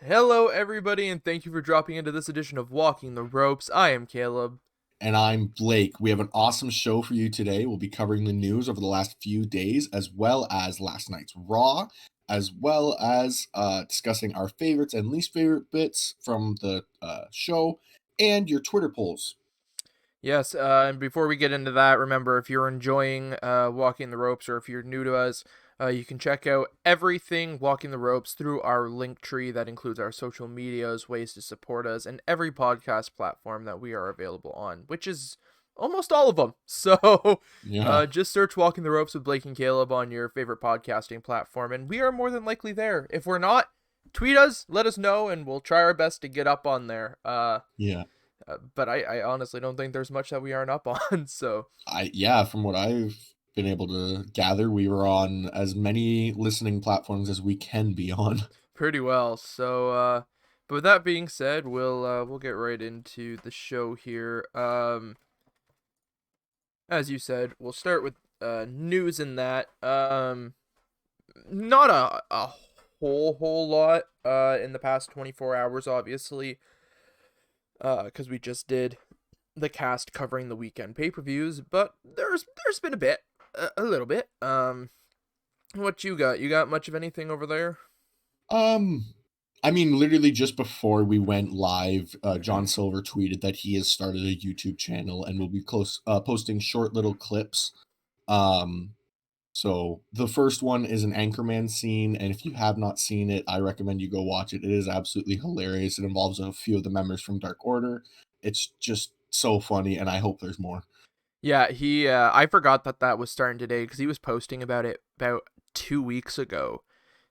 Hello, everybody, and thank you for dropping into this edition of Walking the Ropes. I am Caleb. And I'm Blake. We have an awesome show for you today. We'll be covering the news over the last few days, as well as last night's Raw, as well as discussing our favorites and least favorite bits from the show, and your Twitter polls. Yes, and before we get into that, remember if you're enjoying Walking the Ropes or if you're new to us, you can check out everything Walking the Ropes through our link tree that includes our social medias, ways to support us, and every podcast platform that we are available on, which is almost all of them. So Yeah. just search Walking the Ropes with Blake and Caleb on your favorite podcasting platform, and we are more than likely there. If we're not, tweet us, let us know, and we'll try our best to get up on there. Yeah. But I honestly don't think there's much that we aren't up on. So From what I've been able to gather, we were on as many listening platforms as we can be on. pretty well. But with that being said, we'll get right into the show here. As you said, we'll start with news in that. Not a whole lot in the past 24 hours, obviously. Because we just did the cast covering the weekend pay-per-views, but there's been a little bit. What you got? You got much of anything over there? Um, Literally just before we went live, John Silver tweeted that he has started a YouTube channel and will be posting short little clips. Um, so the first one is an Anchorman scene, and if you have not seen it, I recommend you go watch it. It is absolutely hilarious. It involves a few of the members from Dark Order. It's just so funny, and I hope there's more. Yeah, he. I forgot that was starting today because he was posting about it about 2 weeks ago,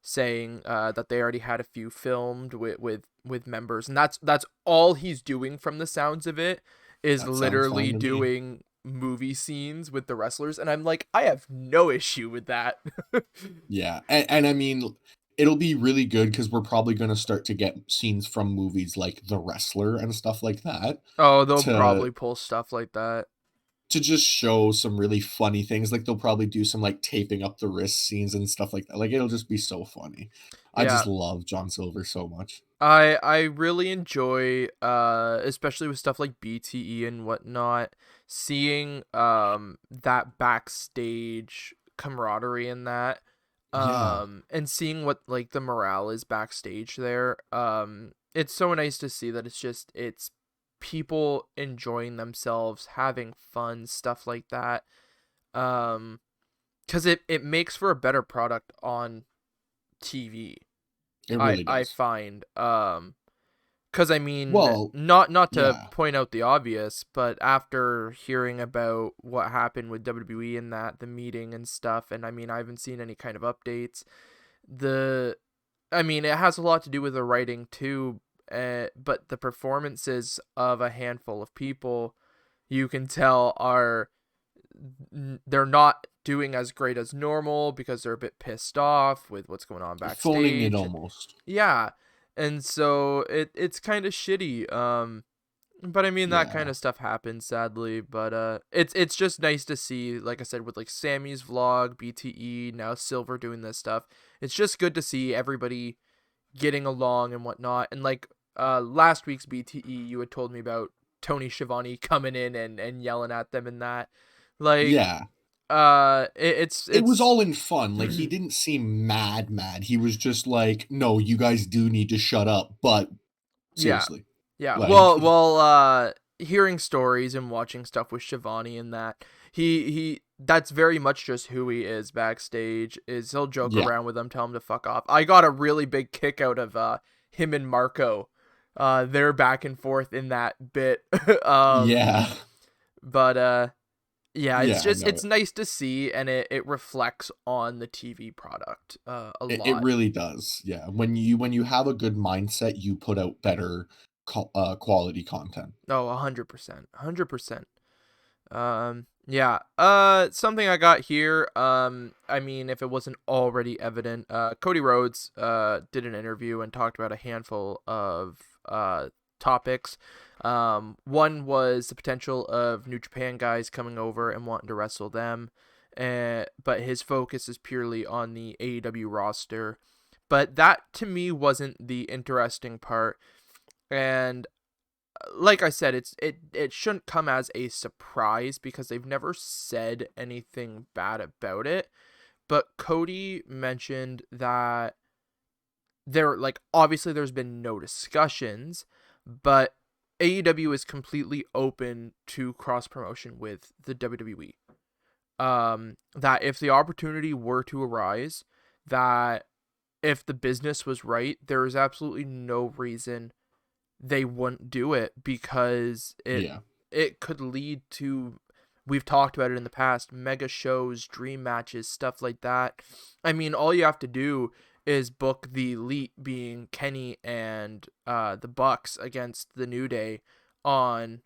saying that they already had a few filmed with members, and that's all he's doing from the sounds of it is That sounds literally fine to me. doing movie scenes with the wrestlers, and I'm like, I have no issue with that. Yeah, it'll be really good because we're probably going to start to get scenes from movies like The Wrestler and stuff like that Oh, they'll to probably pull stuff like that. just show some really funny things. Like they'll probably do some like taping up the wrist scenes and stuff like that. Like it'll just be so funny. I Yeah, just love John Silver so much. I really enjoy especially with stuff like BTE and whatnot, seeing that backstage camaraderie in that, Yeah, and seeing what like the morale is backstage there. It's so nice to see that it's people enjoying themselves, having fun, stuff like that. Um, because it makes for a better product on TV. it I really I does. find because I mean, Well, not to yeah. point out the obvious, but after hearing about what happened with WWE and that the meeting and stuff, and I mean I haven't seen any kind of updates. The I mean it has a lot to do with the writing too, but the performances of a handful of people you can tell are they're not doing as great as normal because they're a bit pissed off with what's going on Phoning it backstage. almost. Yeah, and so it's kind of shitty. But I mean that kind Yeah. of stuff happens sadly. But it's just nice to see, like I said, with like Sammy's vlog, BTE, now Silver doing this stuff. It's just good to see everybody getting along and whatnot. And like last week's BTE, you had told me about Tony Schiavone coming in and yelling at them and that, like Yeah. It was it's all in fun. Like he didn't seem mad. He was just like, "No, you guys do need to shut up." But yeah. seriously, Yeah, like hearing stories and watching stuff with Shivani and that he that's very much just who he is backstage. Is he'll joke yeah. around with them, tell him to fuck off. I got a really big kick out of him and Marco, their back and forth in that bit. um, Yeah. but yeah, Yeah, no. it's nice to see, and it reflects on the TV product a It lot. really does. Yeah. When you have a good mindset, you put out better quality content. Oh, 100%, 100%. Yeah. Something I got here. I mean, if it wasn't already evident, Cody Rhodes did an interview and talked about a handful of topics. One was the potential of New Japan guys coming over and wanting to wrestle them. But his focus is purely on the AEW roster. But that to me wasn't the interesting part. And like I said, it shouldn't come as a surprise because they've never said anything bad about it. But Cody mentioned that obviously there's been no discussions, but AEW is completely open to cross promotion with the WWE. That if the opportunity were to arise, that if the business was right, there is absolutely no reason they wouldn't do it, because Yeah. it could lead to, we've talked about it in the past, mega shows, dream matches, stuff like that. I mean, all you have to do is book the Elite, being Kenny and the Bucks, against the New Day on,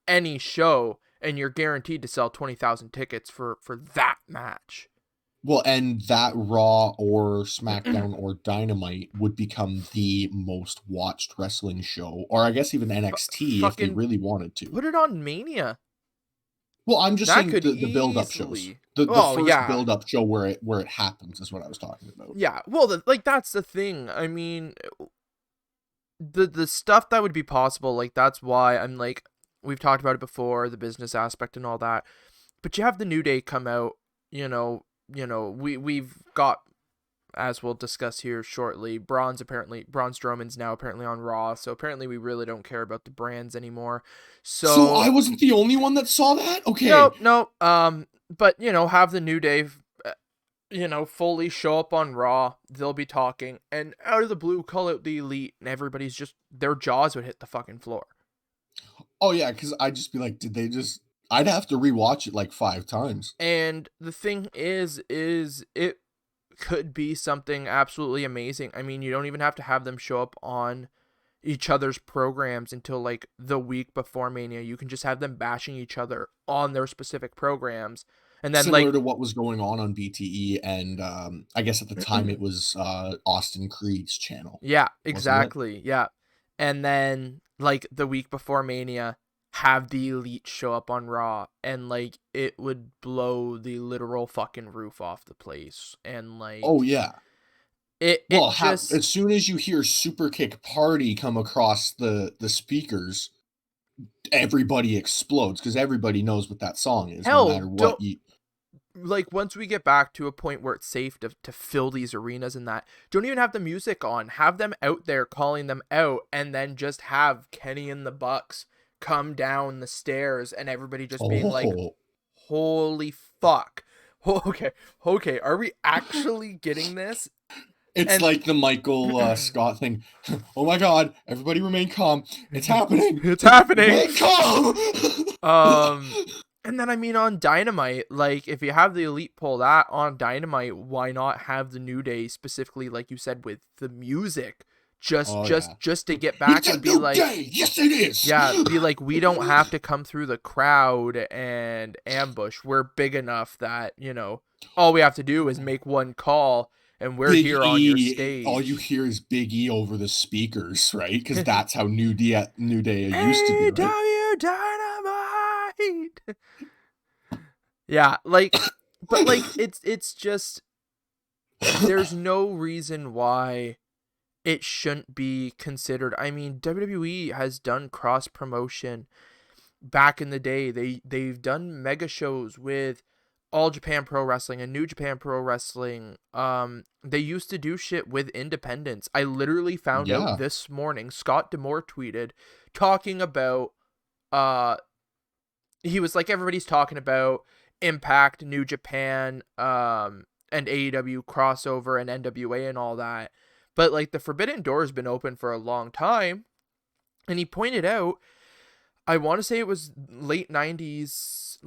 any show, and you're guaranteed to sell 20,000 tickets for that match. Well, and that Raw or SmackDown or Dynamite would become the most watched wrestling show, or I guess even NXT if they Fucking really wanted to. put it on Mania. Well, I'm just That saying could the build-up shows. easily. The Oh first yeah, build-up show where it happens is what I was talking about. yeah. Well, that's the thing. I mean, the stuff that would be possible, like, that's why I'm like, we've talked about it before, the business aspect and all that. But you have the New Day come out, we've got, as we'll discuss here shortly, Braun Strowman's now apparently on Raw, so apparently we really don't care about the brands anymore. So I wasn't the only one that saw that? Okay. No. But have the New Day fully show up on Raw, they'll be talking, and out of the blue call out the Elite, and everybody's just, their jaws would hit the fucking floor. Oh yeah, because I'd just be like, did they just, I'd have to rewatch it like 5 times. And the thing is it could be something absolutely amazing. I mean, you don't even have to have them show up on each other's programs until like the week before Mania. You can just have them bashing each other on their specific programs. And then, similar to what was going on BTE, and I guess at the time it was Austin Creed's channel. Yeah, exactly. Yeah. And then like the week before Mania, have the Elite show up on Raw, and like it would blow the literal fucking roof off the place. And like, oh yeah. Well, just, as soon as you hear Super Kick Party come across the speakers, everybody explodes because everybody knows what that song is. Hell, no matter what you, like, once we get back to a point where it's safe to fill these arenas and that, don't even have the music on. Have them out there calling them out, and then just have Kenny and the Bucks come down the stairs, and everybody just being like, holy fuck. Okay, are we actually getting this? It's like the Michael Scott thing. Oh my god, everybody remain calm. It's happening. It's happening. Remain calm. And then, I mean, on Dynamite, like, if you have the Elite pull that on Dynamite, why not have the New Day, specifically, like you said, with the music, just to get back and be like, yes it is. Yeah, be like, we don't have to come through the crowd and ambush. We're big enough that, all we have to do is make one call, and we're Big here on your stage. All you hear is Big E over the speakers, right? Because that's how New Day used to be, right? Dynamite. Yeah, like, but like, it's just, there's no reason why it shouldn't be considered. I mean, WWE has done cross promotion back in the day. They've done mega shows with All Japan Pro Wrestling and New Japan Pro Wrestling. They used to do shit with independents. I literally found out this morning, Scott D'Amore tweeted talking about, he was like, everybody's talking about Impact, New Japan, and AEW crossover and NWA and all that. But like, the Forbidden Door has been open for a long time. And he pointed out, I want to say it was late 90s,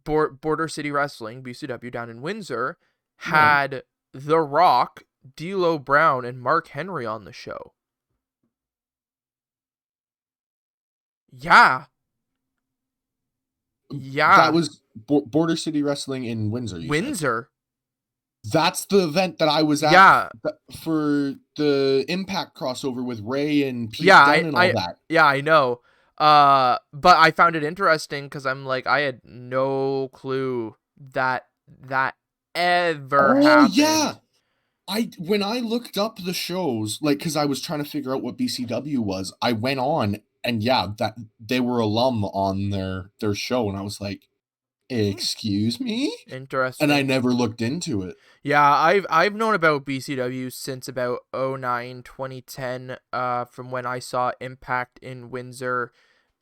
Border City Wrestling, BCW, down in Windsor, had The Rock, D'Lo Brown, and Mark Henry on the show. Yeah. That was Border City Wrestling in Windsor. Windsor. That's the event that I was at for the Impact crossover with Ray and Pete Dunne and all that. Yeah, I know. But I found it interesting because I'm like, I had no clue that ever Oh yeah. happened. When I looked up the shows, like, because I was trying to figure out what BCW was, I went on and yeah, that they were alum on their show, and I was like, Hmm, excuse me? And I interesting. never looked into it. Yeah, I've known about BCW since about 09, 2010, from when I saw Impact in Windsor,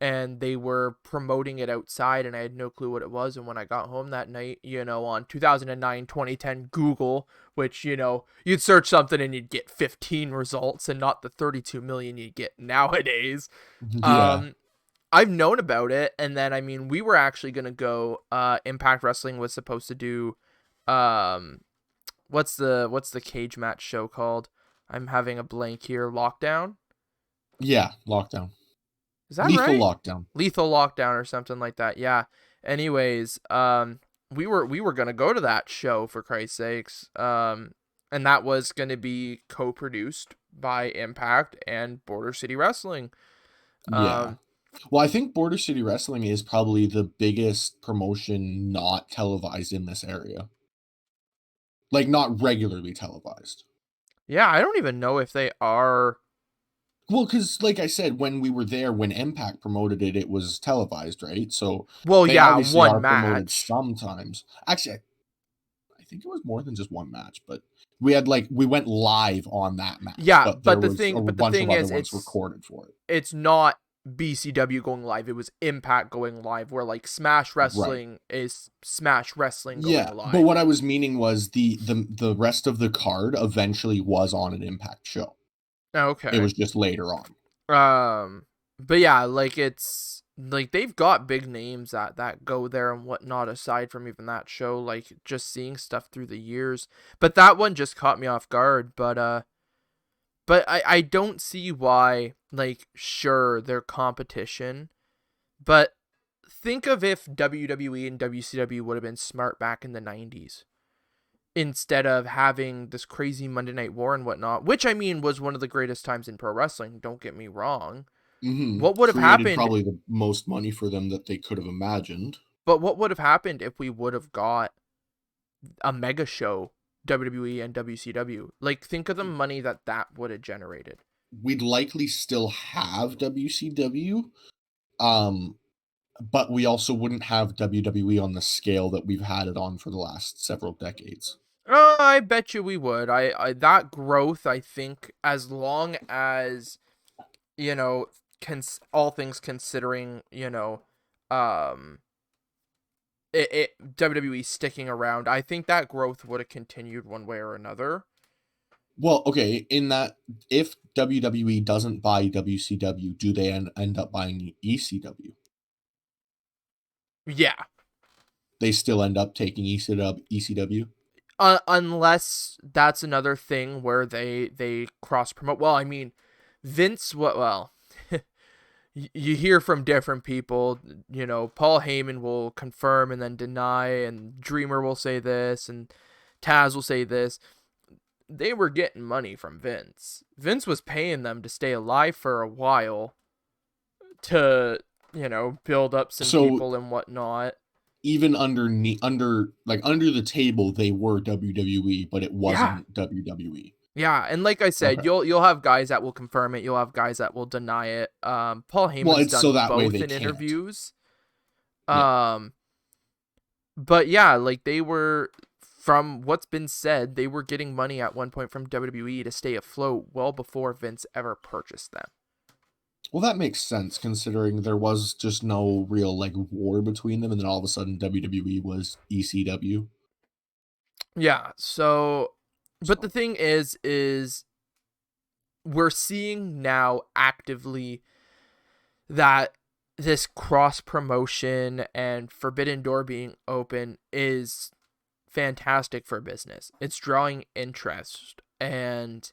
and they were promoting it outside, and I had no clue what it was. And when I got home that night, on 2009, 2010 Google, which, you'd search something and you'd get 15 results and not the 32 million you get nowadays. Yeah. Um, I've known about it, and then, I mean, we were actually gonna go. Impact Wrestling was supposed to do, um, what's the cage match show called? I'm having a blank here. Lockdown? Yeah, lockdown. Is that Lethal right? lockdown. Lethal Lockdown or something like that. Yeah. Anyways, we were gonna go to that show, for Christ's sakes. And that was gonna be co-produced by Impact and Border City Wrestling. Yeah. Um, Well, I think Border City Wrestling is probably the biggest promotion not televised in this area. Like, not regularly televised. yeah, I don't even know if they are. Well, because like I said, when we were there, when Impact promoted it, it was televised, right? So Well, they yeah, obviously one are promoted match. sometimes. Actually, I think it was more than just one match, but we went live on that match, Yeah, but there was a but the bunch of thing other is, ones recorded for it. it's not BCW going live. It was Impact going live, where like Smash Right. Wrestling is Smash Wrestling going Yeah, but live. what I was meaning was the rest of the card eventually was on an Impact show. It Okay. was just later on. But yeah, like it's like they've got big names that go there and whatnot. Aside from even that show, like just seeing stuff through the years. But that one just caught me off guard. But I don't see why. Like, sure, they're competition, but think of if WWE and WCW would have been smart back in the 90s, instead of having this crazy Monday Night War and whatnot, which, I mean, was one of the greatest times in pro wrestling, don't get me wrong. What would have Created happened? probably the most money for them that they could have imagined. But what would have happened if we would have got a mega show, WWE and WCW? Like, think of the money that would have generated. We'd likely still have WCW, um, but we also wouldn't have WWE on the scale that we've had it on for the last several decades. I bet you we would. That growth, I think, as long as, you know, all things considering, um, WWE sticking around, I think that growth would have continued one way or another. Well, okay, in that if WWE doesn't buy WCW, do they end up buying ECW? Yeah. They still end up taking ECW? Unless that's another thing where they cross promote. Well, I mean, Vince. What? Well, you hear from different people. Paul Heyman will confirm and then deny, and Dreamer will say this, and Taz will say this. They were getting money from Vince. Vince was paying them to stay alive for a while to, build up some So people and whatnot. even under the table, they were WWE, but it Yeah. wasn't WWE. Yeah, and like I said, Okay. you'll have guys that will confirm it, you'll have guys that will deny it. Paul Well, Heyman's it's so done that way both they in can't. interviews. Yeah. Um, but yeah, like they were, from what's been said, they were getting money at one point from WWE to stay afloat well before Vince ever purchased them. Well, that makes sense considering there was just no real like war between them, and then all of a sudden WWE was ECW. Yeah, so but the So thing is we're seeing now actively that this cross promotion and Forbidden Door being open is fantastic for business. It's drawing interest, and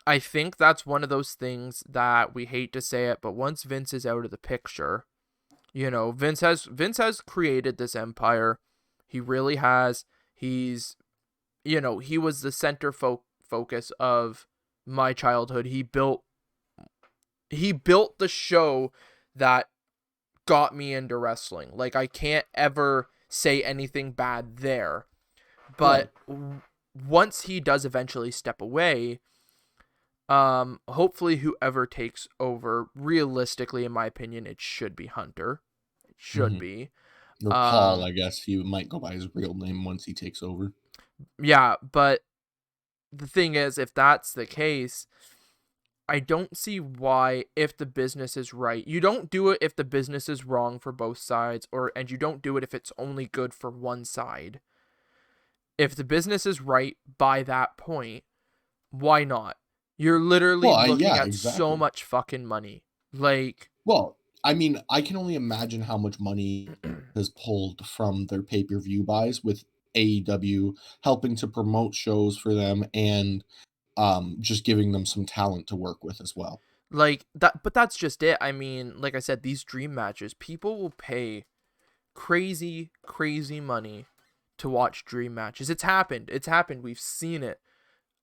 I think that's one of those things that we hate to say it, but once Vince is out of the picture, Vince has created this empire. He really has. He's he was the center focus of my childhood. He built the show that got me into wrestling. Like, I can't ever say anything bad there. But once he does eventually step away, hopefully whoever takes over, realistically, in my opinion, it should be Hunter. It should be. Or Paul, I guess he might go by his real name once he takes over. Yeah, but the thing is, if that's the case, I don't see why, if the business is right. You don't do it if the business is wrong for both sides, and you don't do it if it's only good for one side. If the business is right by that point, why not? You're literally looking at so exactly. much fucking money. Like, well, I mean, I can only imagine how much money is pulled from their pay-per-view buys with AEW helping to promote shows for them and just giving them some talent to work with as well. like that, but that's just it. I mean, like I said, these dream matches, people will pay crazy, crazy money to watch dream matches. It's happened. We've seen it.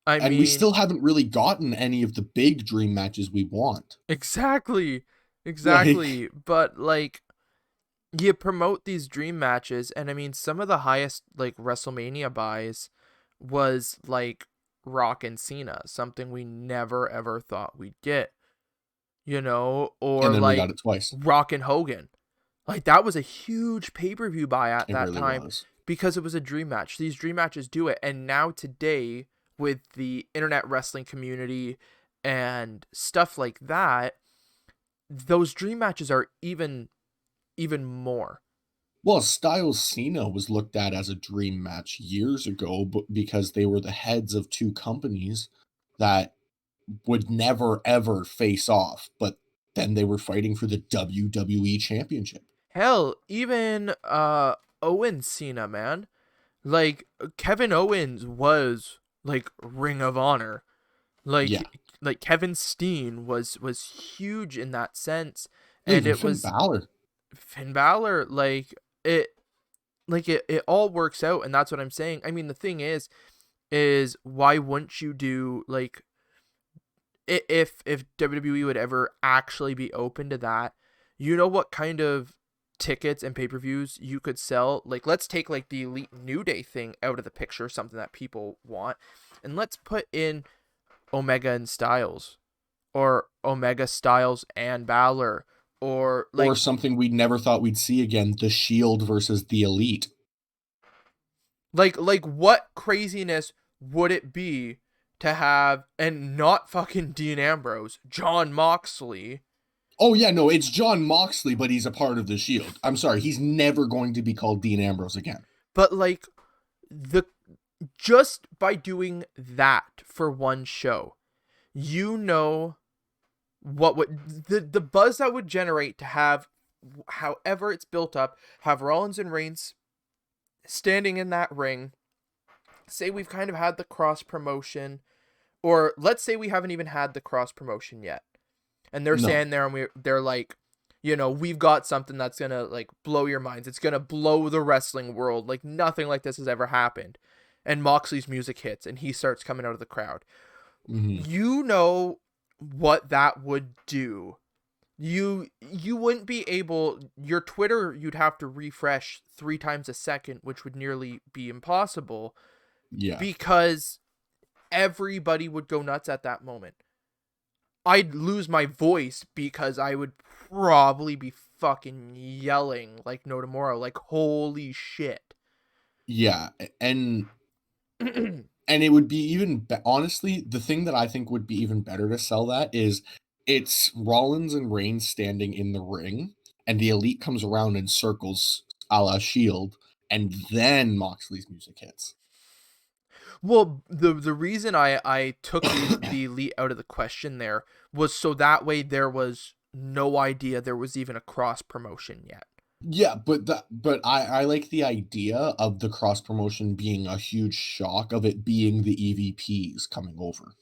I And we mean, still haven't really gotten any of the big dream matches we want. exactly. Like, But like, you promote these dream matches, and I mean, some of the highest like WrestleMania buys was like Rock and Cena, something we never ever thought we'd get, and or then we got like it twice. Rock and Hogan. Like, that was a huge pay-per-view buy at It that really time was. because it was a dream match. These dream matches do it. And now today, with the internet wrestling community and stuff like that, those dream matches are even more. Well, Styles Cena was looked at as a dream match years ago, but because they were the heads of two companies that would never ever face off, but then they were fighting for the WWE championship. Hell, even Owen Cena, man. Like, Kevin Owens was like Ring of Honor. Yeah. Like Kevin Steen was huge in that sense, Yeah, and even it Finn was Balor. Finn Balor. It all works out, and that's what I'm saying. I mean, the thing is why wouldn't you do, like, if WWE would ever actually be open to that, what kind of tickets and pay-per-views you could sell? Like, let's take like the Elite New Day thing out of the picture, something that people want, and let's put in Omega and Styles, or Omega, Styles and Balor, or Or like something we never thought we'd see again, the Shield versus the Elite. what craziness would it be to have, and not fucking Dean Ambrose, John Moxley. Oh yeah, no, it's John Moxley, but he's a part of the Shield. I'm sorry, he's never going to be called Dean Ambrose again. But like, the just by doing that for one show, what would the buzz that would generate to have, however it's built up, have Rollins and Reigns standing in that ring. Say we've kind of had the cross promotion, or let's say we haven't even had the cross promotion yet, and they're standing there, and they're like, we've got something that's gonna like blow your minds. It's gonna blow the wrestling world. Like, nothing like this has ever happened. And Moxley's music hits, and he starts coming out of the crowd. Mm-hmm. You know what that would do. You wouldn't be able, your Twitter, you'd have to refresh 3 times a second, which would nearly be impossible. Yeah. Because everybody would go nuts at that moment. I'd lose my voice because I would probably be fucking yelling like no tomorrow, like, holy shit. Yeah, and it would be even honestly, the thing that I think would be even better to sell that is it's Rollins and Reigns standing in the ring, and the Elite comes around in circles a la Shield, and then Moxley's music hits. Well, the reason I took the Elite out of the question there was so that way there was no idea there was even a cross promotion yet. Yeah, but I like the idea of the cross promotion being a huge shock, of it being the EVPs coming over.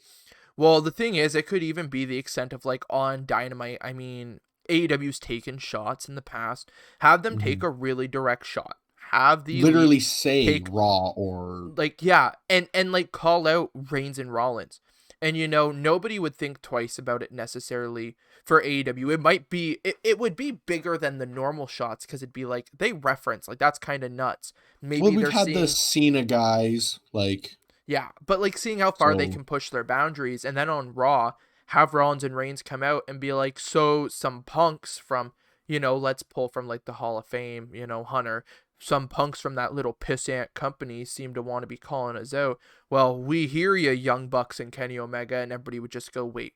Well, the thing is, it could even be the extent of, like, on Dynamite. I mean, AEW's taken shots in the past. Have them take a really direct shot. Have the literally Elite say take, Raw, or like, yeah, and like call out Reigns and Rollins. And, nobody would think twice about it necessarily for AEW. It would be bigger than the normal shots because it'd be like, they reference, like, that's kind of nuts. Well, Maybe we've they're had the seeing, Cena guys, like, yeah, but like seeing how far they so can push their boundaries. And then on Raw, have Rollins and Reigns come out and be like, so some punks from, let's pull from like the Hall of Fame, Hunter. Some punks from that little pissant company seem to want to be calling us out. Well, we hear you, Young Bucks and Kenny Omega, and everybody would just go, wait,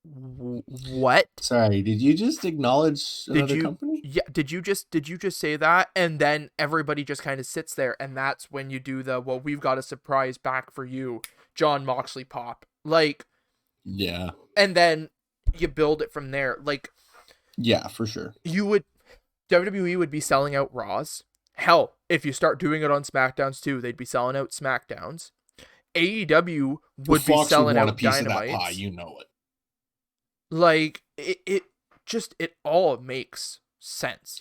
what? sorry, did you just acknowledge Did another you? company? Yeah, did you just say that? And then everybody just kind of sits there, and that's when you do the, well, we've got a surprise back for you, John Moxley pop. Like, Yeah. and then you build it from there. Like, Yeah, for sure. WWE would be selling out Raws. Hell, if you start doing it on SmackDowns too, they'd be selling out SmackDowns. AEW Well, would be Fox would selling want a out piece of that pie, Dynamites. you know it. Like, it all makes sense.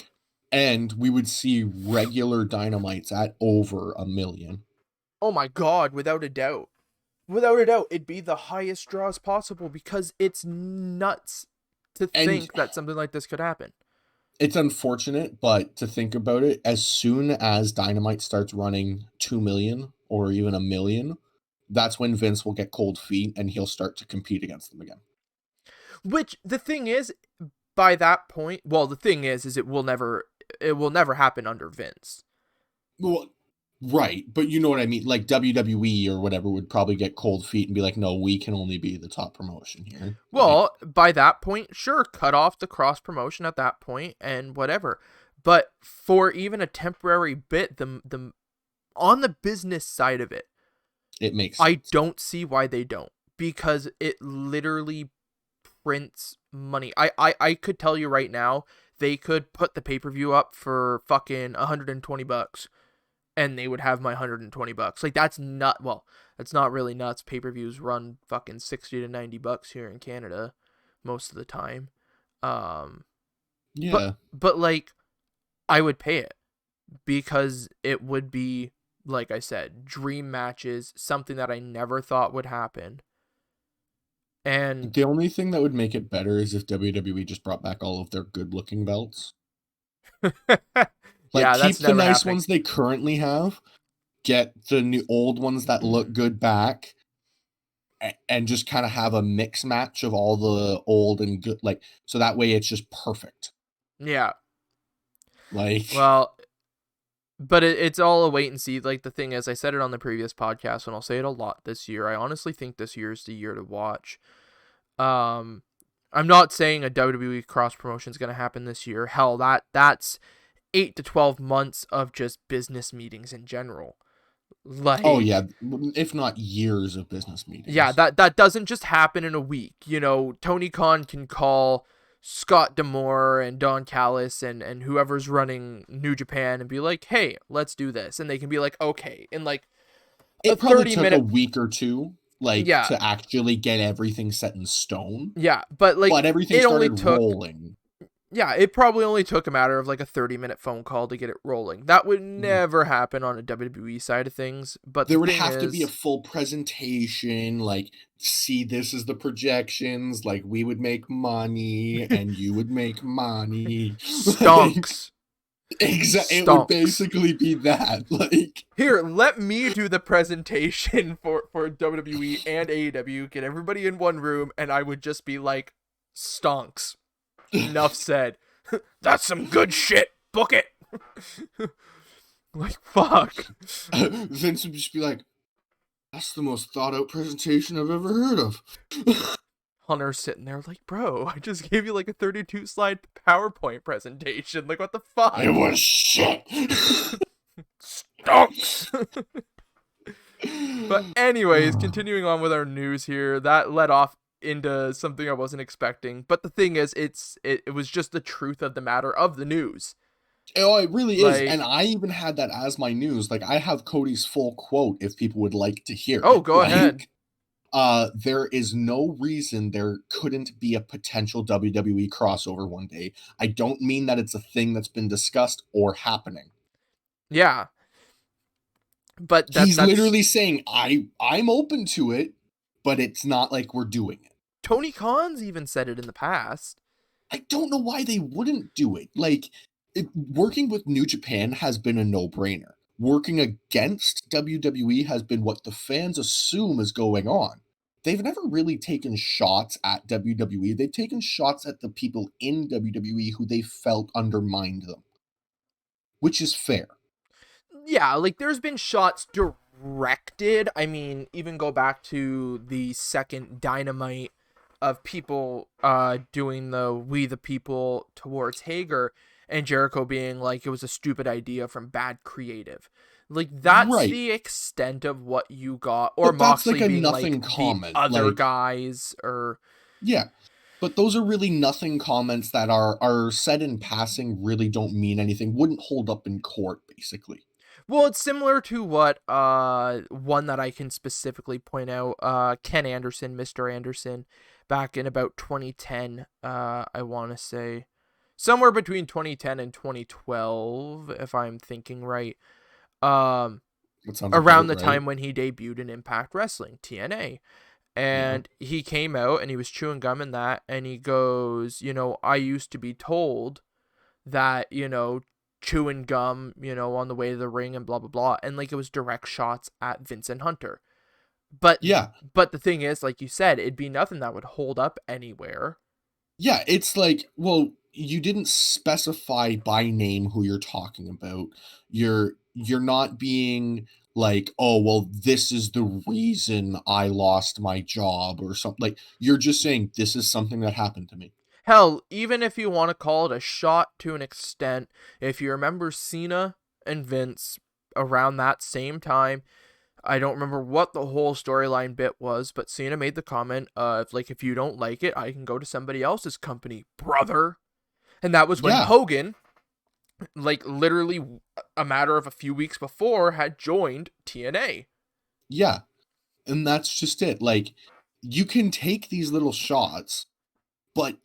And we would see regular Dynamites at over 1 million. Oh my God, without a doubt. Without a doubt, it'd be the highest draws possible because it's nuts to And think that something like this could happen. it's unfortunate, but to think about it, as soon as Dynamite starts running 2 million or even 1 million, that's when Vince will get cold feet and he'll start to compete against them again. Which the thing is, by that point, well, the thing is it will never happen under Vince. Well, right, but you know what I mean. Like WWE or whatever would probably get cold feet and be like, "No, we can only be the top promotion here." Well, by that point, sure, cut off the cross promotion at that point and whatever. But for even a temporary bit, the on the business side of it, it makes I sense. don't see why they don't, because it literally prints money. I could tell you right now, they could put the pay-per-view up for fucking $120 and they would have my $120. Like, that's not really nuts. Pay-per-views run fucking $60 to $90 here in Canada most of the time. Yeah. But like, I would pay it because it would be, like I said, dream matches, something that I never thought would happen. And The only thing that would make it better is if WWE just brought back all of their good-looking belts. Like, yeah, keep that's the never nice happening. ones they currently have, get the new old ones that look good back, and just kind of have a mix match of all the old and good, like, so that way it's just perfect. Yeah. Like, Well, but it's all a wait and see. Like, the thing is, I said it on the previous podcast, and I'll say it a lot this year. I honestly think this year is the year to watch. I'm not saying a WWE cross promotion is going to happen this year. Hell, that's 8 to 12 months of just business meetings in general. Like, oh yeah, if not years of business meetings. yeah, that doesn't just happen in a week. Tony Khan can call Scott D'Amore and Don Callis and whoever's running New Japan and be like, hey, let's do this. And they can be like, okay. And like a It probably 30 took a minute. week or two, like, Yeah. to actually get everything set in stone. Yeah. But like, But everything it only started took. rolling. Yeah, it probably only took a matter of like a 30-minute phone call to get it rolling. That would never happen on a WWE side of things. But There the would thing have to be a is, full presentation, like, see, this is the projections, like, we would make money and you would make money. stonks. Exactly. It would basically be that. Like, here, let me do the presentation for WWE and AEW, get everybody in one room, and I would just be like, stonks. Enough said. That's some good shit. Book it. Like, fuck. Vince would just be like, that's the most thought out presentation I've ever heard of. Hunter's sitting there like, bro, I just gave you like a 32 slide PowerPoint presentation. Like, what the fuck? It was shit. Stonks. But anyways, continuing on with our news here, that led off into something I wasn't expecting. But the thing is, it was just the truth of the matter of the news. Oh, it really is. And I even had that as my news. Like, I have Cody's full quote if people would like to hear it. Oh, go ahead. There is no reason there couldn't be a potential WWE crossover one day. I don't mean that it's a thing that's been discussed or happening. Yeah. But he's literally saying, I'm open to it. but it's not like we're doing it. Tony Khan's even said it in the past. I don't know why they wouldn't do it. Like, working with New Japan has been a no-brainer. Working against WWE has been what the fans assume is going on. They've never really taken shots at WWE. They've taken shots at the people in WWE who they felt undermined them, which is fair. Yeah, like there's been shots directed. I mean, even go back to the second Dynamite of people doing the "We the People" towards Hager, and Jericho being like it was a stupid idea from bad creative. Like that's Right. the extent of what you got, or But that's like Moxley a being nothing like the comment. other Like, guys, or yeah. But those are really nothing comments that are said in passing, really don't mean anything, wouldn't hold up in court, basically. well, it's similar to what one that I can specifically point out, Ken Anderson, Mr. Anderson, back in about 2010, I want to say somewhere between 2010 and 2012, if I'm thinking right. Um That sounds Around about the right. time when he debuted in Impact Wrestling, TNA. Yeah. And he came out and he was chewing gum in that, and he goes, I used to be told that, chewing gum, on the way to the ring and blah, blah, blah. And like it was direct shots at Vincent Hunter. But Yeah. but the thing is, like you said, it'd be nothing that would hold up anywhere. Yeah, it's like, well, you didn't specify by name who you're talking about. You're not being like, "Oh, well, this is the reason I lost my job," or something. Like, you're just saying, "This is something that happened to me." Hell, even if you want to call it a shot to an extent, if you remember Cena and Vince around that same time, I don't remember what the whole storyline bit was, but Cena made the comment of like, if you don't like it, I can go to somebody else's company, brother. And that was when Yeah. Hogan, like literally a matter of a few weeks before, had joined TNA. Yeah. And that's just it. Like, you can take these little shots, but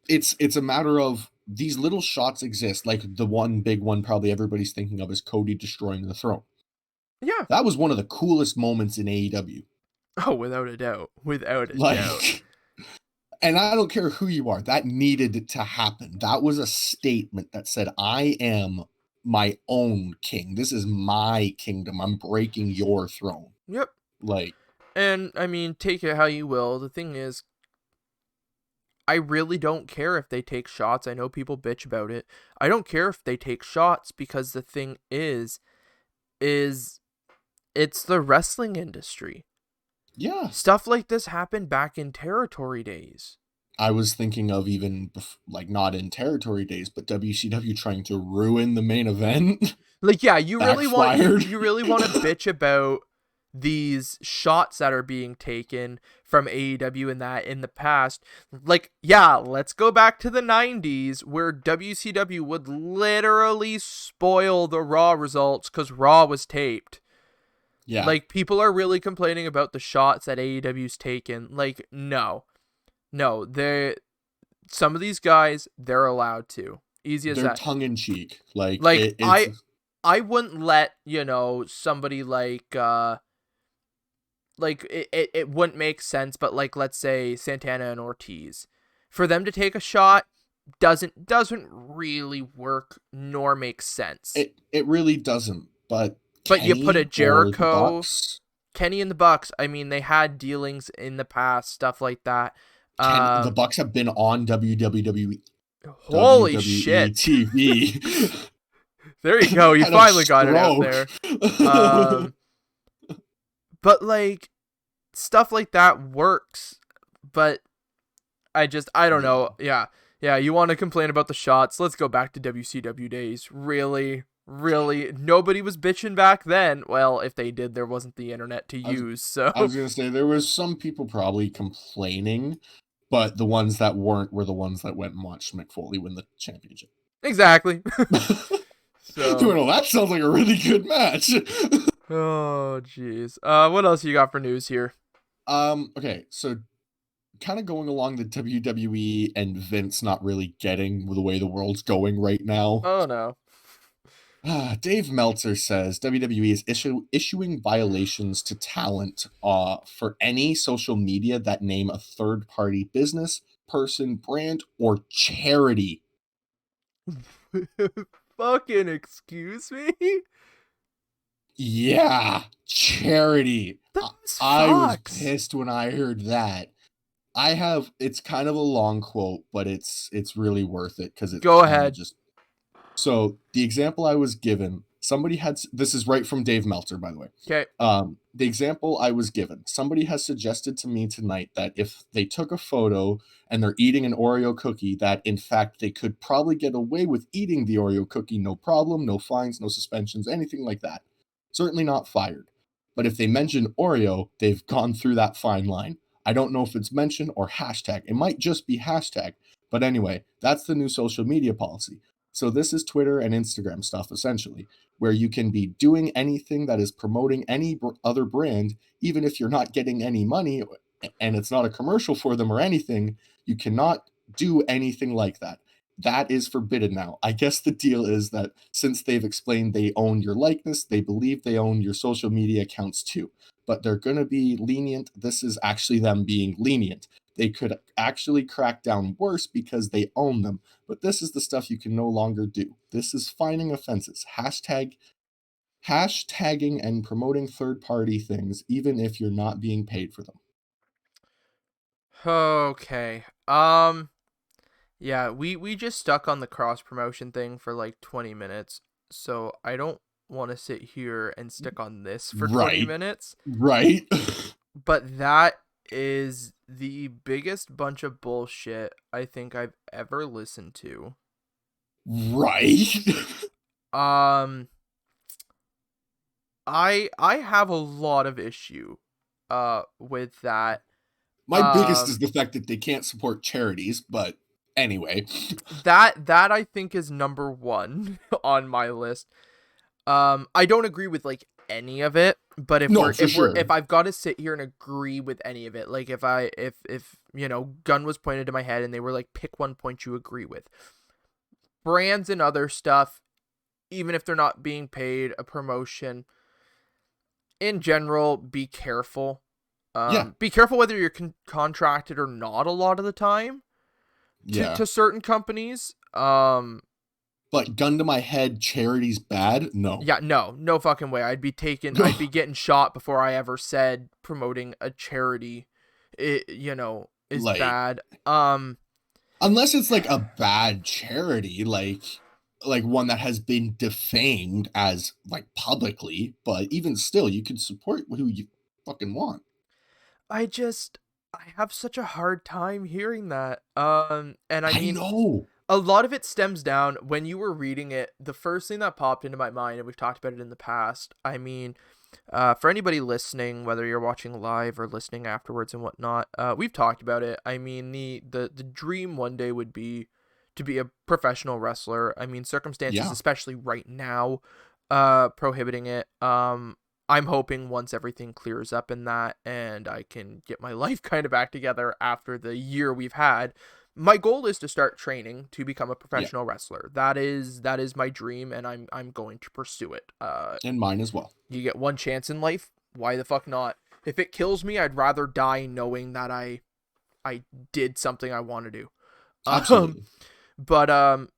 it's a matter of these little shots exist. Like, the one big one probably everybody's thinking of is Cody destroying the throne. Yeah. That was one of the coolest moments in AEW. Oh, without a doubt. Without a doubt. Like, and I don't care who you are, that needed to happen. That was a statement that said, I am my own king. This is my kingdom. I'm breaking your throne. Yep. Like, And I mean, take it how you will. The thing is, I really don't care if they take shots. I know people bitch about it. I don't care if they take shots, because the thing is it's the wrestling industry. yeah. Stuff like this happened back in territory days. I was thinking of even like not in territory days, but WCW trying to ruin the main event. Like, yeah, you really want Backfired. you really want to bitch about these shots that are being taken from AEW and that in the past. Like, yeah, let's go back to the 90s where WCW would literally spoil the Raw results because Raw was taped. Yeah. Like, people are really complaining about the shots that AEW's taken. Like, no, some of these guys, they're allowed to. Easy as They're that. tongue in cheek. Like, Like, it's I wouldn't let, somebody like it wouldn't make sense, but like, let's say Santana and Ortiz, for them to take a shot doesn't really work nor make sense. it really doesn't. But You put a Kenny or the Jericho, Bucks, Kenny and the Bucks, I mean, they had dealings in the past, stuff like that. The Bucks have been on WWE Holy shit. TV. There you go. You Had a finally got it out there. stroke. But like, stuff like that works, but I don't know. Yeah, you want to complain about the shots? Let's go back to WCW days. Really, nobody was bitching back then. Well, if they did, there wasn't the internet to use. So I was gonna say there was some people probably complaining, but the ones that weren't were the ones that went and watched Mick Foley win the championship. Exactly. So well, that sounds like a really good match. Oh jeez. What else you got for news here? Okay, so kind of going along the WWE and Vince not really getting the way the world's going right now. Oh no. Dave Meltzer says WWE is issuing violations to talent for any social media that name a third party business, person, brand, or charity. Fucking excuse me? Yeah, charity. Those I was fucks. pissed when I heard that. It's kind of a long quote, but it's really worth it because it Go kind of ahead. just. So the example I was given, this is right from Dave Meltzer, by the way. Okay. The example I was given, somebody has suggested to me tonight that if they took a photo and they're eating an Oreo cookie, that in fact they could probably get away with eating the Oreo cookie, no problem, no fines, no suspensions, anything like that. Certainly not fired. But if they mention Oreo, they've gone through that fine line. I don't know if it's mentioned or hashtag. It might just be hashtag. But anyway, that's the new social media policy. So this is Twitter and Instagram stuff, essentially, where you can be doing anything that is promoting any other brand, even if you're not getting any money and it's not a commercial for them or anything. You cannot do anything like that. That is forbidden now. I guess the deal is that since they've explained they own your likeness, they believe they own your social media accounts too. But they're going to be lenient. This is actually them being lenient. They could actually crack down worse because they own them. But this is the stuff you can no longer do. This is fining offenses. Hashtagging and promoting third-party things, even if you're not being paid for them. Okay. Yeah, we just stuck on the cross promotion thing for like 20 minutes. So I don't want to sit here and stick on this for 20 Right. minutes. Right. But that is the biggest bunch of bullshit I think I've ever listened to. Right. Um I have a lot of issue with that. My biggest is Um the fact that they can't support charities, but anyway. that I think is number 1 on my list. I don't agree with like any of it, but No, for if sure. I've got to sit here and agree with any of it, like if you know, gun was pointed to my head and they were like, pick one point you agree with. Brands and other stuff, even if they're not being paid a promotion, in general, be careful. Yeah. Be careful whether you're contracted or not a lot of the time Yeah. to certain companies. But gun to my head, charity's bad? No. Yeah, no fucking way. I'd be getting shot before I ever said promoting a charity, is Like, bad. unless it's like a bad charity, like one that has been defamed as like publicly, but even still, you can support who you fucking want. I just I have such a hard time hearing that. And I I mean, know. a lot of it stems down when you were reading it. The first thing that popped into my mind, and we've talked about it in the past. I mean, for anybody listening, whether you're watching live or listening afterwards and whatnot, we've talked about it. I mean, the dream one day would be to be a professional wrestler. I mean, circumstances, Yeah. especially right now, prohibiting it. I'm hoping once everything clears up in that and I can get my life kind of back together after the year we've had. My goal is to start training to become a Yeah. professional wrestler. That is my dream, and I'm going to pursue it. And mine as well. You get one chance in life. Why the fuck not? If it kills me, I'd rather die knowing that I did something I want to do. Um, Absolutely. but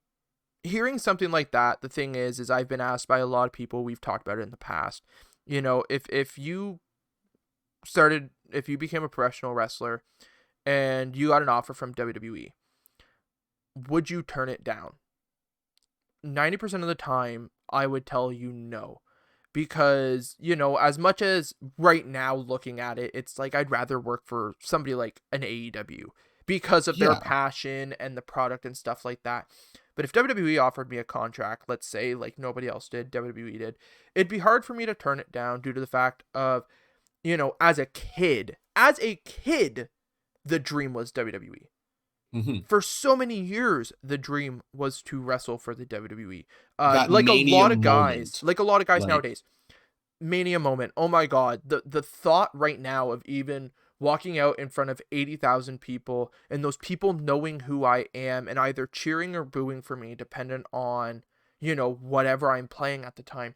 hearing something like that, the thing is I've been asked by a lot of people. We've talked about it in the past. You know, if you became a professional wrestler and you got an offer from WWE, would you turn it down? 90% of the time, I would tell you no. Because, as much as right now looking at it, it's like I'd rather work for somebody like an AEW because of their Yeah. passion and the product and stuff like that. But if WWE offered me a contract, let's say, like nobody else did, WWE did, it'd be hard for me to turn it down due to the fact of, as a kid, the dream was WWE. Mm-hmm. For so many years, the dream was to wrestle for the WWE. That Like a mania lot of guys, moment. Like, nowadays, mania moment. Oh my god, the thought right now of even walking out in front of 80,000 people and those people knowing who I am and either cheering or booing for me, dependent on whatever I'm playing at the time.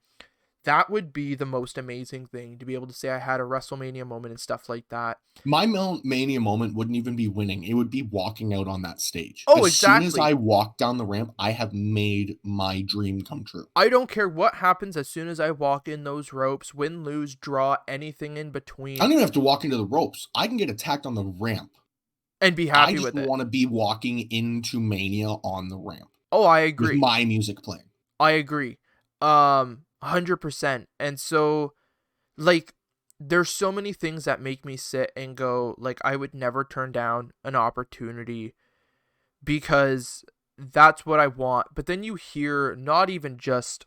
That would be the most amazing thing, to be able to say I had a WrestleMania moment and stuff like that. My Mania moment wouldn't even be winning. It would be walking out on that stage. Oh, As soon as exactly. I walk down the ramp, I have made my dream come true. I don't care what happens as soon as I walk in those ropes, win, lose, draw, anything in I between, don't even have to walk into the ropes. I can get attacked on the ramp. and be I happy just with it. want to be walking into Mania on the ramp Oh, I with agree. my music playing. I agree. 100%. And so, like, there's so many things that make me sit and go, like, I would never turn down an opportunity, because that's what I want. But then you hear not even just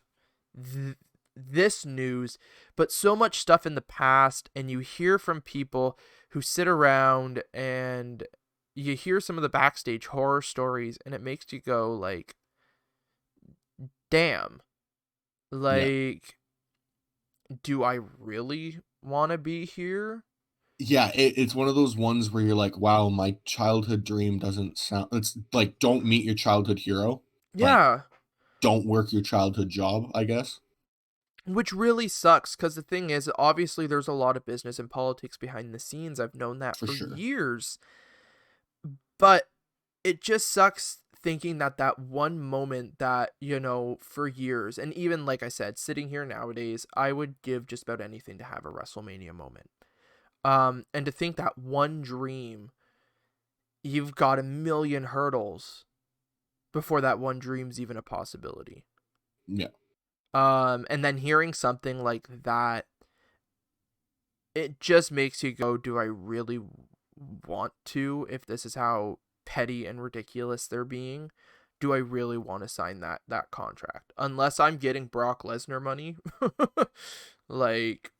this news, but so much stuff in the past, and you hear from people who sit around, and you hear some of the backstage horror stories, and it makes you go, like, damn, Yeah. like, do I really want to be here? Yeah, it's one of those ones where you're like, wow, my childhood dream doesn't sound. It's like, don't meet your childhood hero. Like, Yeah. don't work your childhood job, I guess. Which really sucks, because the thing is, obviously, there's a lot of business and politics behind the scenes. I've known that For for sure. years. But it just sucks thinking that that one moment that, for years, and even like I said, sitting here nowadays, I would give just about anything to have a WrestleMania moment. And to think that one dream, you've got a million hurdles before that one dream's even a possibility. Yeah. And then hearing something like that, it just makes you go, do I really want to? If this is how petty and ridiculous they're being, do I really want to sign that contract? Unless I'm getting Brock Lesnar money, like,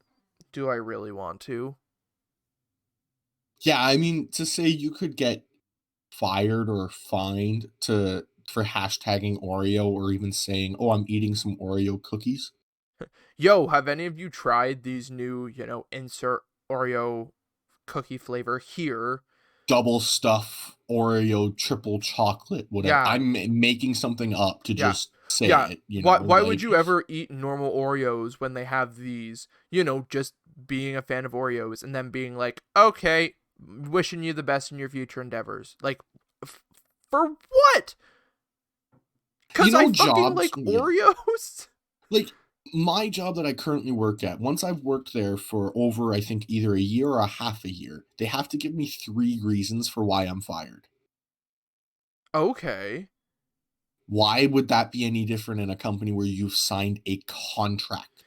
do I really want to? Yeah, I mean, to say you could get fired or fined for hashtagging Oreo or even saying, "Oh, I'm eating some Oreo cookies." Yo, have any of you tried these new, insert Oreo cookie flavor here? Double stuff Oreo, triple chocolate, whatever. Yeah, I'm making something up to yeah, just say yeah. it, Why would like you ever eat normal Oreos when they have these, just being a fan of Oreos and then being like, okay, wishing you the best in your future endeavors. Like, for what? Because I fucking jobs, like yeah. Oreos? Like my job that I currently work at, once I've worked there for over, I think, either a year or a half a year, they have to give me 3 reasons for why I'm fired. Okay. Why would that be any different in a company where you've signed a contract?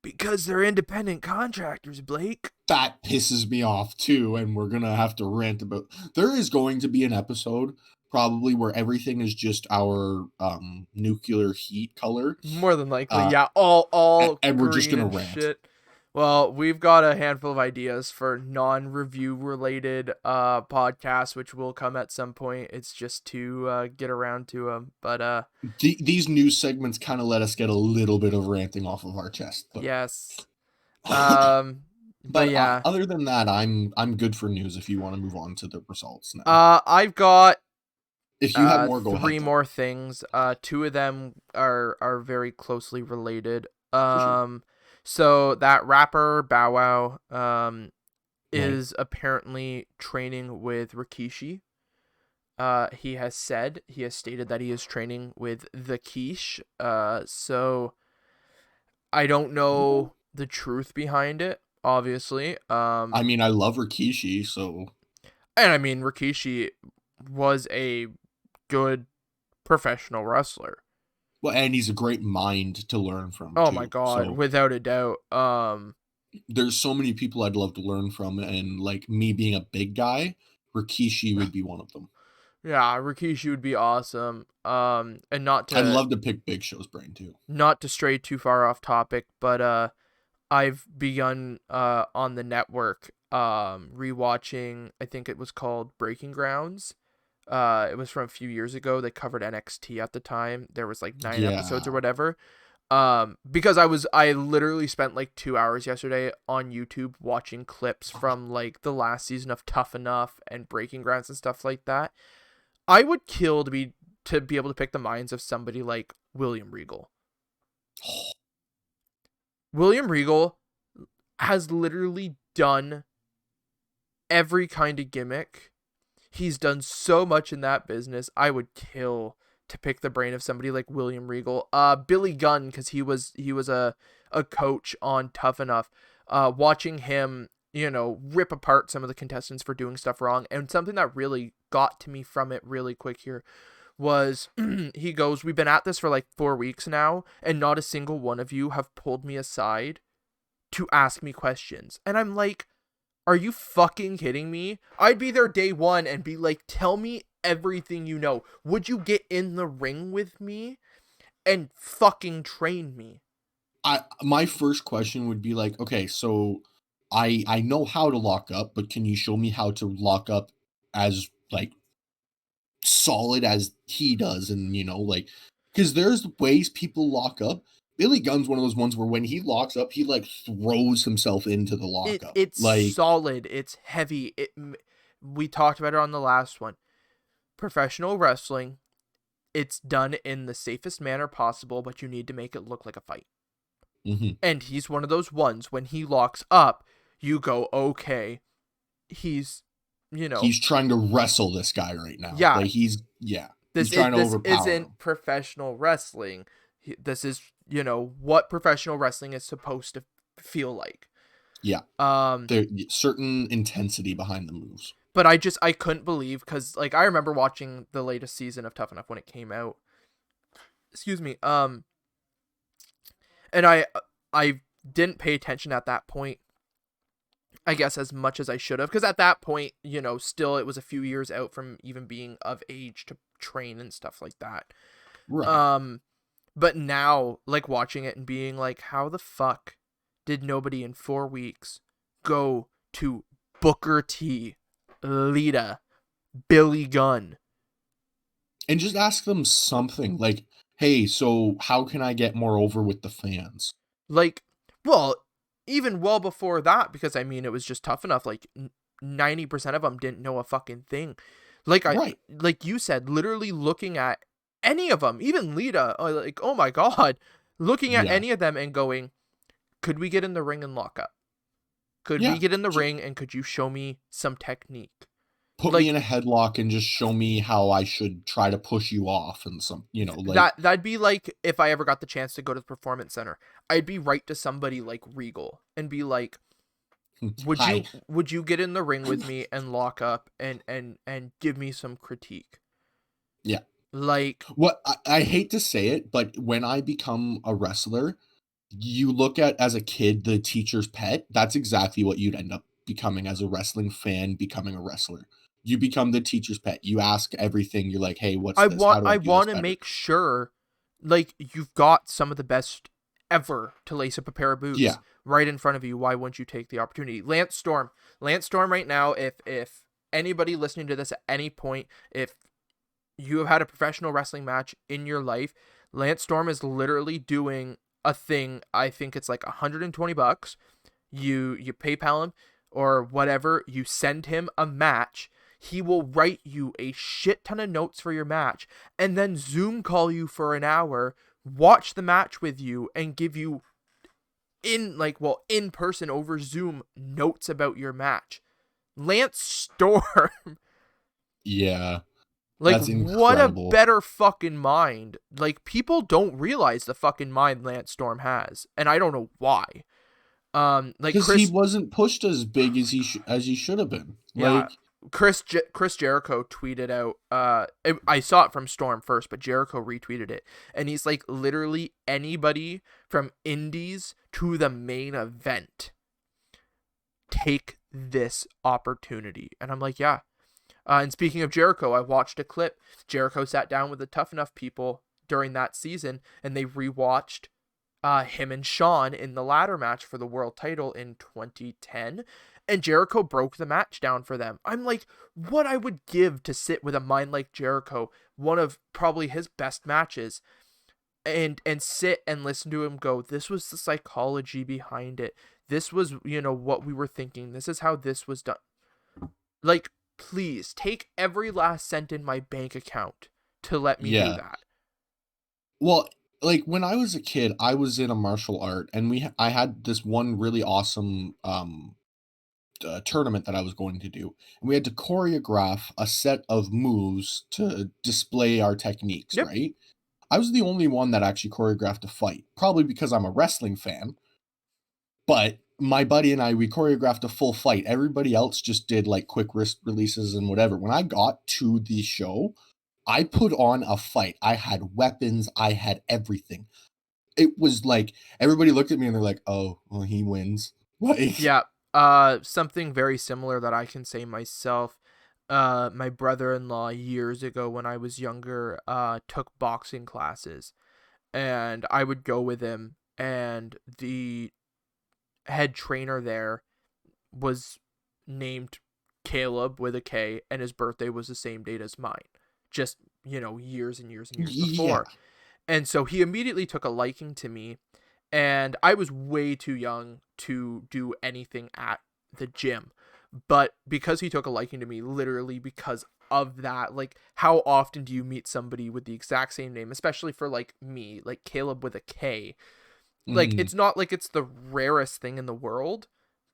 Because they're independent contractors, Blake. That pisses me off too, and we're gonna have to rant about. There is going to be an episode probably where everything is just our nuclear heat color, More than likely, uh, yeah. All and we're just green gonna and rant. shit. Well, we've got a handful of ideas for non-review related podcasts, which will come at some point. It's just to get around to them. But These news segments kind of let us get a little bit of ranting off of our chest, but yes. Um, but but yeah. other than that, I'm good for news. If you want to move on to the results now, I've got if you have more, go three ahead. Though. more things. Two of them are very closely related. For sure. So that rapper Bow Wow Right. is apparently training with Rikishi. He has stated that he is training with the Quiche. So I don't Okay. know the truth behind it, obviously. I mean, I love Rikishi, so And I mean, Rikishi was a good professional wrestler. well, and he's a great mind to learn from Oh my too. god, So without a doubt. there's so many people I'd love to learn from, and like me being a big guy, Rikishi would be one of them. Yeah, Rikishi would be awesome. And not I'd to love to pick Big Show's brain too. stray too far off topic, but I've begun on the network rewatching, I think it was called Breaking Grounds. It was from a few years ago. They covered NXT at the time. There was like 9 episodes or Yeah, whatever. Because I literally spent like 2 hours yesterday on YouTube watching clips from like the last season of Tough Enough and Breaking Grounds and stuff like that. I would kill to be to be able to pick the minds of somebody like William Regal. William Regal has literally done every kind of gimmick. He's done so much in that business. I would kill to pick the brain of somebody like William Regal. Billy Gunn, because he was a coach on Tough Enough. Watching him, rip apart some of the contestants for doing stuff wrong. And something that really got to me from it really quick here was he goes, "We've been at this for like 4 weeks now, and not a single one of you have pulled me aside to ask me questions." And I'm like, are you fucking kidding me? I'd be there day one and be like, tell me everything you know. Would you get in the ring with me and fucking train me? My first question would be like, okay, so I know how to lock up, but can you show me how to lock up as like solid as he does? And like, because there's ways people lock up. Billy Gunn's one of those ones where when he locks up, he like throws himself into the lockup. It's Like, solid. It's heavy. We talked about it on the last one. Professional wrestling, it's done in the safest manner possible, but you need to make it look like a fight. And he's one of those ones, when he locks up, you go, okay, he's trying to wrestle this guy right now. Yeah. Like he's trying to overpower This isn't him. professional wrestling. This is, what professional wrestling is supposed to feel like. Yeah. There's certain intensity behind the moves. But I couldn't believe, because like I remember watching the latest season of Tough Enough when it came out. Excuse me. And I didn't pay attention at that point, I guess, as much as I should have, because at that point, still it was a few years out from even being of age to train and stuff like that. Right. But now, like, watching it and being like, how the fuck did nobody in 4 weeks go to Booker T, Lita, Billy Gunn, and just ask them something like, hey, so how can I get more over with the fans? Like, well, even well before that, because I mean, it was just Tough Enough. Like 90% of them didn't know a fucking thing. Like Right. like you said, literally looking at any of them, even Lita, like, oh my God, looking at any of them and going, could we get in the ring and lock up? Could we get in the ring and could you show me some technique? Put me in a headlock and just show me how I should try to push you off and some, like that'd be like if I ever got the chance to go to the Performance Center, I'd be right to somebody like Regal and be like, would you get in the ring with me and lock up and give me some critique? Yeah. Like, what I hate to say it, but when I become a wrestler, you look at as a kid the teacher's pet. That's exactly what you'd end up becoming as a wrestling fan, becoming a wrestler. You become the teacher's pet. You ask everything. You're like, hey, what's this? How do I want to make sure, like, you've got some of the best ever to lace up a pair of boots right in front of you. Why wouldn't you take the opportunity? Lance Storm right now, if anybody listening to this at any point, if you have had a professional wrestling match in your life, Lance Storm is literally doing a thing. I think it's like $120. You PayPal him or whatever, you send him a match. He will write you a shit ton of notes for your match and then Zoom call you for an hour, watch the match with you, and give you in person over Zoom notes about your match. Lance Storm. Yeah. Like, that's incredible. What a better fucking mind. Like, people don't realize the fucking mind Lance Storm has, and I don't know why. Like, because he wasn't pushed as big as he should have been. Yeah, Chris Jericho tweeted out. I saw it from Storm first, but Jericho retweeted it, and he's like, literally anybody from Indies to the main event, take this opportunity. And I'm like, yeah. And speaking of Jericho, I watched a clip. Jericho sat down with the Tough Enough people during that season, and they rewatched him and Shawn in the ladder match for the world title in 2010. And Jericho broke the match down for them. I'm like, what I would give to sit with a mind like Jericho, one of probably his best matches, and sit and listen to him go, this was the psychology behind it. This was, what we were thinking. This is how this was done. Like, please take every last cent in my bank account to let me do Yeah. that. Well, like when I was a kid, I was in a martial art, and I had this one really awesome tournament that I was going to do, and we had to choreograph a set of moves to display our techniques. Yep. Right? I was the only one that actually choreographed a fight, probably because I'm a wrestling fan. But my buddy and I, we choreographed a full fight. Everybody else just did like quick wrist releases and whatever. When I got to the show, I put on a fight. I had weapons, I had everything. It was like everybody looked at me and they're like, "Oh, well, he wins." Like, Yeah. Something very similar that I can say myself. My brother-in-law years ago when I was younger, took boxing classes, and I would go with him, and the head trainer there was named Caleb with a K, and his birthday was the same date as mine. Just, years and years and years yeah, before. And so he immediately took a liking to me, and I was way too young to do anything at the gym. But because he took a liking to me, literally because of that, like, how often do you meet somebody with the exact same name, especially for like me, like Caleb with a K? Like, mhm, it's not like it's the rarest thing in the world,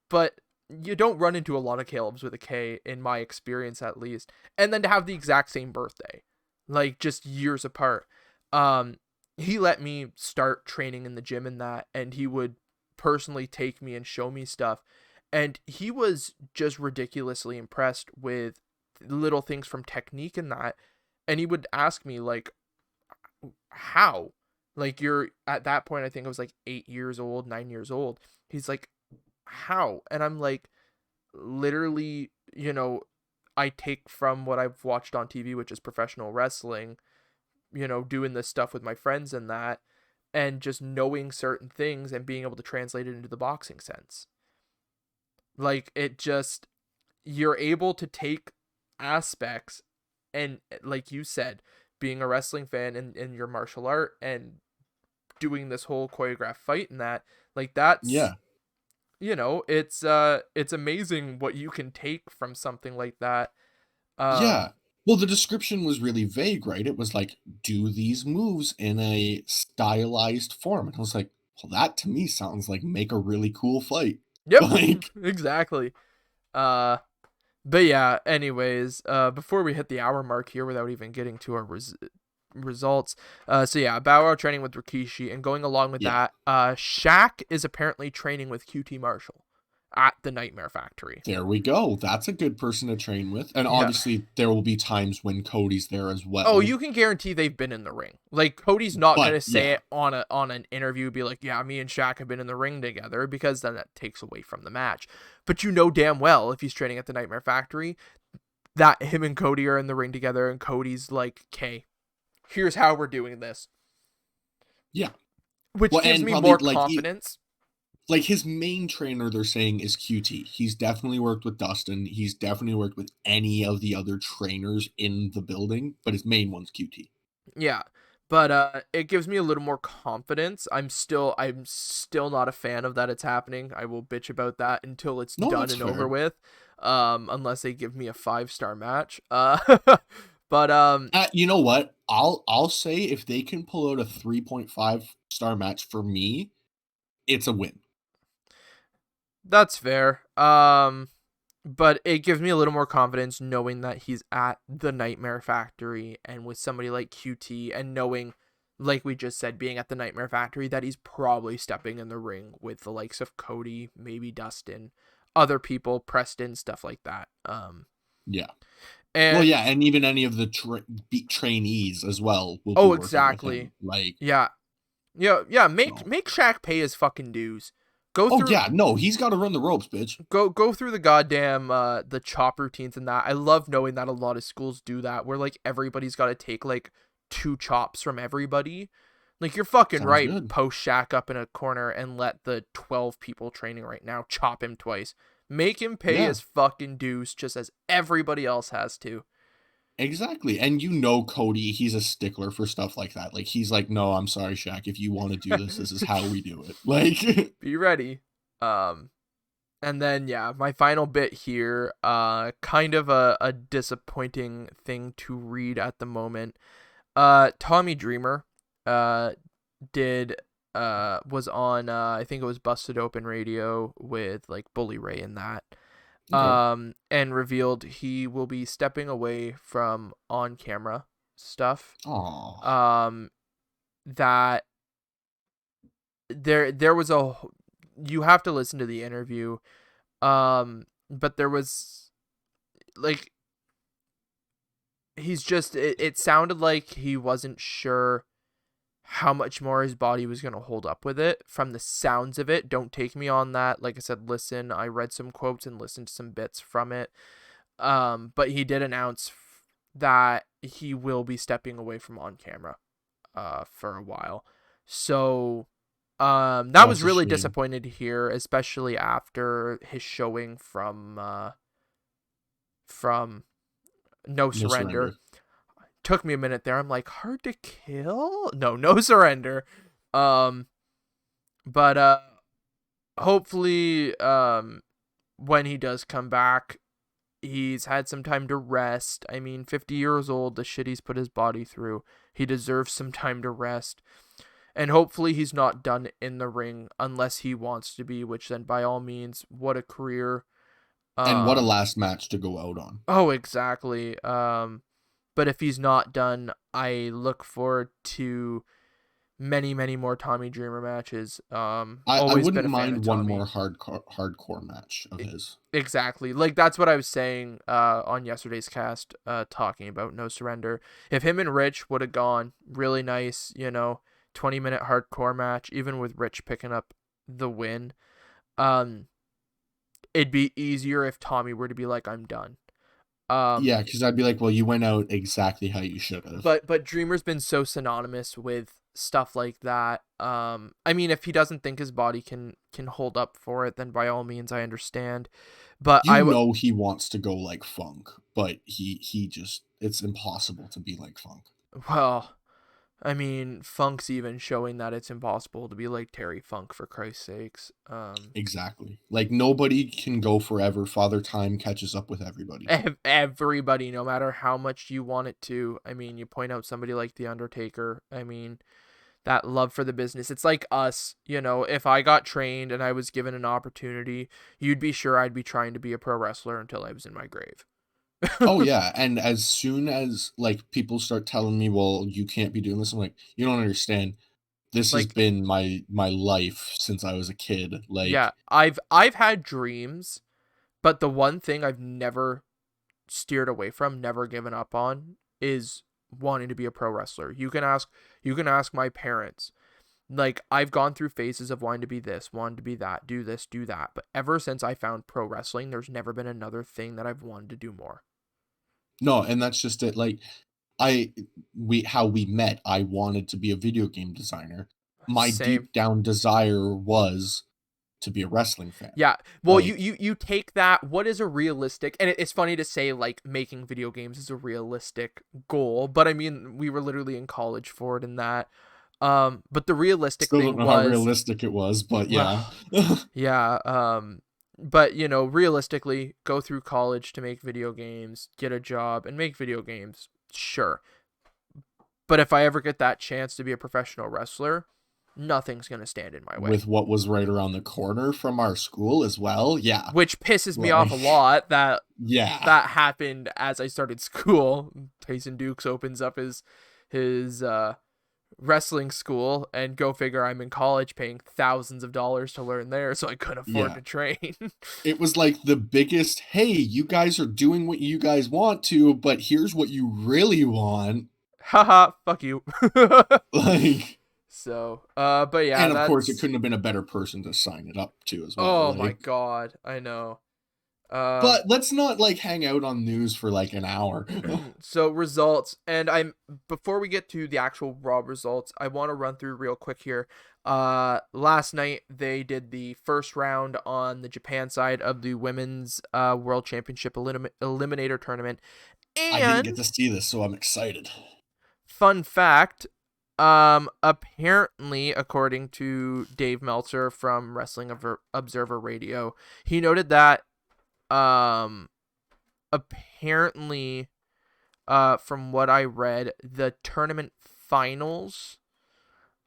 but you don't run into a lot of Caleb's with a K, in my experience at least. And then to have the exact same birthday, like just years apart. Um, he let me start training in the gym and that, and he would personally take me and show me stuff. And he was just ridiculously impressed with little things from technique and that. And he would ask me, like, how? Like, you're at that point, I think I was like 8 years old, 9 years old. He's like, how? And I'm like, literally, I take from what I've watched on TV, which is professional wrestling, doing this stuff with my friends and that, and just knowing certain things and being able to translate it into the boxing sense. Like, it just, you're able to take aspects, and like you said, being a wrestling fan in your martial art and doing this whole choreographed fight and that, like, that's, yeah, it's amazing what you can take from something like that. yeah. um Well, the description was really vague, right? It was like, "Do these moves in a stylized form," and I was like, "Well, that to me sounds like make a really cool fight." yep. Like, Exactly. uh but yeah, anyways, before we hit the hour mark here without even getting to our results, so yeah, Bow Wow training with Rikishi, and going along with yeah. that, Shaq is apparently training with QT Marshall at the Nightmare Factory. There we go. That's a good person to train with. And Yeah. obviously, there will be times when Cody's there as Oh, well. you can guarantee they've been in the ring. Like, Cody's not But gonna say yeah, it on an interview, be like, "Yeah, me and Shaq have been in the ring together," because then that takes away from the match. But you know damn well, if he's training at the Nightmare Factory, that him and Cody are in the ring together, and Cody's like, "Okay, here's how we're doing this," yeah. which Well, gives and me probably more confidence. like his main trainer, they're saying is QT. He's definitely worked with Dustin. He's definitely worked with any of the other trainers in the building, but his main one's QT. Yeah. But it gives me a little more confidence. I'm still not a fan of that it's happening. I will bitch about that until it's No, done that's and over fair. with. Unless they give me a 5-star match. But You know what? I'll say if they can pull out a 3.5-star match for me, it's a win. that's fair. But it gives me a little more confidence knowing that he's at the Nightmare Factory and with somebody like QT, and knowing, like we just said, being at the Nightmare Factory, that he's probably stepping in the ring with the likes of Cody, maybe Dustin, other people, Preston, stuff like that. Yeah. Well, And yeah, and even any of the trainees as well will be oh, working with exactly. him. Like, Yeah. Yeah, yeah, make so. make Shaq pay his fucking dues. Go Oh through yeah, no, he's got to run the ropes, bitch. go through the goddamn the chop routines and that. I love knowing that a lot of schools do that, where like everybody's got to take like 2 chops from everybody. Like, you're fucking Sounds right. good. Post Shaq up in a corner and let the 12 people training right now chop him twice. Make him pay Yeah, his fucking dues, just as everybody else has to. exactly. And you know Cody, he's a stickler for stuff like that. Like he's like, "No, I'm sorry, Shaq. If you want to do this, this is how we do it." Like, Be ready. Um, And then, yeah, my final bit here, kind of a disappointing thing to read at the moment. Tommy Dreamer uh did was on I think it was Busted Open Radio with like Bully Ray and that. Okay. And revealed he will be stepping away from on camera stuff. Oh. Um that there was a you have to listen to the interview. But there was like it sounded like he wasn't sure how much more his body was going to hold up with it from the sounds of it. Don't take me on that. Like I said, listen, I read some quotes and listened to some bits from it. But he did announce that he will be stepping away from on camera for a while. So that was That's a really shame. disappointed to hear, especially after his showing from No No Surrender. surrender. Took me a minute there. I'm like, Hard to Kill? No Surrender. Um but hopefully when he does come back, he's had some time to rest. I mean, 50 years old, the shit he's put his body through. He deserves some time to rest. And hopefully he's not done in the ring unless he wants to be, which then by all means, what a career. And what a Um last match to go out on. oh, exactly. But if he's not done, I look forward to many more Tommy Dreamer matches. I Always been wouldn't a fan of mind one Tommy. more hardcore match of his. Exactly. Like that's what I was saying on yesterday's cast, talking about No Surrender. If him and Rich would have gone really nice, 20-minute hardcore match, even with Rich picking up the win, um, it'd be easier if Tommy were to be like, I'm done. Um, Yeah, because I'd be like, well, you went out exactly how you should have. but Dreamer's been so synonymous with stuff like that. I mean, if he doesn't think his body can hold up for it, then by all means, I understand. But You know he wants to go like Funk, but he just it's impossible to be like Funk. well, I mean, Funk's even showing that it's impossible to be like Terry Funk, for Christ's sakes. Exactly. Like nobody can go forever. Father Time catches up with everybody. Everybody, no matter how much you want it to. I mean, you point out somebody like The Undertaker. I mean, that love for the business. It's like us, if I got trained and I was given an opportunity, you'd be sure I'd be trying to be a pro wrestler until I was in my grave. Oh yeah, and as soon as like people start telling me, "Well, you can't be doing this," I'm like, "You don't understand. This has Like, been my life since I was a kid." yeah, Like, I've had dreams, but the one thing I've never steered away from, never given up on, is wanting to be a pro wrestler. You can ask my parents. Like, I've gone through phases of wanting to be this, wanting to be that, do this, do that. But ever since I found pro wrestling, there's never been another thing that I've wanted to do more. no, and that's just it. Like, I we how we met, I wanted to be a video game designer. My Same. deep down desire was to be a wrestling fan. Yeah. Well, you Like, you you take that. What is a realistic? And it's funny to say like making video games is a realistic goal, but I mean we were literally in college for it and that. But the realistic still don't thing know how was, realistic it was, but yeah. well, yeah. But realistically, go through college to make video games, get a job, and make video games. Sure. But if I ever get that chance to be a professional wrestler, nothing's gonna stand in my way. With what was right around the corner from our school as well, yeah. Which pisses me off a Like, lot that yeah. that happened as I started school. Tyson Dukes opens up his wrestling school, and go figure, I'm in college paying thousands of dollars to learn there, so I couldn't afford Yeah. to train. It was like the biggest, "Hey, you guys are doing what you guys want to, but here's what you really want." Haha, fuck you. Like, So, but yeah, and of course, it that's, couldn't have been a better person to sign it up to as well, oh my like, god, I know. Um, but let's not, like, hang out on news for, like, an hour. so results, and before we get to the actual Raw results, I want to run through real quick here. Last night they did the first round on the Japan side of the women's World Championship eliminator tournament, I didn't get and to see this, so I'm excited. fun fact, apparently, according to Dave Meltzer from Wrestling Observer Radio, he noted that apparently from what I read, the tournament finals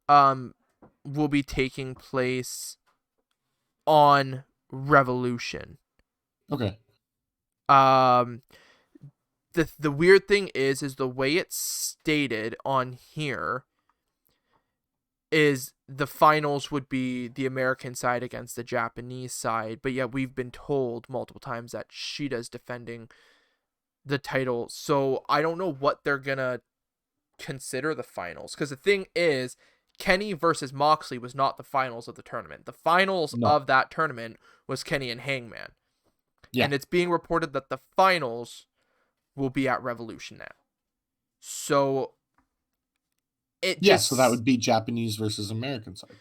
will be taking place on Revolution. Okay. Um, the weird thing is the way it's stated on here is the finals would be the American side against the Japanese side, but yet we've been told multiple times that Shida's defending the title, so I don't know what they're gonna consider the finals, because the thing is, Kenny versus Moxley was not the finals of the tournament. The finals No. of that tournament was Kenny and Hangman, Yeah. and it's being reported that the finals will be at Revolution now. So So that would be Japanese versus American side.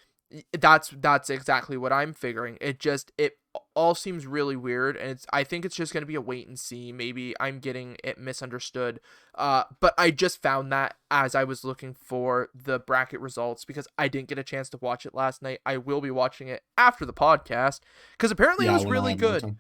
That's exactly what I'm figuring. It all seems really weird, and I think it's just going to be a wait and see. Maybe I'm getting it misunderstood. But I just found that as I was looking for the bracket results, because I didn't get a chance to watch it last night. I will be watching it after the podcast, because apparently it was really good.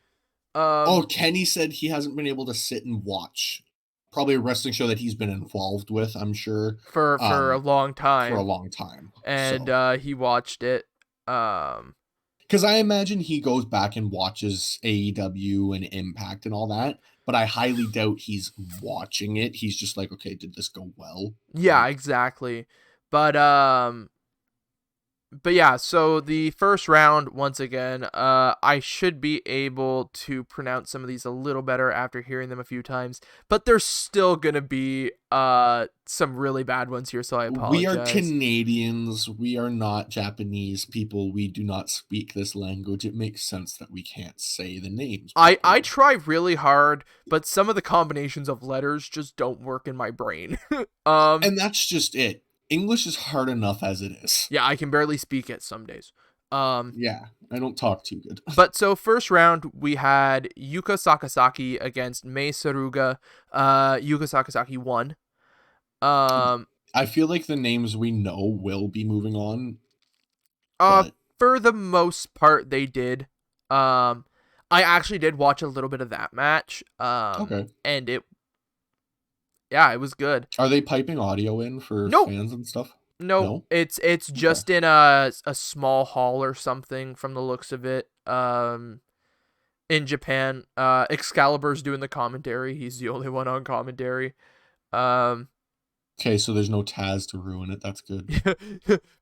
Kenny said he hasn't been able to sit and watch. Probably a wrestling show that he's been involved with, I'm sure. For a long time. For a long time. And he watched it. Because I imagine he goes back and watches AEW and Impact and all that, but I highly doubt he's watching it. He's just like, okay, did this go well? Yeah, exactly. But yeah, so the first round, once again, I should be able to pronounce some of these a little better after hearing them a few times, but there's still going to be some really bad ones here, so I apologize. We are Canadians. We are not Japanese people. We do not speak this language. It makes sense that we can't say the names. I try really hard, but some of the combinations of letters just don't work in my brain. And that's just it. English is hard enough as it is. Yeah, I can barely speak it some days. Yeah, I don't talk too good. But so first round, we had Yuka Sakazaki against Mei Saruga. Yuka Sakazaki won. I feel like the names we know will be moving on. For the most part, they did. I actually did watch a little bit of that match. Okay. And it was good. Are they piping audio in for fans and stuff? No, it's just in a small hall or something from the looks of it. In Japan, Excalibur's doing the commentary. He's the only one on commentary. Okay, so there's no Taz to ruin it. That's good.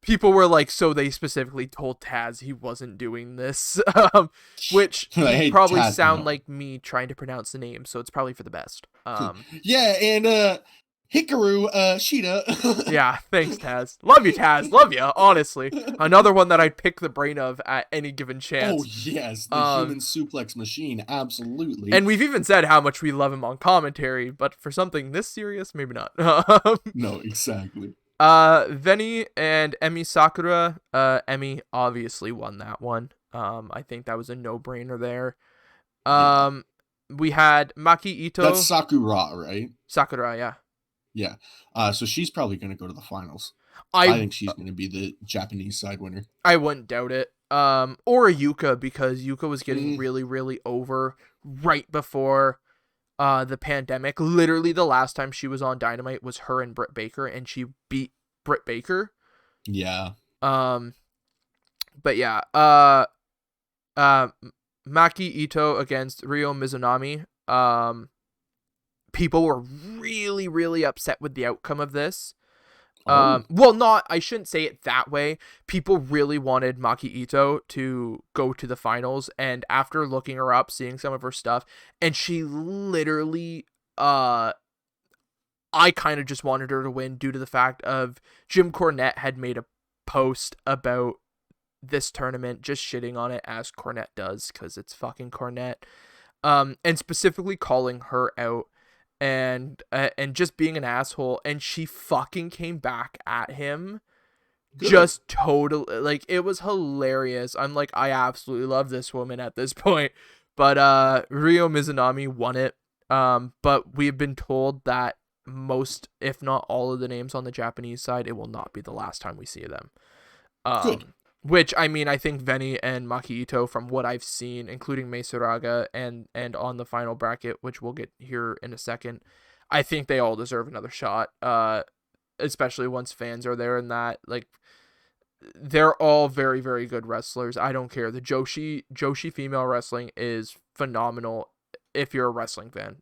People were like, so they specifically told Taz he wasn't doing this, which probably sound like me trying to pronounce the name, so it's probably for the best. Yeah, and Hikaru Shida. Yeah, thanks, Taz. Love you, Taz. Love you, honestly. Another one that I'd pick the brain of at any given chance. Oh, yes, the human suplex machine, absolutely. And we've even said how much we love him on commentary, but for something this serious, maybe not. No, exactly. Veni and Emi Sakura. Emi obviously won that one. I think that was a no-brainer there. We had Maki Ito. That's Sakura, right? Sakura, yeah. Yeah. So she's probably going to go to the finals. I think she's going to be the Japanese side winner. I wouldn't doubt it. Or Yuka, because Yuka was getting really, really over right before the pandemic. Literally the last time she was on Dynamite was her and Britt Baker, and she beat Britt Baker. Yeah. But yeah, Maki Ito against Ryo Mizunami. People were really, really upset with the outcome of this. Well, I shouldn't say it that way. People really wanted Maki Ito to go to the finals, and after looking her up, seeing some of her stuff, and she literally, I kind of just wanted her to win due to the fact of Jim Cornette had made a post about this tournament, just shitting on it as Cornette does, because it's fucking Cornette, and specifically calling her out. And just being an asshole, and she fucking came back at him. Good. Just totally, like, it was hilarious. I'm like, I absolutely love this woman at this point. But Ryo Mizunami won it. But we've been told that most, if not all of the names on the Japanese side, it will not be the last time we see them. Good. Which, I mean, I think Veni and Maki Ito, from what I've seen, including Mei Suraga and on the final bracket, which we'll get here in a second, I think they all deserve another shot. Especially once fans are there, and that, like, they're all very, very good wrestlers. I don't care. The Joshi female wrestling is phenomenal if you're a wrestling fan.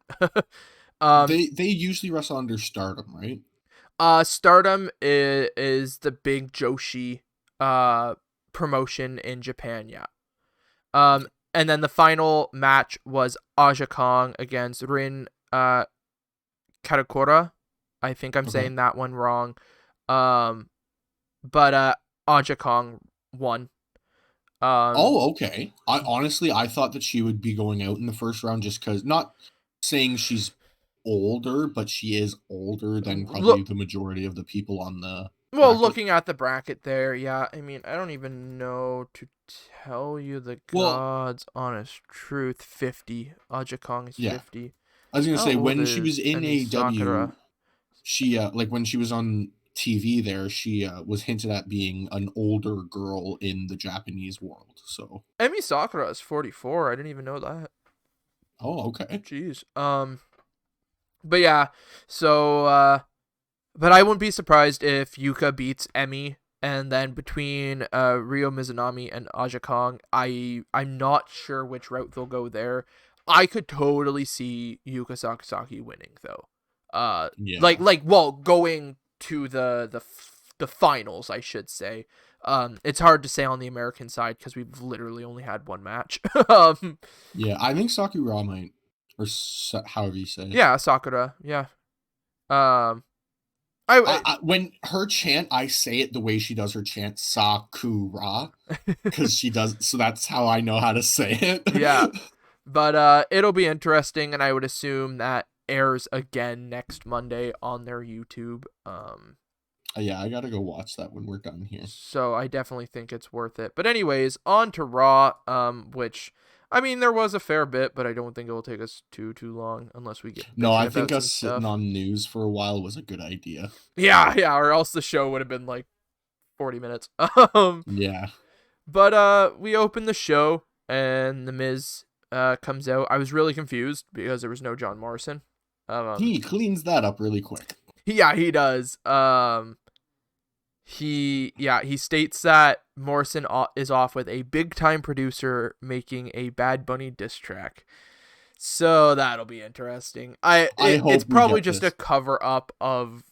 um They usually wrestle under Stardom, right? Stardom is the big Joshi promotion in Japan, yeah. And then the final match was Aja Kong against Rin Katakura. I think I'm Okay. saying that one wrong. But Aja Kong won. Oh, okay. I thought that she would be going out in the first round just because, not saying she's older, but she is older than probably Look, the majority of the people on the well, bracket. looking at the bracket there, yeah. I mean, I don't even know to tell you the Well, God's honest truth. 50. Aja Kong is yeah. 50. I was gonna How say old when she was is in Emi AEW, Sakura? she like when she was on TV there, she was hinted at being an older girl in the Japanese world. So, Emi Sakura is 44. I didn't even know that. oh, okay. Jeez. But yeah. So but I wouldn't be surprised if Yuka beats Emi, and then between Ryo Mizunami and Aja Kong, I'm not sure which route they'll go there. I could totally see Yuka Sakazaki winning though. Yeah. Well, going to the finals, I should say. It's hard to say on the American side because we've literally only had one match. Yeah, I think Sakura might, or however you say it. Yeah, Sakura. Yeah. Um, I When her chant, I say it the way she does her chant, Sakura, because she does. So that's how I know how to say yeah. it. But it'll be interesting, and I would assume that airs again next Monday on their YouTube. Yeah, I gotta go watch that when we're done here. So I definitely think it's worth it. But anyways, on to Raw, which, I mean, there was a fair bit, but I don't think it will take us too long unless we get No, bitching I think about some us sitting stuff. on news for a while was a good idea. Yeah, or else the show would have been like 40 minutes. Yeah, But we open the show and the Miz comes out. I was really confused because there was no John Morrison. he cleans that up really quick. Yeah, he does. He states that Morrison is off with a big time producer making a Bad Bunny diss track. So that'll be interesting. I It's hope we probably get just a this. cover up of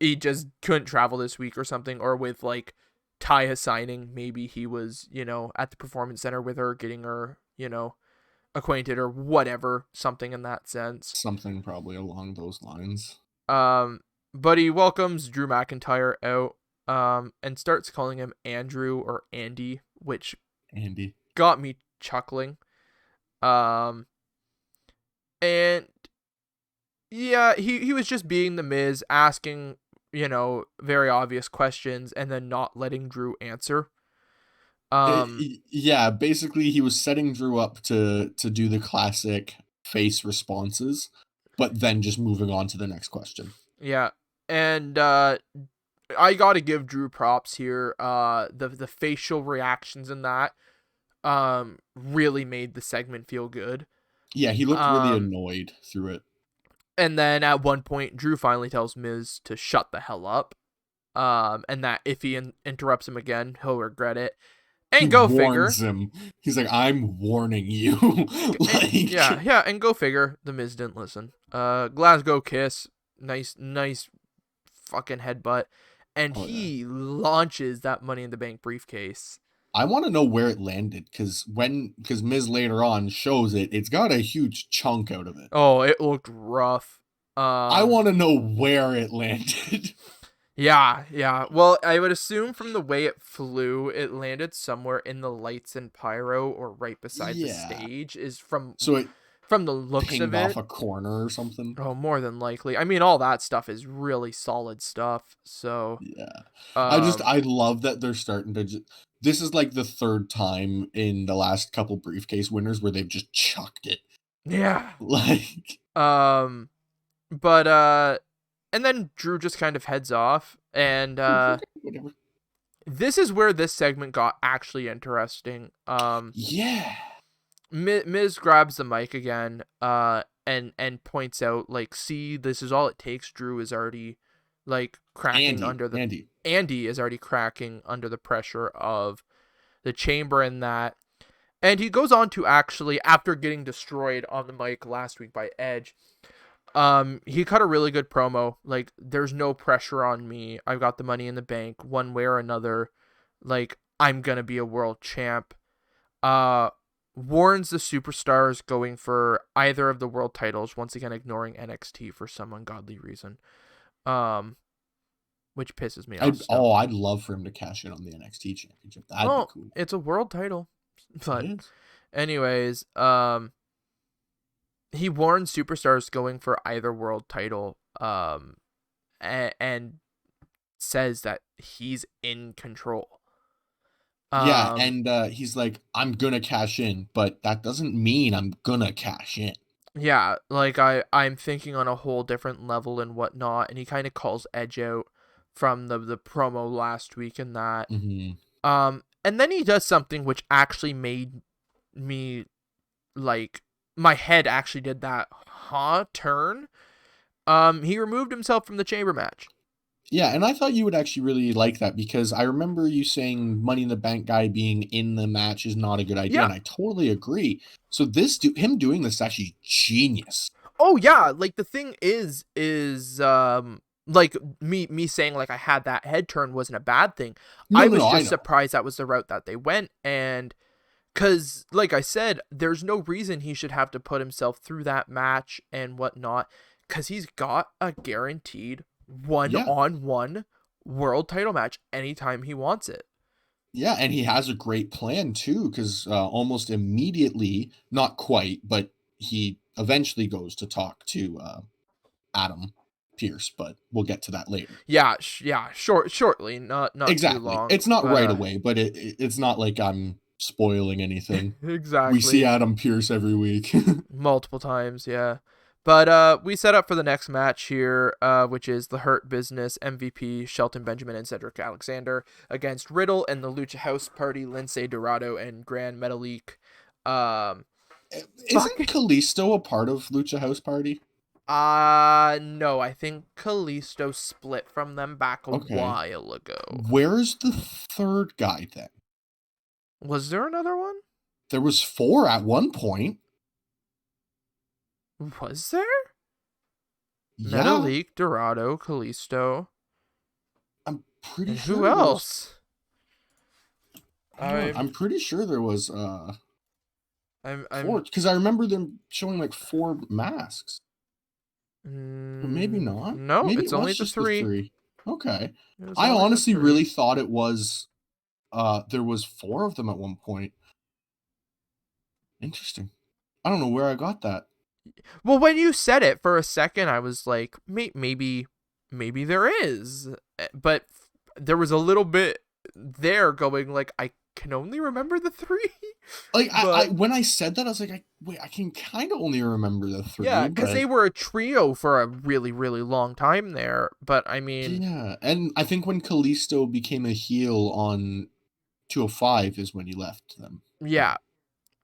he just couldn't travel this week or something, or with like Taya signing, maybe he was, at the performance center with her, getting her, acquainted or whatever, something in that sense. Something probably along those lines. But he welcomes Drew McIntyre out, and starts calling him Andrew or Andy, which Andy. got me chuckling. Um, and yeah, he was just being the Miz, asking, very obvious questions and then not letting Drew answer. Yeah, basically he was setting Drew up to do the classic face responses, but then just moving on to the next question. Yeah. And I got to give Drew props here. The facial reactions in that really made the segment feel good. Yeah, he looked really Um annoyed through it. and then at one point Drew finally tells Miz to shut the hell up. And that if he interrupts him again, he'll regret it. He And go figure. warns him. He's like, "I'm warning you." And, Like, yeah, and go figure. The Miz didn't listen. Glasgow Kiss, nice fucking headbutt, and oh yeah. he launches that Money in the Bank briefcase. I want to know where it landed because Miz later on shows it's got a huge chunk out of it. Oh, it looked rough. I want to know where it landed. Yeah. Well, I would assume from the way it flew, it landed somewhere in the lights and pyro or right beside the Yeah. stage. Is So it from the looks of pinged off it. a corner or something. Oh, more than likely. I mean, all that stuff is really solid stuff. So, Yeah. um, I love that they're starting to this is like the third time in the last couple briefcase winners where they've just chucked it. yeah. Like, But and then Drew just kind of heads off, and whatever. this is where this segment got actually interesting. Yeah. Miz grabs the mic again, and points out, like, see, this is all it takes. Drew is already, like, cracking under the Andy is already cracking under the pressure of the chamber and that. And he goes on to actually, after getting destroyed on the mic last week by Edge, he cut a really good promo. Like, there's no pressure on me. I've got the money in the bank one way or another. Like, I'm gonna be a world champ. Warns the superstars going for either of the world titles, once again ignoring NXT for some ungodly reason. Which pisses me off. I'd love for him to cash in on the NXT championship. That'd be cool. It's a world title. But it is. Anyways, he warned superstars going for either world title, and says that he's in control. Yeah, and he's like, I'm gonna cash in, but that doesn't mean I'm gonna cash in. Yeah, like, I'm thinking on a whole different level and whatnot, and he kind of calls Edge out from the promo last week and that. Mm-hmm. And then he does something which actually made me, like, my head actually did that turn. He removed himself from the chamber match. Yeah, and I thought you would actually really like that, because I remember you saying Money in the Bank guy being in the match is not a good idea, and I totally agree. So him doing this is actually genius. Oh yeah, like, the thing is like, me saying, like, I had that head turn wasn't a bad thing. I was just surprised that was the route that they went, and because, like I said, there's no reason he should have to put himself through that match and whatnot, because he's got a guaranteed one-on-one world title match anytime he wants it. Yeah, and he has a great plan too, because almost immediately, not quite, but he eventually goes to talk to Adam Pearce, but we'll get to that later. Yeah, shortly, not exactly. Too long. It's not right away, but it's not like I'm spoiling anything. Exactly. We see Adam Pearce every week. Multiple times, yeah. But we set up for the next match here, which is the Hurt Business MVP Shelton Benjamin and Cedric Alexander against Riddle and the Lucha House Party, Lince Dorado and Gran Metalik. Isn't Kalisto a part of Lucha House Party? No, I think Kalisto split from them back a while ago. Where's the third guy then? Was there another one? There was 4 at one point. Was there? Yeah. Metalik, Dorado, Kalisto. I'm pretty sure. Who else? I'm pretty sure there was 4, because I remember them showing like 4 masks. But maybe not. No, maybe it's only the 3. Okay. I honestly really thought it was there was 4 of them at one point. Interesting. I don't know where I got that. Well, when you said it for a second, I was like, maybe there is. But there was a little bit there going, like, I can only remember the 3. Like, I when I said that, I was like, I can kind of only remember the 3. Yeah, because they were a trio for a really, really long time there. But, I mean... Yeah, and I think when Kalisto became a heel on 205 is when he left them. Yeah.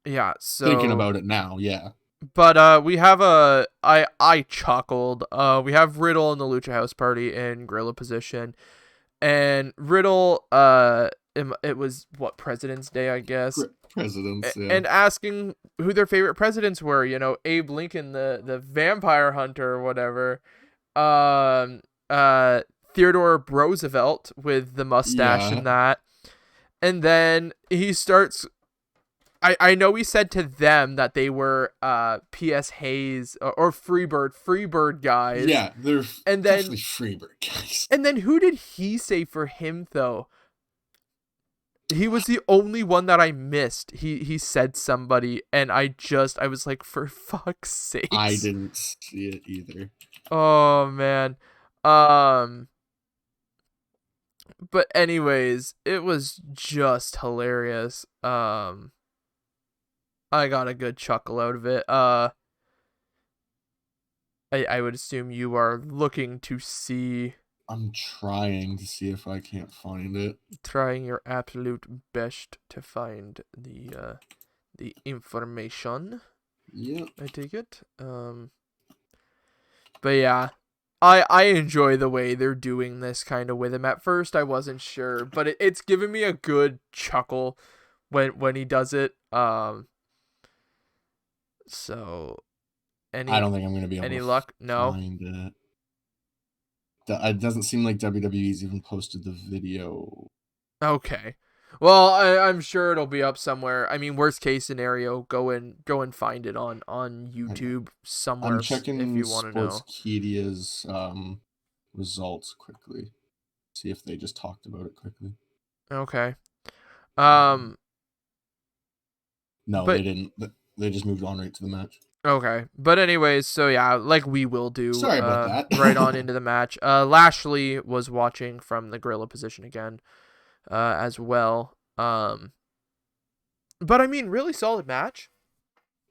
Yeah, so... Thinking about it now, yeah. But we have I chuckled. We have Riddle and the Lucha House Party in gorilla position. And Riddle, it was, President's Day, I guess. Presidents, yeah. And asking who their favorite presidents were, Abe Lincoln, the vampire hunter or whatever. Theodore Roosevelt with the mustache and that. And then he starts... I know he said to them that they were P.S. Hayes or Freebird guys. Yeah, they're definitely Freebird guys. And then who did he say for him, though? He was the only one that I missed. He said somebody, and I was like, for fuck's sake. I didn't see it either. Oh, man. But anyways, it was just hilarious. I got a good chuckle out of it. I would assume you are looking to see... I'm trying to see if I can't find it. Trying your absolute best to find the information. Yep. I take it. But yeah, I enjoy the way they're doing this kind of with him. At first, I wasn't sure, but it's given me a good chuckle when he does it. So I any don't think I'm gonna be able any to luck? No. find it. It doesn't seem like WWE's even posted the video. Okay. Well, I'm sure it'll be up somewhere. I mean, worst case scenario, go and find it on Hang on. YouTube I'm somewhere if checking you want to know. Sportskedia's results quickly. See if they just talked about it quickly. Okay. Um, Um. no, But they didn't. They just moved on right to the match. okay. But anyways, so yeah, like we will do. Sorry about that. Right on into the match. Lashley was watching from the gorilla position again. As well. But I mean, really solid match.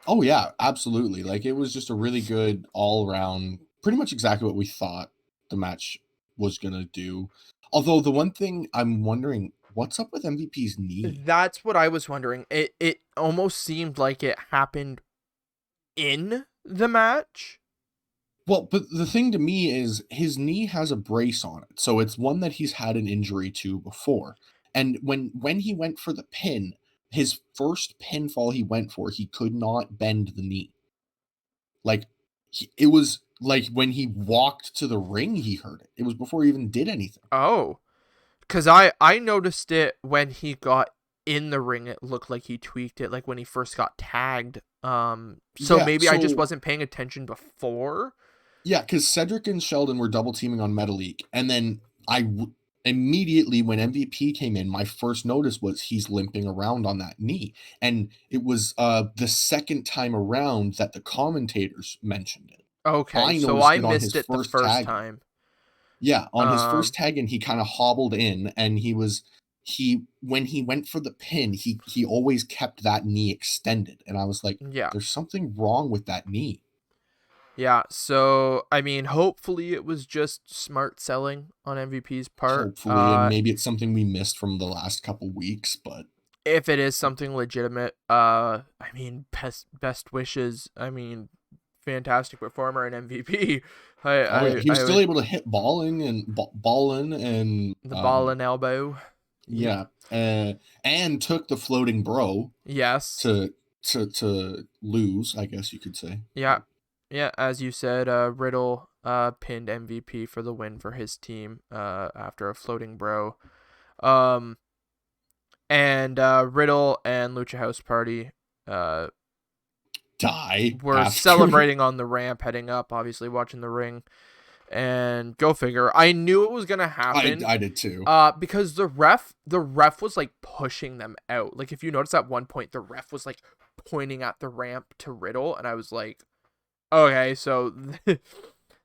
Oh yeah, absolutely. Like it was just a really good all around, pretty much exactly what we thought the match was gonna do. Although the one thing I'm wondering, what's up with MVP's knee? That's what I was wondering. It almost seemed like it happened in the match. Well, but the thing to me is his knee has a brace on it, so it's one that he's had an injury to before. And when he went for the pin, his first pinfall he went for, he could not bend the knee. Like it was like when he walked to the ring, he hurt it. It was before he even did anything. Oh, because I noticed it when he got in the ring. It looked like he tweaked it, like when he first got tagged. So Yeah, maybe I just so wasn't paying attention before. yeah, because Cedric and Sheldon were double teaming on Metalik, and then immediately when MVP came in, my first notice was he's limping around on that knee, and it was the second time around that the commentators mentioned it. Okay, I so noticed I it on his missed it the first first tag in. time. Yeah, on his first Um, tag in, he kind of hobbled in, and he when he went for the pin, he always kept that knee extended, and I was like, yeah. there's something wrong with that knee. Yeah, so I mean, hopefully it was just smart selling on MVP's part. Hopefully, and maybe it's something we missed from the last couple weeks, but If it is something legitimate, I mean, best wishes. I mean, fantastic performer and MVP. I oh yeah, I he was I still would able to hit balling and ballin and the ball and elbow. Yep. yeah, and took the floating bro Yes. to to lose, I guess you could say. Yeah. Yeah. As you said, Riddle pinned MVP for the win for his team. After a floating bro. Um. And Riddle and Lucha House Party Die were after. celebrating on the ramp heading up, obviously watching the ring. And go figure. I knew it was gonna happen. I did too. Because the ref was like pushing them out. Like if you notice at one point the ref was like pointing at the ramp to Riddle, and I was like, okay, so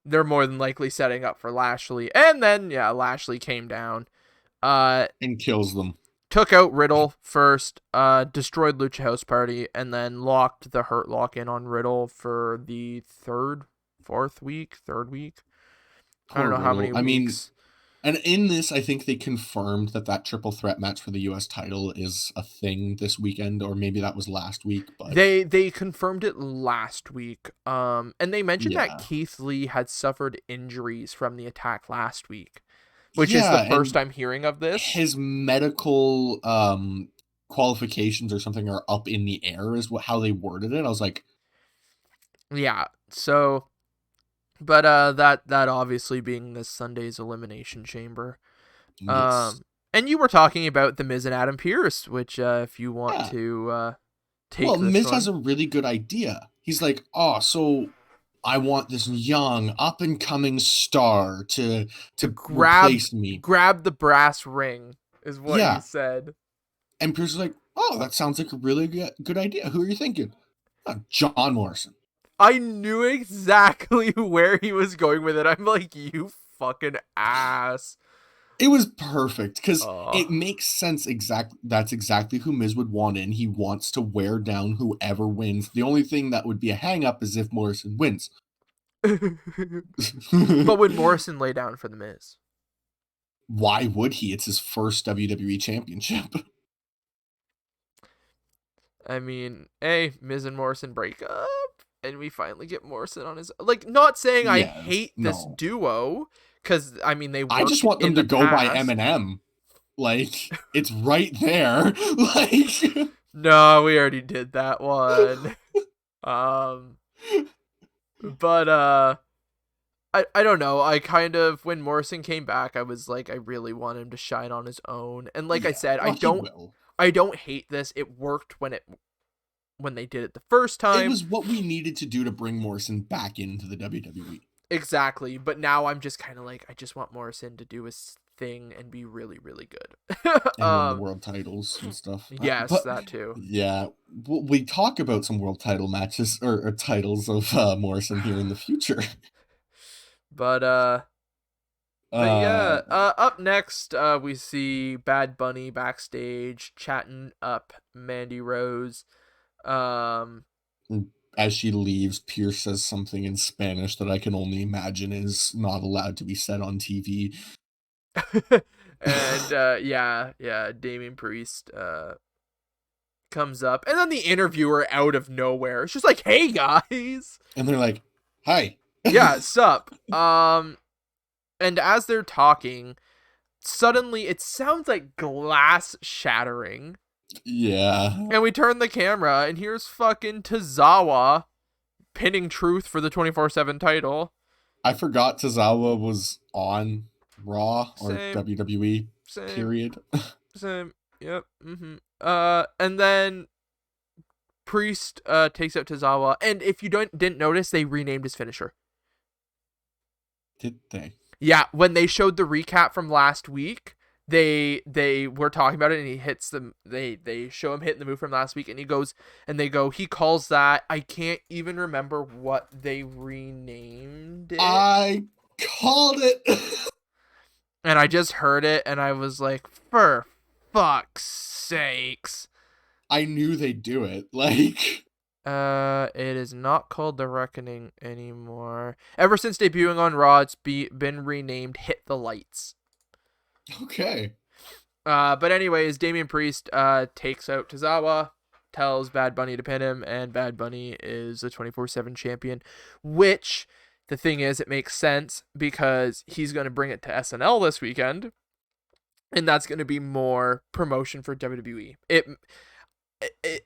they're more than likely setting up for Lashley. And then yeah, Lashley came down. Uh And kills them. Took out Riddle first, destroyed Lucha House Party, and then locked the Hurt Lock in on Riddle for the third week. I don't Poor know how Riddle. many I mean, weeks. and in this, I think they confirmed that triple threat match for the U.S. title is a thing this weekend, or maybe that was last week. But They confirmed it last week. And they mentioned that yeah, Keith Lee had suffered injuries from the attack last week, which is the yeah, first and I'm hearing of this. his medical qualifications or something are up in the air, is how they worded it. I was like, Yeah. So, but that obviously being this Sunday's Elimination Chamber. yes, And you were talking about the Miz and Adam Pearce, which if you want yeah. to take Well, this Miz has one, a really good idea. He's like, oh, so I want this young, up and coming star to to replace me. grab the brass ring is what he Yeah, said. and Pierce is like, oh, that sounds like a really good idea. Who are you thinking? John Morrison. I knew exactly where he was going with it. I'm like, you fucking ass. It was perfect because Oh. it makes sense. That's exactly who Miz would want in. He wants to wear down whoever wins. The only thing that would be a hang up is if Morrison wins. But when Morrison lay down for the Miz, Why would he? It's his first WWE championship. I mean, Miz and Morrison break up, and we finally get Morrison on his, like, not saying I Yes. hate this No. duo, because I mean they I just worked want them in to the go by past. Eminem. Like, it's right there. Like, No, we already did that one. um, but I don't know. I kind of, when Morrison came back, I was like, I really want him to shine on his own. And like I yeah. said, Well, he will. I don't hate this. It worked when they did it the first It time. was what we needed to do to bring Morrison back into the WWE. Exactly. But now I'm just kind of like, I just want Morrison to do his thing and be really, really good. And win the world titles and stuff. Yes, But that too. yeah, we talk about some world title matches or titles of Morrison here in the future. But Uh, yeah, up next, we see Bad Bunny backstage chatting up Mandy Rose. Um, as she leaves, Pierce says something in Spanish that I can only imagine is not allowed to be said on TV. and yeah, Damian Priest comes up, and then the interviewer out of nowhere, she's like, "Hey guys," And they're like, "Hi." yeah, sup. And as they're talking, suddenly it sounds like glass shattering. Yeah. And we turn the camera, and here's fucking Tozawa pinning Truth for the 24/7 title. I forgot Tozawa was on Raw or Same, WWE, same, period. same. Yep. And then Priest takes out Tozawa, and if you didn't notice, they renamed his finisher. Did they? Yeah, when they showed the recap from last week, they were talking about it, and he hits them. They show him hitting the move from last week, and he calls that. I can't even remember what they renamed it. I called it. And I just heard it, and I was like, for fuck's sakes. I knew they'd do it. Like, It is not called The Reckoning anymore. Ever since debuting on Raw, it's been renamed Hit the Lights. okay. But anyways, Damian Priest takes out Tozawa, tells Bad Bunny to pin him, and Bad Bunny is a 24/7 champion, which, the thing is, it makes sense because he's going to bring it to SNL this weekend, and that's going to be more promotion for WWE.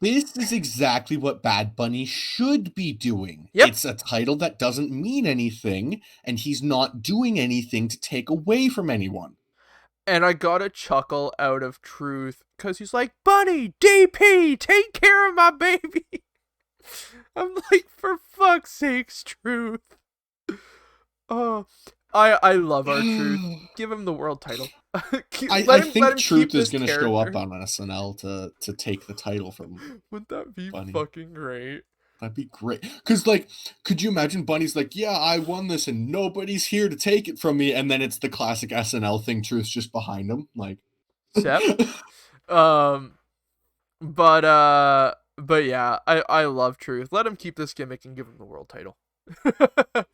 This is exactly what Bad Bunny should be doing. Yep. It's a title that doesn't mean anything, and he's not doing anything to take away from anyone. And I got a chuckle out of Truth because he's like, Bunny, DP, take care of my baby. I'm like, for fuck's sakes, Truth. Oh, I love our Truth. Give him the world title. I think Truth is going to show up on SNL to take the title from Wouldn't that be Bunny. fucking great? That'd be great. Because, like, could you imagine Bunny's like, yeah, I won this and nobody's here to take it from me. And then it's the classic SNL thing. Truth's just behind him. Like, Yep. But yeah, I love Truth. Let him keep this gimmick and give him the world title.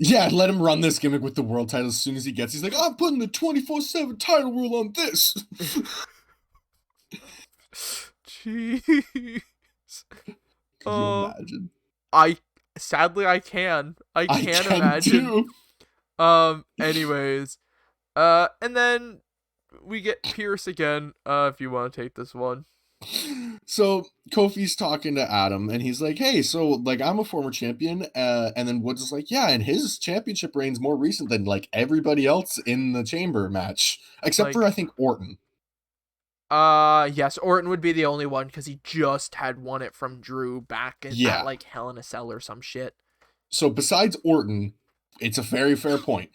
yeah, let him run this gimmick with the world title as soon as he gets. He's like, I'm putting the 24/7 title rule on this. Jeez. Could you imagine? Sadly I can. I can imagine. Too. Anyways, and then we get Pierce again. If you want to take this one. So Kofi's talking to Adam, and he's like, "Hey, so like I'm a former champion," and then Woods is like, "Yeah, and his championship reign's more recent than like everybody else in the Chamber match, except for I think Orton." Yes, Orton would be the only one because he just had won it from Drew back at like Hell in a Cell or some shit. So besides Orton, it's a very fair point.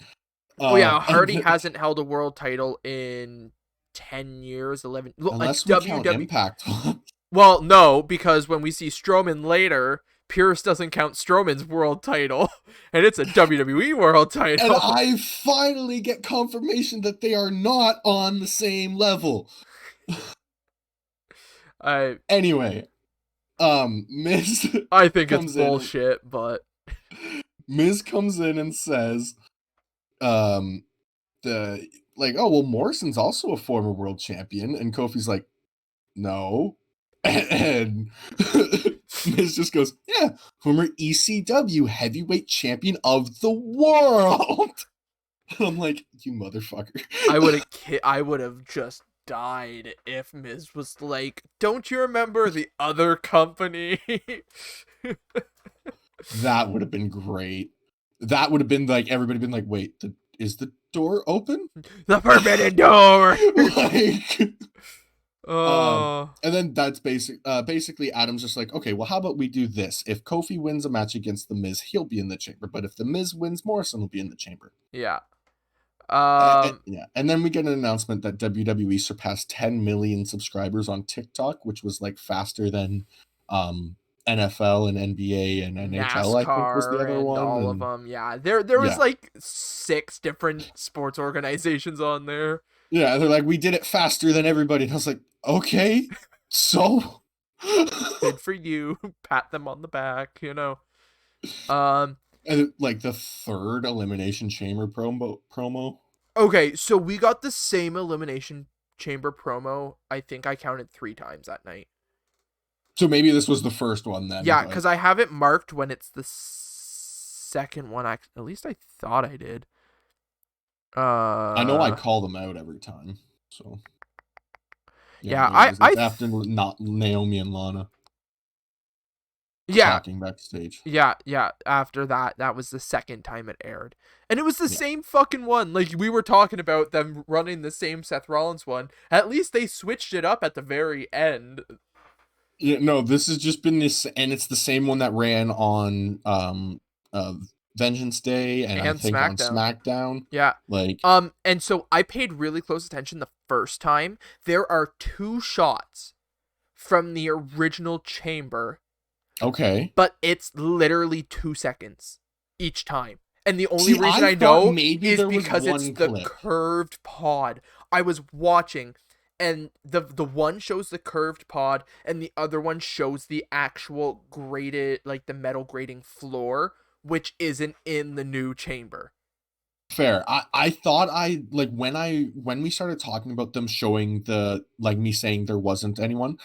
Oh yeah, Hardy hasn't held a world title in 10 years, 11. Unless we count Impact. Well, no, because when we see Strowman later, Pierce doesn't count Strowman's world title, and it's a WWE world title. And I finally get confirmation that they are not on the same level. Anyway, Miz. I think it's bullshit, but Miz comes in and says, oh well, Morrison's also a former world champion, and Kofi's like, no. And Miz just goes, yeah, former ECW heavyweight champion of the world. And I'm like, you motherfucker. I would have just died if Miz was like, "Don't you remember the other company?" That would have been great. That would have been like, everybody been like, wait, is the door open? The forbidden door. Like, Oh, and then that's basically Adam's just like, okay, well, how about we do this? If Kofi wins a match against the Miz, he'll be in the chamber. But if the Miz wins, Morrison will be in the chamber. yeah. Yeah, and then we get an announcement that WWE surpassed 10 million subscribers on TikTok, which was like faster than um, NFL and NBA and NHL. I think was the NASCAR other and one, all of and them. Yeah, there was yeah, like 6 different sports organizations on there. yeah. They're like, we did it faster than everybody, and I was like, okay, so. Good for you. Pat them on the back, you know. Um And like the third Elimination Chamber promo. okay, so we got the same Elimination Chamber promo. I think I counted 3 times that night. So maybe this was the first one then. Yeah, But cuz I have it marked when it's the second one. At least I thought I did. I know I call them out every time. So yeah, Yeah, there it is. It's after not Naomi and Lana yeah. talking backstage. Yeah, after that was the second time it aired. And it was the Yeah. same fucking one. Like, we were talking about them running the same Seth Rollins one. At least they switched it up at the very end. Yeah, no, this has just been this, and it's the same one that ran on uh Vengeance Day and I And think on SmackDown. SmackDown. Yeah. Like, And so I paid really close attention the first time. There are 2 shots from the original chamber, okay. but it's literally 2 seconds each time. And the only See, reason I I thought know maybe is there was because it's one the clip. curved pod. I was watching, and the one shows the curved pod, and the other one shows the actual graded, like the metal grating floor, which isn't in the new chamber. Fair. I thought I like when we started talking about them showing the like me saying there wasn't anyone,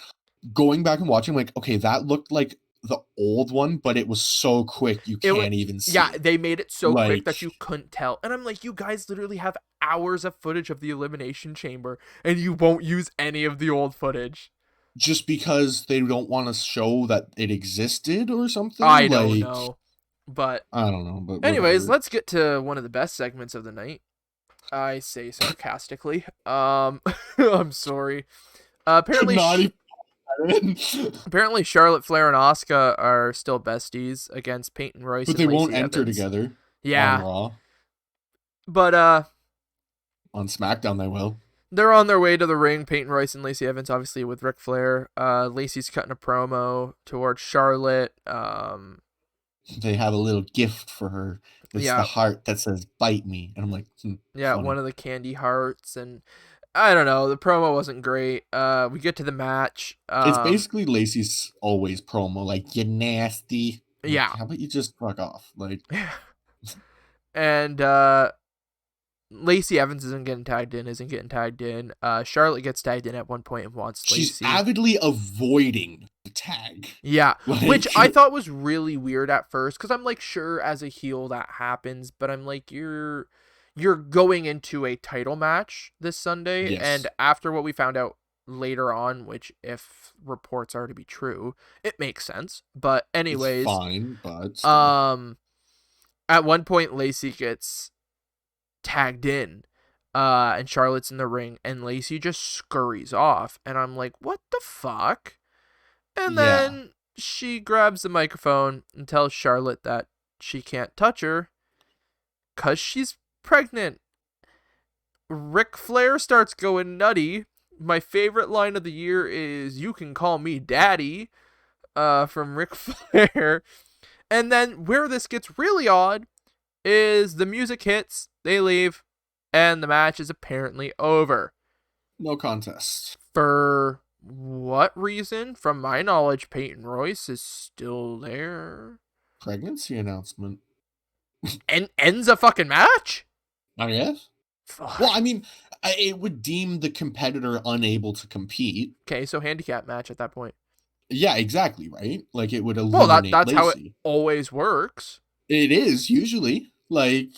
going back and watching, like, okay, that looked like the old one, but it was so quick you It was, can't even see yeah, it. they made it so quick Like, that you couldn't tell. And I'm like, you guys literally have hours of footage of the elimination chamber, and you won't use any of the old footage. just because they don't want to show that it existed or something. I don't Like, know. But I don't know, but anyways, whatever. let's get to one of the best segments of the night. I say sarcastically. I'm sorry. Apparently, Not even. apparently Charlotte Flair and Asuka are still besties against Peyton Royce But and they Lacey won't enter Evans. together on Yeah, Raw. but On SmackDown, they will. they're on their way to the ring. Peyton Royce and Lacey Evans, obviously with Ric Flair. Lacey's cutting a promo towards Charlotte. They have a little gift for her. It's Yeah, the heart that says "bite me," and I'm like, yeah, funny. one of the candy hearts, and I don't know. The promo wasn't great. We get to the match. It's basically Lacey's always promo, like, you nasty. Like, Yeah. how about you just fuck off? Like, And Lacey Evans isn't getting tagged in. Charlotte gets tagged in at one point and wants Lacey. she's avidly avoiding the tag. Yeah, Like, which I thought was really weird at first, because I'm like, sure, as a heel that happens, but I'm like, you're going into a title match this Sunday, yes. and after what we found out later on, which if reports are to be true, it makes sense. But anyways, it's fine, but at one point Lacey gets tagged in, and Charlotte's in the ring, and Lacey just scurries off, and I'm like, what the fuck? And then she grabs the microphone and tells Charlotte that she can't touch her because she's pregnant. Ric Flair starts going nutty. My favorite line of the year is "You can call me daddy," from Ric Flair. And then where this gets really odd is the music hits, they leave, and the match is apparently over. no contest. For what reason? From my knowledge, Peyton Royce is still there. Pregnancy announcement. And ends a fucking match? I guess. Fuck. Well, I mean, it would deem the competitor unable to compete. Okay, so handicap match at that point. Yeah, exactly, right? Like it would Well, eliminate that's how it Lacey. always works. It is usually like,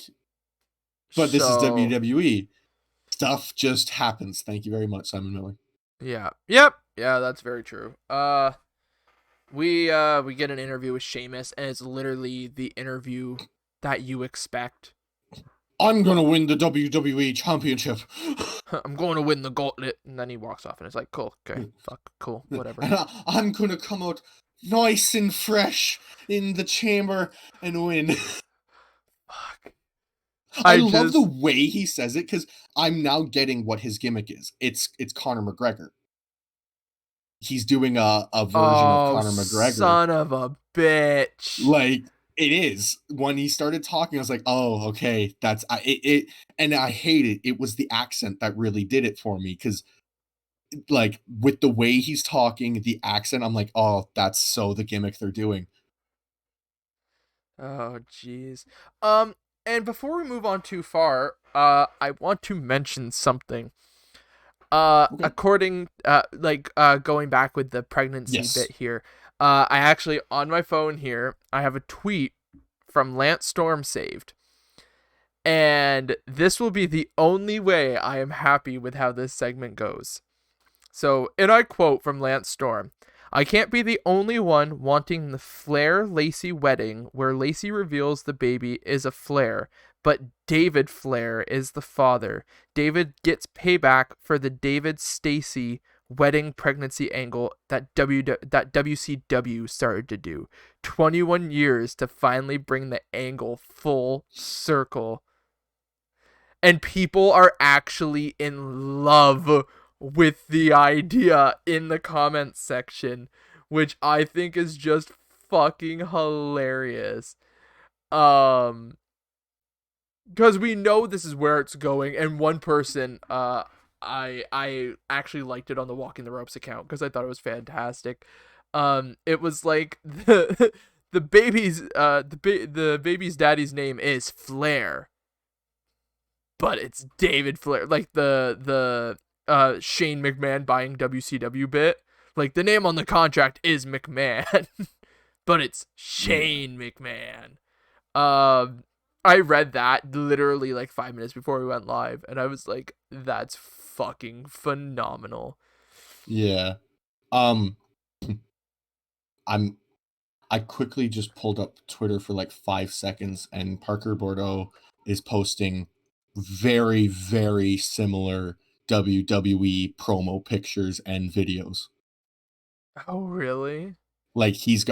but this is So WWE. Stuff just happens. Thank you very much, Simon Miller. yeah, yep, yeah, that's very true. We get an interview with Sheamus, and it's literally the interview that you expect. I'm gonna win the WWE Championship. I'm going to win the gauntlet, and then he walks off, and it's like, cool, okay, fuck, cool, whatever. And I'm gonna come out nice and fresh in the chamber and win. Fuck. I I love the just, way he says it because I'm now getting what his gimmick is. It's Conor McGregor. He's doing a version of oh, Conor McGregor. son of a bitch. Like it is. When he started talking, I was like, "Oh, okay, that's it." And I hate it. It was the accent that really did it for me because, like, with the way he's talking, the accent, I'm like, "Oh, that's so the gimmick they're doing." Oh, jeez. And before we move on too far, I want to mention something. Okay. According, going back with the pregnancy Yes. bit here, I actually, on my phone here, I have a tweet from Lance Storm saved. And this will be the only way I am happy with how this segment goes. So, and I quote from Lance Storm, "I can't be the only one wanting the Flair Lacey wedding where Lacey reveals the baby is a Flair, but David Flair is the father. David gets payback for the David Stacy wedding pregnancy angle that WCW started to do. 21 years to finally bring the angle full circle." And people are actually in love with the idea in the comments section, which I think is just fucking hilarious. Because we know this is where it's going, and one person, I actually liked it on the Walking the Ropes account because I thought it was fantastic. It was like the baby's daddy's name is Flair, but it's David Flair, like the Shane McMahon buying WCW bit. Like the name on the contract is McMahon, but it's Yeah. Shane McMahon. Um, I read that literally like 5 minutes before we went live, and I was like, "That's fucking phenomenal." Yeah. Um I'm I quickly just pulled up Twitter for like 5 seconds, and Parker Bordeaux is posting very, very similar WWE promo pictures and videos. Oh, really? Like he's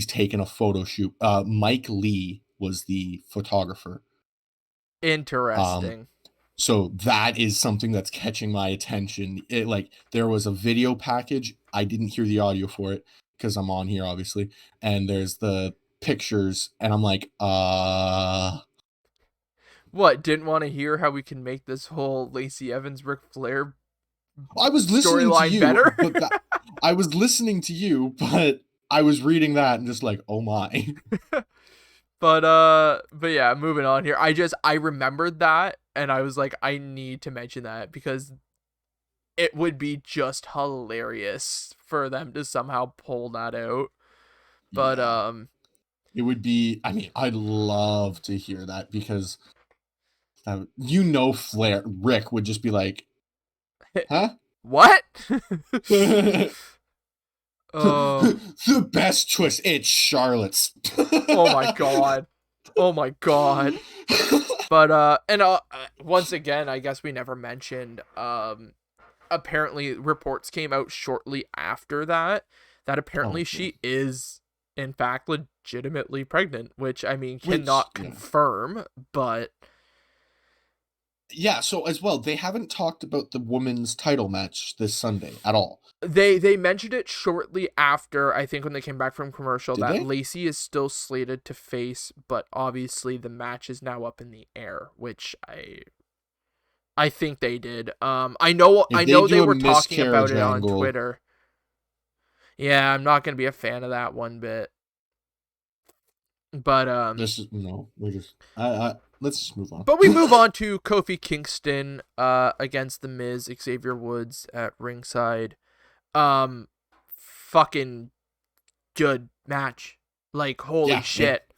taken a photo shoot. Mike Lee was the photographer. Um, Interesting. so that is something that's catching my attention. It like there was a video package. I didn't hear the audio for it because I'm on here obviously, and there's the pictures, and I'm like, What? Didn't want to hear how we can make this whole Lacey Evans Ric Flair I was listening to storyline you, better? but that I was listening to you, but I was reading that and just like, oh my. But yeah, moving on here. I remembered that, and I was like, I need to mention that because it would be just hilarious for them to somehow pull that out. But Yeah. It would be, I mean, I'd love to hear that because Flair Rick would just be like, huh? what? The um best choice. It's Charlotte's. oh my god. Oh my god. But and once again, I guess we never mentioned apparently reports came out shortly after that Oh, apparently yeah. she is in fact legitimately pregnant, which I mean Which, cannot yeah. confirm, but Yeah, so as well, they haven't talked about the women's title match this Sunday at all. they mentioned it shortly after, I think when they came back from commercial, Did that they? Lacey is still slated to face, but obviously the match is now up in the air, which I think they did. I If they know they do a were talking about miscarriage it on angle, Twitter. Yeah, I'm not gonna be a fan of that one bit. But this is no, we're just I let's just move on. but we move on to Kofi Kingston against the Miz, Xavier Woods at ringside. Fucking good match. Like, holy Yeah, shit.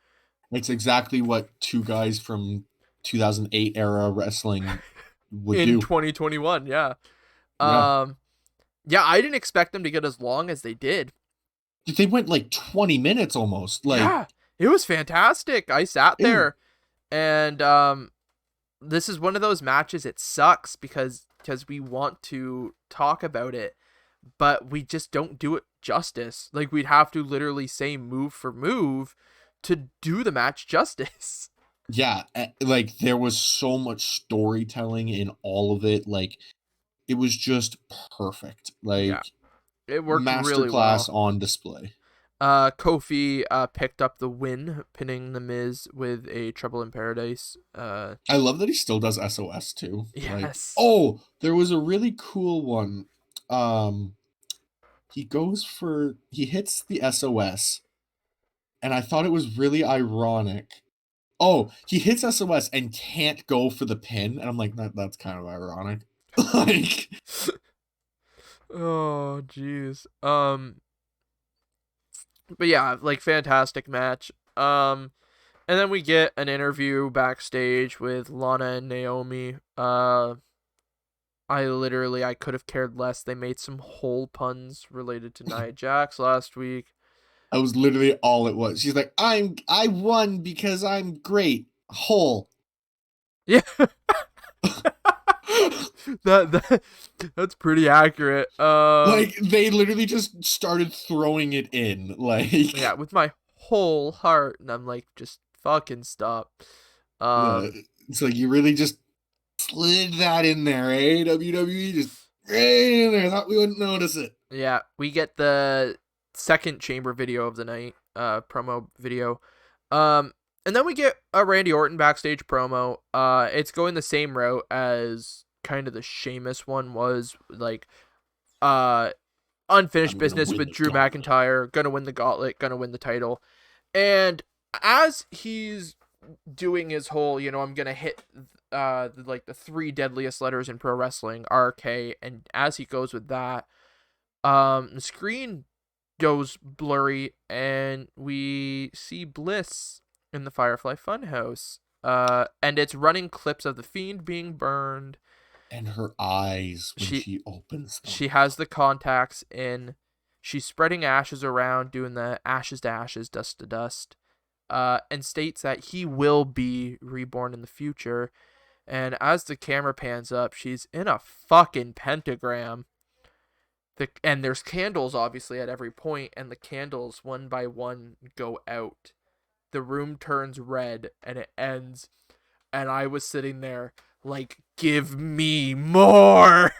it's exactly what two guys from 2008 era wrestling would In do. 2021, yeah. Yeah. Um, yeah, I didn't expect them to get as long as they did. They went like 20 minutes almost. Like, Yeah, it was fantastic. I sat it, there, and this is one of those matches. It sucks because we want to talk about it, but we just don't do it justice. Like, we'd have to literally say move for move to do the match justice. yeah, like there was so much storytelling in all of it. Like, it was just perfect. Yeah, Like, it worked really masterclass well. on display. Kofi picked up the win, pinning The Miz with a Trouble in Paradise. I love that he still does SOS too. Like, Yes. oh, there was a really cool one. Um, he hits the SOS, and I thought it was really ironic. Oh, he hits SOS and can't go for the pin, and I'm like, that's kind of ironic. Like, Oh, jeez. But yeah, like, fantastic match. And then we get an interview backstage with Lana and Naomi. I could have cared less. They made some whole puns related to Nia Jax last week. that was literally all it was. She's like, I won because I'm great. Whole. Yeah, that that's pretty accurate. Like, they literally just started throwing it in. Yeah, Like, with my whole heart, and I'm like, just fucking stop. yeah, Um, it's like you really just slid that in there, eh? WWE just right in there. Thought we wouldn't notice it. yeah, we get the second chamber video of the night, promo video. Um, and then we get a Randy Orton backstage promo. It's going the same route as kind of the Sheamus one was, like, uh, unfinished I'm gonna business win with the Drew gauntlet. McIntyre, gonna win the gauntlet, gonna win the title. And as he's doing his whole, I'm gonna hit like the three deadliest letters in pro wrestling, RK, and as he goes with that, the screen goes blurry and we see Bliss in the Firefly Funhouse. And it's running clips of the Fiend being burned. And her eyes when She she opens them. she has the contacts in. She's spreading ashes around, doing the ashes to ashes, dust to dust, and states that he will be reborn in the future. And as the camera pans up, she's in a fucking pentagram. And there's candles obviously at every point, and the candles one by one go out. The room turns red and it ends. And I was sitting there like, give me more.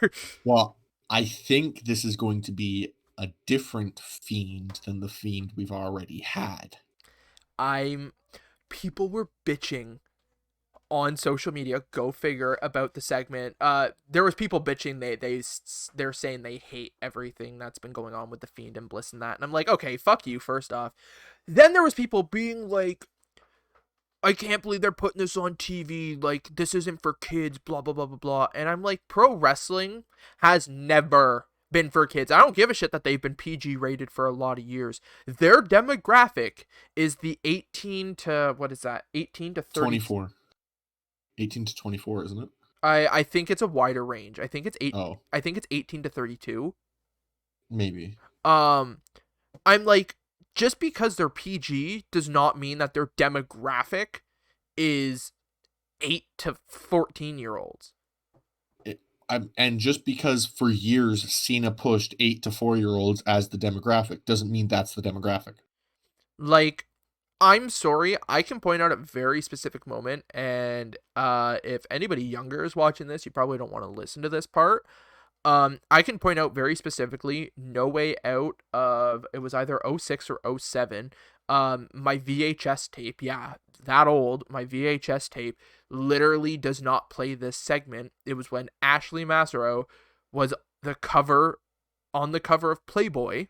Well, I think this is going to be a different Fiend than the Fiend we've already had. I'm People were bitching on social media, go figure, about the segment. There was people bitching, they're saying they hate everything that's been going on with the Fiend and Bliss and that. And I'm like, okay, fuck you first off. Then there was people being like, I can't believe they're putting this on TV, like, this isn't for kids, blah blah blah blah blah. And I'm like, pro wrestling has never been for kids. I don't give a shit that they've been PG rated for a lot of years. Their demographic is the 18 to, what is that, 18 to 30. 24. 18 to 24, isn't it? I think it's a wider range. Oh, I think it's 18 to 32. maybe. Um I'm like, just because they're PG does not mean that their demographic is 8 to 14-year-olds. And just because for years Cena pushed 8 to 4-year-olds as the demographic doesn't mean that's the demographic. Like, I'm sorry, I can point out a very specific moment, and if anybody younger is watching this, you probably don't want to listen to this part. I can point out very specifically No Way Out of, it was either '06 or '07. My VHS tape, yeah, that old, my VHS tape literally does not play this segment. It was when Ashley Massaro was on the cover of Playboy,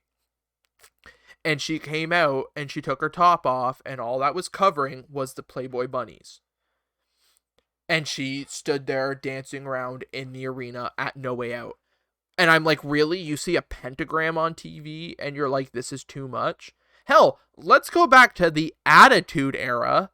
and she came out and she took her top off, and all that was covering was the Playboy bunnies. And she stood there dancing around in the arena at No Way Out. And I'm like, really? You see a pentagram on TV and you're like, this is too much? Hell, let's go back to the Attitude Era,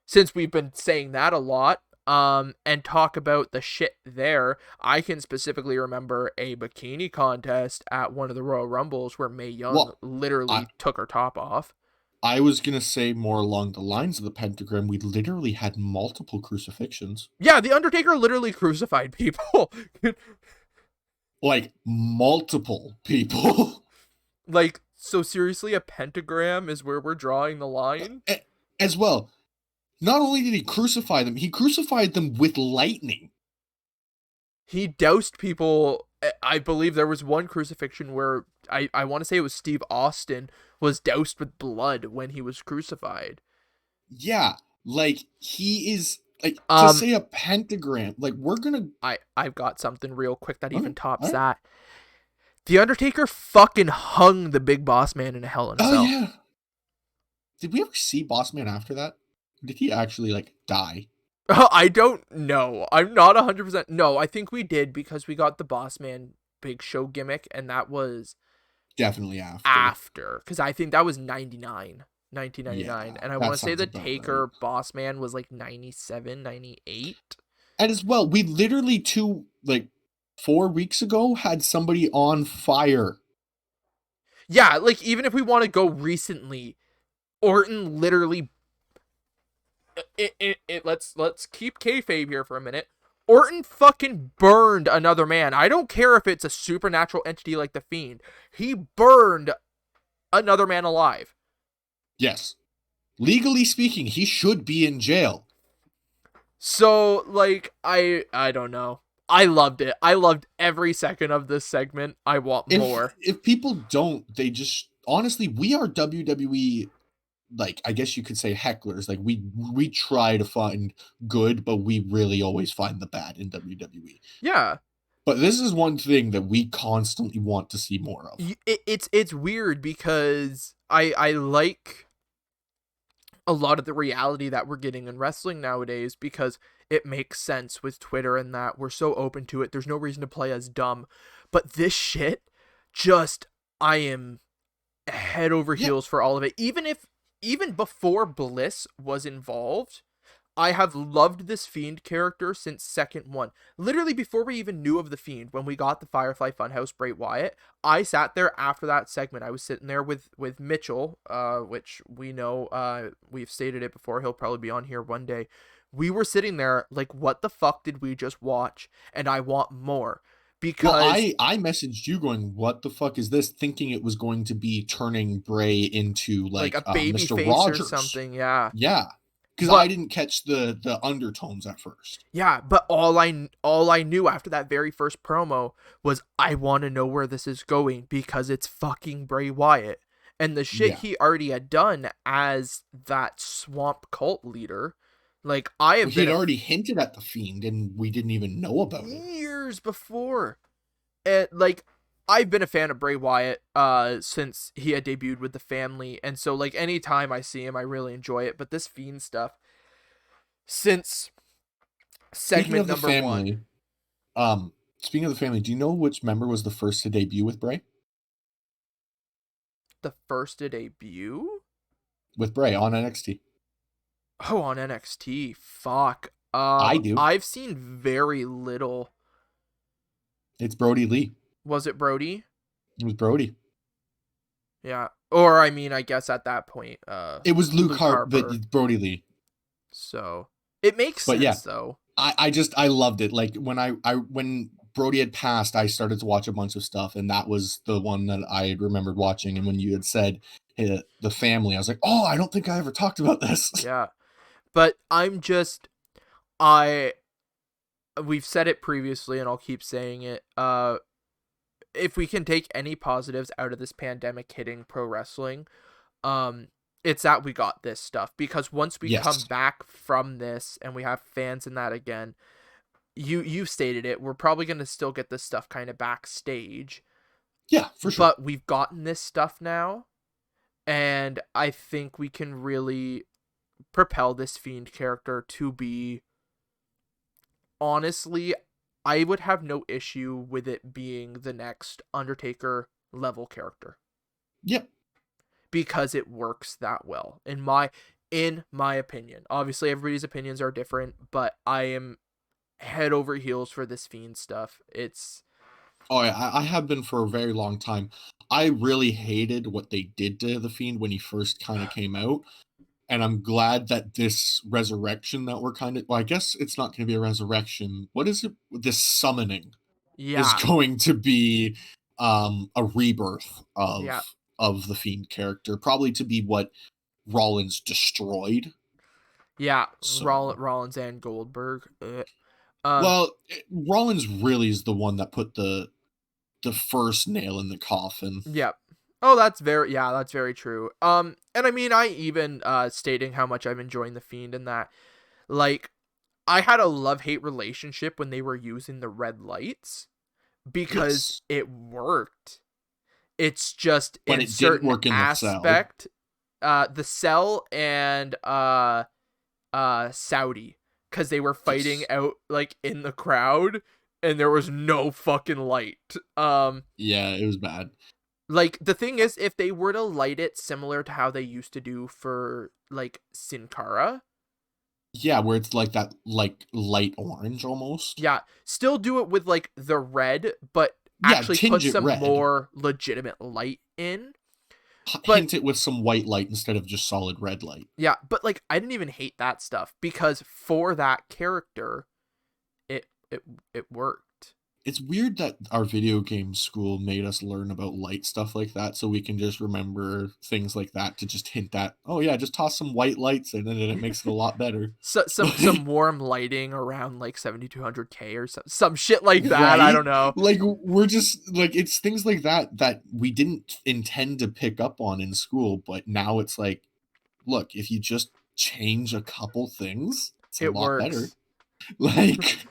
since we've been saying that a lot, and talk about the shit there. I can specifically remember a bikini contest at one of the Royal Rumbles where Mae Young Well, I literally took her top off. I was gonna say more along the lines of the pentagram. We literally had multiple crucifixions. Yeah, The Undertaker literally crucified people. Like multiple people. Like, so seriously, a pentagram is where we're drawing the line? As well. Not only did he crucify them, he crucified them with lightning. He doused people. I believe there was one crucifixion where I want to say it was Steve Austin was doused with blood when he was crucified. Yeah, like he is like to Um, say a pentagram. Like we're gonna. I've got something real quick that Okay, even tops all right. that. The Undertaker fucking hung the Big Boss Man in a Hell in a Oh Cell. yeah. Did we ever see Bossman after that? Did he actually like die? I don't know. I'm not 100%. No, I think we did because we got the Boss Man Big Show gimmick, and that was Definitely after. after. Because I think that was 1999. Yeah, And I that want to say sounds the about right. Taker Boss Man was like 97, 98. And as well, we literally 4 weeks ago had somebody on fire. Yeah, like even if we want to go recently, Orton literally. Let's keep kayfabe here for a minute. Orton fucking burned another man. I don't care if it's a supernatural entity like the Fiend. He burned another man alive. Yes. Legally speaking, he should be in jail. So like I don't know. I loved it. I loved every second of this segment. I want more. If people don't, they just honestly, we are WWE, like I guess you could say hecklers. Like we try to find good, but we really always find the bad in WWE. Yeah. But this is one thing that we constantly want to see more of. It's weird because I like a lot of the reality that we're getting in wrestling nowadays because it makes sense with Twitter and that we're so open to it. There's no reason to play as dumb. But this shit, just, I am head over Yeah. heels for all of it. Even before Bliss was involved, I have loved this Fiend character since second one. Literally before we even knew of the Fiend, when we got the Firefly Funhouse Bray Wyatt, I sat there after that segment. I was sitting there with Mitchell, which we know, we've stated it before. He'll probably be on here one day. We were sitting there like, what the fuck did we just watch? And I want more. Well, Because I messaged you going, "What the fuck is this?" Thinking it was going to be turning Bray into like a like baby Mr. face or Rogers. something, yeah. Yeah, because I But didn't catch the undertones at first. yeah, but all I knew after that very first promo was I want to know where this is going because it's fucking Bray Wyatt. And the shit Yeah, he already had done as that swamp cult leader, like I have he been had already hinted at the Fiend, and we didn't even know about it. years before. And like I've been a fan of Bray Wyatt since he had debuted with the family, and so like anytime I see him I really enjoy it, but this Fiend stuff since Speaking segment of the number 1. family, speaking of the family, do you know which member was the first to debut with Bray? The first to debut? With Bray on NXT. Oh, on NXT. Fuck. I do. I've seen very little. It's Brody Lee. Was it Brody? It was Brody. Yeah. Or I mean, I guess at that point, It was Luke Luke Harper, but Harper. it's Brody Lee. So it makes But yeah, sense though. I loved it. Like when Brody had passed, I started to watch a bunch of stuff, and that was the one that I remembered watching. And when you had said the family, I was like, oh, I don't think I ever talked about this. Yeah. But I we've said it previously and I'll keep saying it. If we can take any positives out of this pandemic hitting pro wrestling, it's that we got this stuff, because once we come Yes. back from this and we have fans in that again, you stated it, we're probably going to still get this stuff kind of backstage, Yeah, for sure. but we've gotten this stuff now, and I think we can really propel this Fiend character to be, honestly, I would have no issue with it being the next Undertaker level character. Yep. because it works that well in my opinion. Obviously everybody's opinions are different, but I am head over heels for this Fiend stuff. It's Oh, yeah, I have been for a very long time. I really hated what they did to the Fiend when he first kind of came out, and I'm glad that this resurrection that we're kind of, well, I guess it's not going to be a resurrection. What is it? This summoning is yeah, going to be a rebirth yeah, of the Fiend character, probably to be what Rollins destroyed. yeah. So, Rollins and Goldberg. Um, well, Rollins really is the one that put the first nail in the coffin. yeah. Oh, that's very true. And I mean, I even stating how much I'm enjoying the Fiend and that, like, I had a love-hate relationship when they were using the red lights because Yes. it worked. It's just But in it didn't certain work in the cell. aspect, the Cell and Saudi, because they were fighting Yes. out like in the crowd and there was no fucking light. Yeah, it was bad. Like the thing is, if they were to light it similar to how they used to do for like Sin Cara, Yeah, where it's like that, like, light orange almost. yeah, still do it with like the red, but Yeah, actually put tinge it some red. more legitimate light in. But Hint it with some white light instead of just solid red light. yeah, but like I didn't even hate that stuff because for that character, it it it worked. It's weird that our video game school made us learn about light stuff like that so we can just remember things like that to just hint at, oh yeah, just toss some white lights in and it makes it a lot better. So some warm lighting around like 7200K or some shit like that. I Right? don't know. Like, we're just like, it's things like that that we didn't intend to pick up on in school, but now it's like, look, if you just change a couple things, it's a It lot better. works. Like,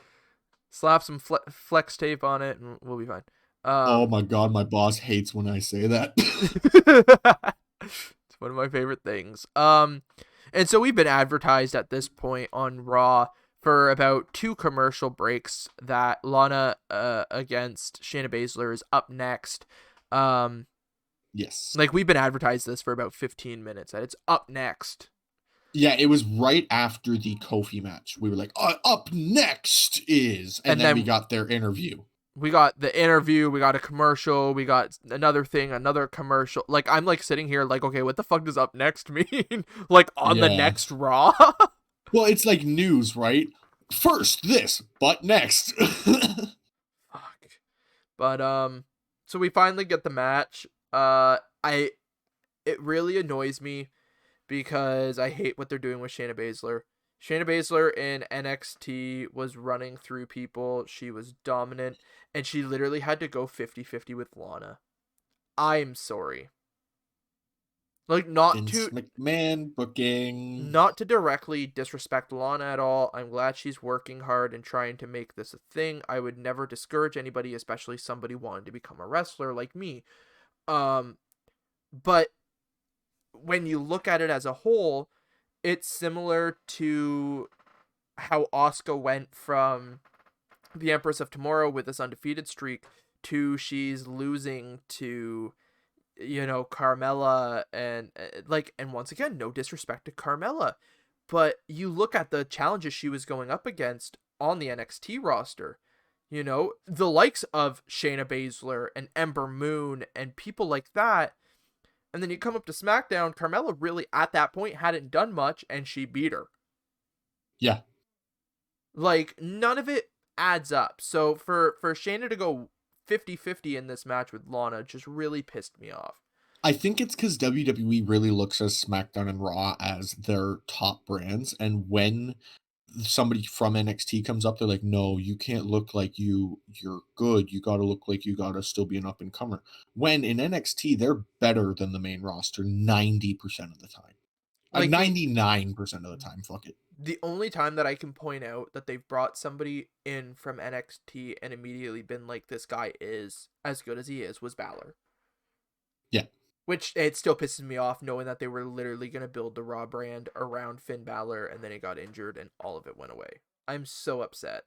Slap some flex tape on it and we'll be fine. oh Um my god, my boss hates when I say that. it's one of my favorite things. And so we've been advertised at this point on Raw for about 2 commercial breaks that Lana against Shayna Baszler is up next. Um Yes. like we've been advertised this for about 15 minutes that it's up next. Yeah, it was right after the Kofi match. We were like, up next is, and And then we then got their interview. we got the interview, we got a commercial, we got another thing, another commercial. Like I'm like sitting here like, okay, what the fuck does up next mean? Like on the Yeah. next Raw? Well, it's like news, right? First this, but next. Fuck. But so we finally get the match. I it really annoys me because I hate what they're doing with Shayna Baszler. Shayna Baszler in NXT was running through people. She was dominant and she literally had to go 50-50 with Lana. I'm sorry. Like Vince McMahon booking. not to directly disrespect Lana at all. I'm glad she's working hard and trying to make this a thing. I would never discourage anybody, especially somebody wanting to become a wrestler like me. Um but when you look at it as a whole, it's similar to how Asuka went from the Empress of Tomorrow with this undefeated streak to she's losing to Carmella and like, and once again, no disrespect to Carmella, but you look at the challenges she was going up against on the NXT roster, the likes of Shayna Baszler and Ember Moon and people like that. And then you come up to SmackDown, Carmella really at that point hadn't done much and she beat her. Yeah. Like none of it adds up. So for Shayna to go 50-50 in this match with Lana just really pissed me off. I think it's because WWE really looks at SmackDown and Raw as their top brands. And when somebody from NXT comes up, they're like, no, you can't look like you're good. You got to look like you got to still be an up and comer. When in NXT, they're better than the main roster 90% of the time. Like 99% of the time. Fuck it. the only time that I can point out that they've brought somebody in from NXT and immediately been like, this guy is as good as he is, was Balor. Yeah. Which it still pisses me off knowing that they were literally going to build the Raw brand around Finn Balor and then he got injured and all of it went away. I'm so upset.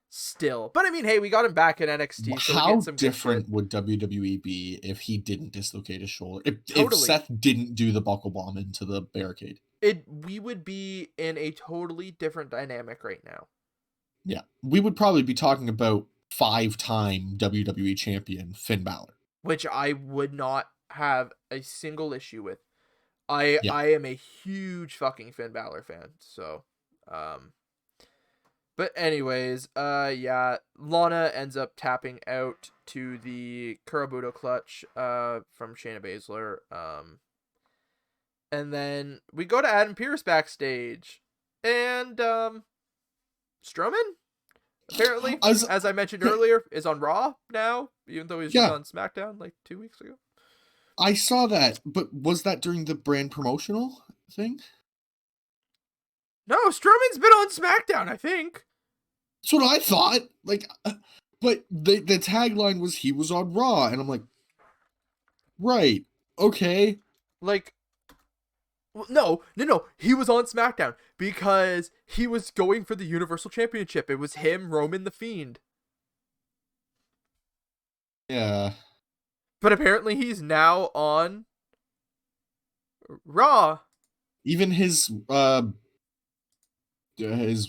still. But I mean, hey, we got him back in NXT, so we're getting How some good shit. different would WWE be if he didn't dislocate his shoulder? If Totally. Seth didn't do the buckle bomb into the barricade? We would be in a totally different dynamic right now. Yeah. We would probably be talking about 5-time WWE champion Finn Balor. Which I would not have a single issue with. Yeah. I am a huge fucking Finn Balor fan, so but anyways, yeah, Lana ends up tapping out to the Kurabuto clutch from Shayna Baszler. And then we go to Adam Pearce backstage. And Strowman apparently, as I mentioned earlier, is on Raw now, even though he was just on SmackDown like 2 weeks ago. I saw that, but was that during the brand promotional thing? No, Strowman's been on SmackDown, I think. That's what I thought. Like, but the tagline was he was on Raw, and I'm like, right, okay. Like, no, he was on SmackDown because he was going for the Universal Championship. It was him, Roman the Fiend. Yeah. But apparently he's now on Raw. Even his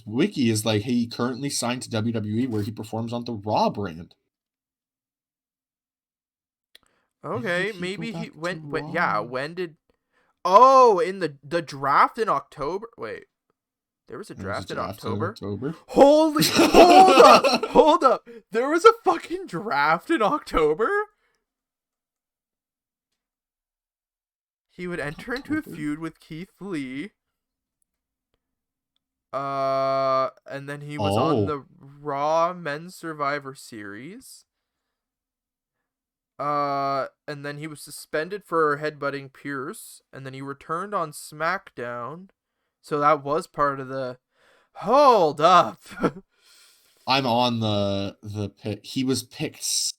wiki is like, hey, he currently signed to WWE where he performs on the Raw brand. Okay, maybe he went, but yeah, when did... Oh, in the draft in October? Wait, there was a draft, in October? Holy... Hold up! There was a fucking draft in October? He would enter into a feud with Keith Lee. And then he was on the Raw Men's Survivor Series. And then he was suspended for headbutting Pierce, and then he returned on SmackDown. So that was part of the... Hold up! I'm on the pick. He was picked,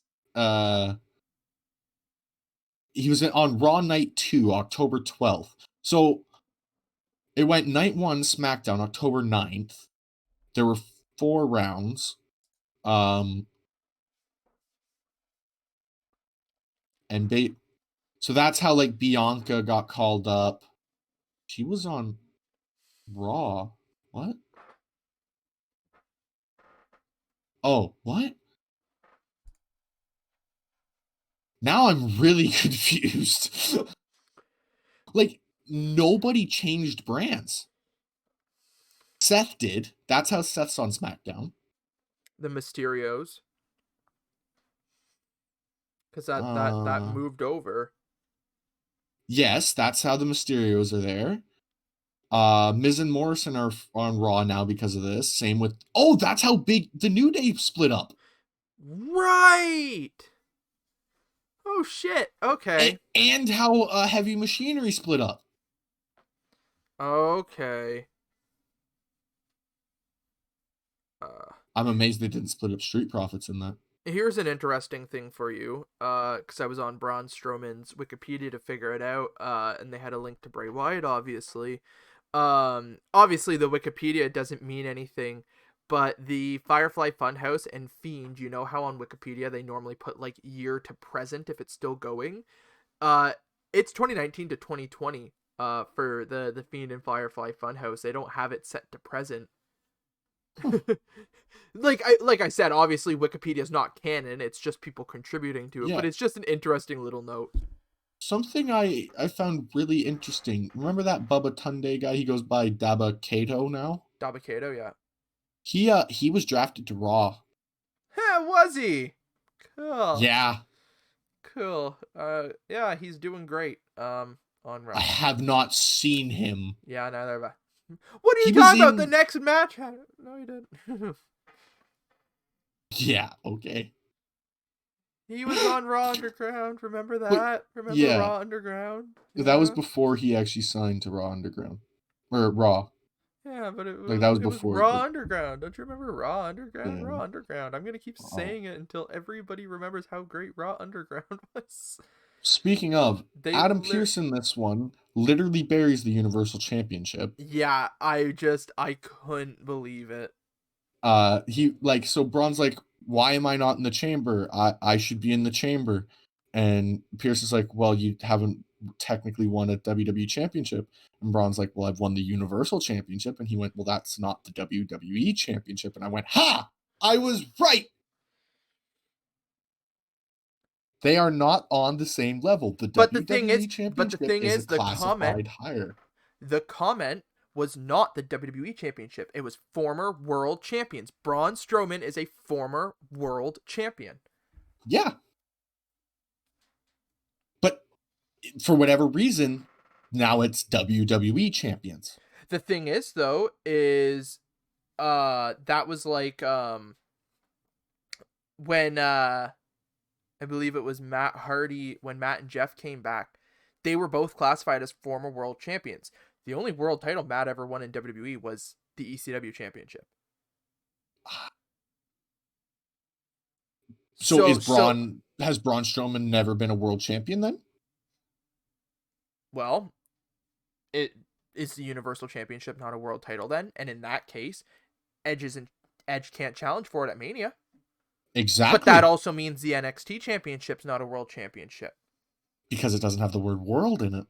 he was on Raw Night 2, October 12th. So it went Night 1, SmackDown, October 9th. There were 4 rounds. And so that's how, like, Bianca got called up. She was on Raw. What? Oh, what? Now I'm really confused. Like, nobody changed brands. Seth did. That's how Seth's on SmackDown. The Mysterios. Because that moved over. Yes, that's how the Mysterios are there. Miz and Morrison are on Raw now because of this. Same with... Oh, that's how big the New Day split up. Right! Oh, shit. Okay. And how Heavy Machinery split up. Okay. I'm amazed they didn't split up Street Profits in that. Here's an interesting thing for you, because I was on Braun Strowman's Wikipedia to figure it out, and they had a link to Bray Wyatt, obviously. Obviously the Wikipedia doesn't mean anything, but the Firefly Funhouse and Fiend, you know how on Wikipedia they normally put like year to present if it's still going? It's 2019 to 2020, for the Fiend and Firefly Funhouse. They don't have it set to present. like I said, obviously Wikipedia is not canon, it's just people contributing to it, but it's just an interesting little note. Something I found really interesting. Remember that Bubba Tunde guy? He goes by Daba Kato now. Daba Kato, yeah. He was drafted to Raw. Huh, was he? Cool. Yeah. Cool. Yeah, he's doing great. On Raw. I have not seen him. Yeah, neither have I. What are you talking about? The next match? No, you didn't. Yeah, okay. He was on Raw Underground. Remember that? Remember Raw Underground? Yeah. That was before he actually signed to Raw Underground. Or Raw. Yeah, but it was, like, that was before. Raw Underground. Don't you remember Raw Underground? Yeah. Raw Underground. I'm going to keep saying it until everybody remembers how great Raw Underground was. Speaking of, Adam Pearce in this one literally buries the Universal Championship. Yeah, I couldn't believe it. He like, so Braun's like, why am I not in the chamber? I should be in the chamber. And Pierce is like, well, you haven't technically won a WWE championship. And Braun's like, well, I've won the Universal Championship. And he went, well, that's not the WWE Championship. And I went, ha! I was right. They are not on the same level. The WWE Championship is a classified higher. The comment was not the WWE Championship. It was former world champions. Braun Strowman is a former world champion. Yeah. But for whatever reason, now it's WWE champions. The thing is, though, is that was like when I believe it was Matt Hardy, when Matt and Jeff came back, they were both classified as former world champions. The only world title Matt ever won in WWE was the ECW championship. So has Braun Strowman never been a world champion then? Well, it is the Universal Championship not a world title then? And in that case, Edge can't challenge for it at Mania. Exactly. But that also means the NXT Championship's not a world championship. Because it doesn't have the word world in it.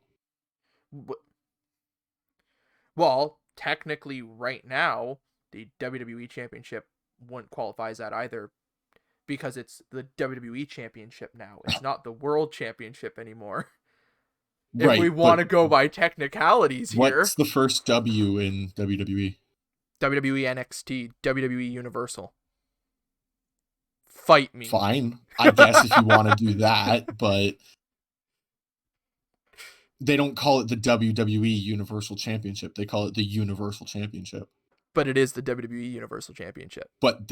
Well, technically right now, the WWE Championship wouldn't qualify as that either, because it's the WWE Championship now. It's not the World Championship anymore. Right, if we want to go by technicalities here. What's the first W in WWE? WWE NXT, WWE Universal. Fight me. Fine. I guess if you want to do that, but they don't call it the WWE Universal Championship. They call it the Universal Championship. But it is the WWE Universal Championship. But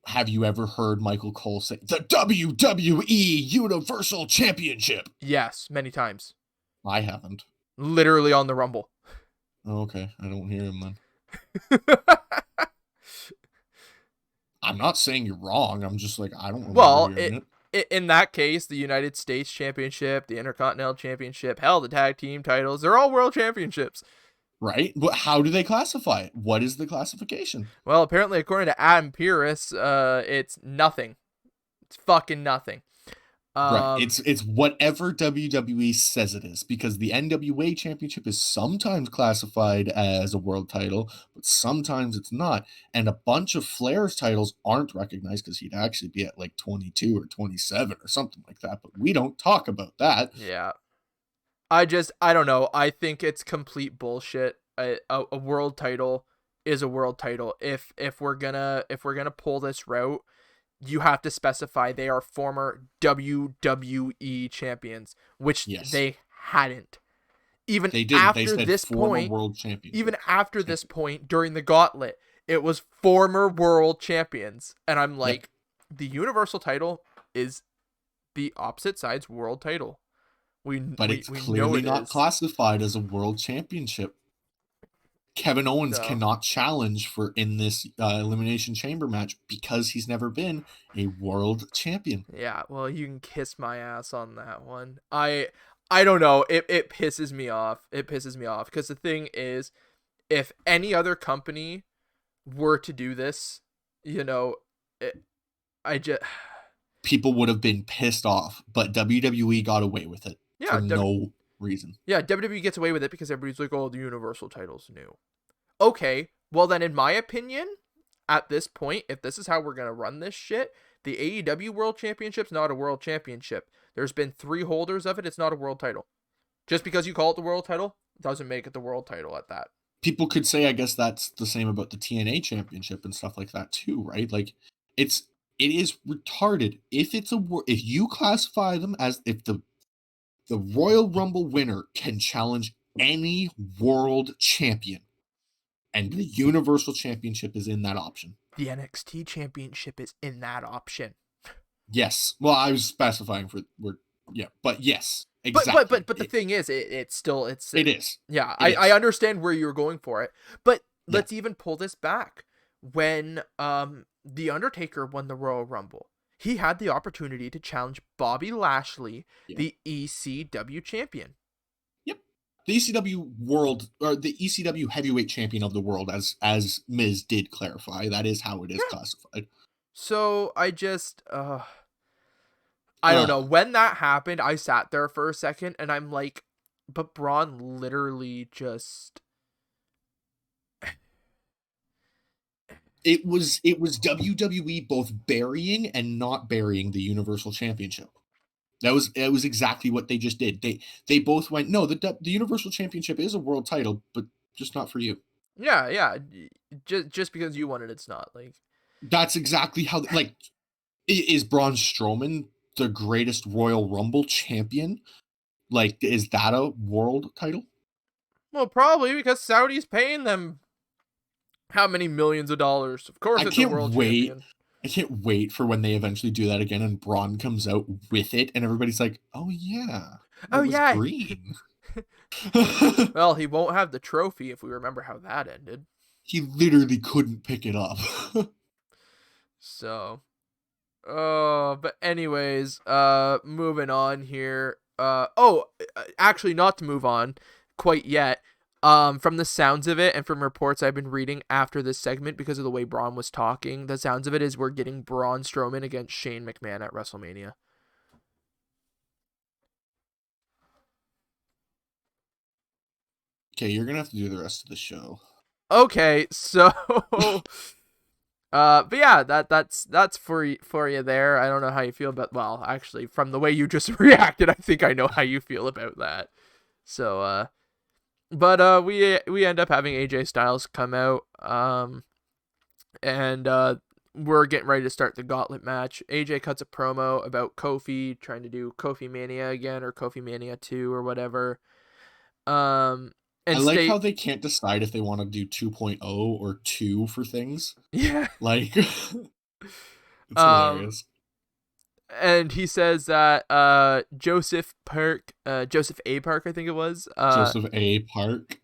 have you ever heard Michael Cole say, the WWE Universal Championship? Yes, many times. I haven't. Literally on the Rumble. Oh, okay. I don't hear him then. I'm not saying you're wrong. I'm just like, I don't remember hearing it. In that case, the United States Championship, the Intercontinental Championship, hell, the tag team titles, they're all world championships. Right? But how do they classify it? What is the classification? Well, apparently, according to Adam Pearce, it's nothing. It's fucking nothing. Right. It's whatever WWE says it is, because the NWA Championship is sometimes classified as a world title, but sometimes it's not. And a bunch of Flair's titles aren't recognized because he'd actually be at like 22 or 27 or something like that. But we don't talk about that. Yeah. I don't know. I think it's complete bullshit. A world title is a world title. If we're gonna pull this route, you have to specify they are former WWE champions, which they hadn't. Even they didn't. After they said this former point, world champions. Even after this point during the gauntlet, it was former world champions, and I'm like, the Universal title is the opposite side's world title. But it's clearly not classified as a world championship. Kevin Owens cannot challenge in this Elimination Chamber match because he's never been a world champion. Yeah, well, you can kiss my ass on that one. I don't know. It pisses me off. It pisses me off because the thing is, if any other company were to do this, people would have been pissed off, but WWE got away with it for no reason. Yeah, WWE gets away with it because everybody's like, oh, the Universal title's new. Okay, well then in my opinion, at this point, if this is how we're going to run this shit, the AEW World Championship's not a world championship. There's been 3 holders of it, it's not a world title. Just because you call it the world title, doesn't make it the world title at that. People could say, I guess that's the same about the TNA Championship and stuff like that too, right? Like, it is retarded. If you classify them as, if the Royal Rumble winner can challenge any world champion, and the Universal Championship is in that option. The NXT Championship is in that option. Yes. Well, I was specifying but yes, exactly. But the thing is, it is. Yeah, I understand where you're going for it, but let's even pull this back. When The Undertaker won the Royal Rumble, he had the opportunity to challenge Bobby Lashley, the ECW champion. Yep. the ECW world, or the ECW heavyweight champion of the world, as Miz did clarify. That is how it is Yeah. classified. So I don't know. Uh, When that happened, I sat there for a second and I'm like, but Braun literally just. it was WWE both burying and not burying the Universal Championship. That was exactly what they just did. They both went, no, the Universal Championship is a world title, but just not for you. Yeah, yeah. Just because you want it, it's not like. That's exactly how, like, is Braun Strowman the greatest Royal Rumble champion? Like, is that a world title? Well, probably because Saudi's paying them how many millions of dollars. Of course, I it's a can't world wait. champion. I can't wait for when they eventually do that again and Braun comes out with it and everybody's like, oh yeah, Oh it was yeah. green. Well, he won't have the trophy if we remember how that ended. He literally couldn't pick it up. So, but anyways, moving on here. Actually, not to move on quite yet. From the sounds of it and from reports I've been reading after this segment, because of the way Braun was talking, the sounds of it is we're getting Braun Strowman against Shane McMahon at WrestleMania. Okay, you're gonna have to do the rest of the show. Okay, so but yeah, that's for you there. I don't know how you feel about, well, actually, from the way you just reacted, I think I know how you feel about that. So but we end up having AJ Styles come out, and we're getting ready to start the gauntlet match. AJ cuts a promo about Kofi trying to do Kofi Mania again, or Kofi Mania 2 or whatever. Um I and like how state they can't decide if they want to do 2.0 or 2 for things. Yeah. Like, it's Um hilarious. and he says that Joseph A. Park, I think it was, Joseph A. Park.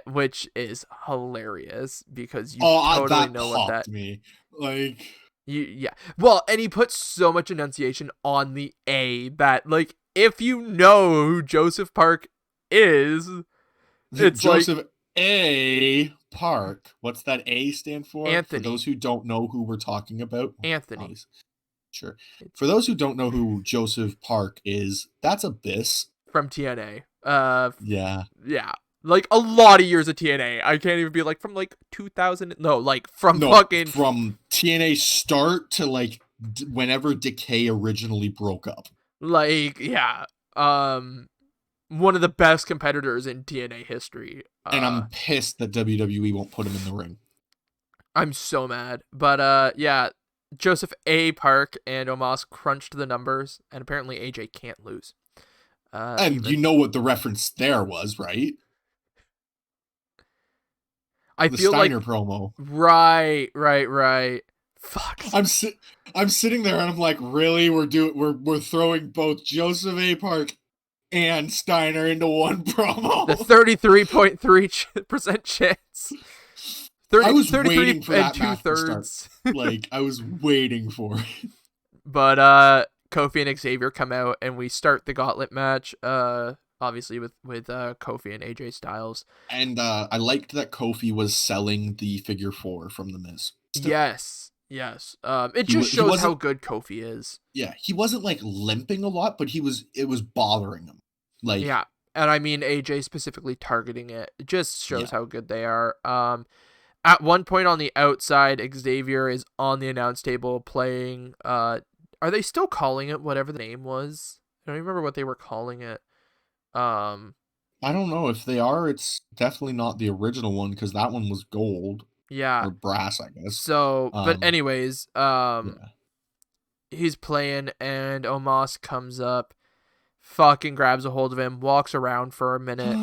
which is hilarious because you Oh, totally that know what popped that. me. Like, Yeah. Well, and he puts so much enunciation on the A that, like, if you know who Joseph Park is, it's like Joseph A. Park. What's that A stand for? For those Anthony. who don't know who we're talking about, Anthony. obviously, sure. It's For those who don't know who Joseph Park is, that's Abyss. from TNA. Yeah. Yeah. Like a lot of years of TNA. I can't even be like from like 2000. No, like from No, fucking from TNA start to like whenever Decay originally broke up. like yeah. Um One of the best competitors in TNA history. And I'm pissed that WWE won't put him in the ring. I'm so mad. But yeah, Joseph A. Park and Omos crunched the numbers, and apparently AJ can't lose. And you Even know what the reference there was, right? I The feel Steiner like promo. right. Fuck. I'm sitting there and I'm like, really? We're throwing both Joseph A. Park and Steiner into one The promo. 33.3% chance. I was 33 waiting for and that two match to start. thirds. Like, I was waiting for it. But Kofi and Xavier come out and we start the gauntlet match. Obviously with Kofi and AJ Styles. And I liked that Kofi was selling the figure 4 from The Miz. Yes. It just He shows how wasn't, good Kofi is. yeah, he wasn't like limping a lot, but it was bothering him. Like, Yeah. And I mean AJ specifically targeting it. It just shows yeah. how good they are. At one point on the outside, Xavier is on the announce table playing. Are they still calling it whatever the name was? I don't remember what they were calling it. Um, I don't know if they are. It's definitely not the original one because that one was gold yeah. or brass, I guess. So, but anyways, Yeah. he's playing and Omos comes up, fucking grabs a hold of him, walks around for a minute,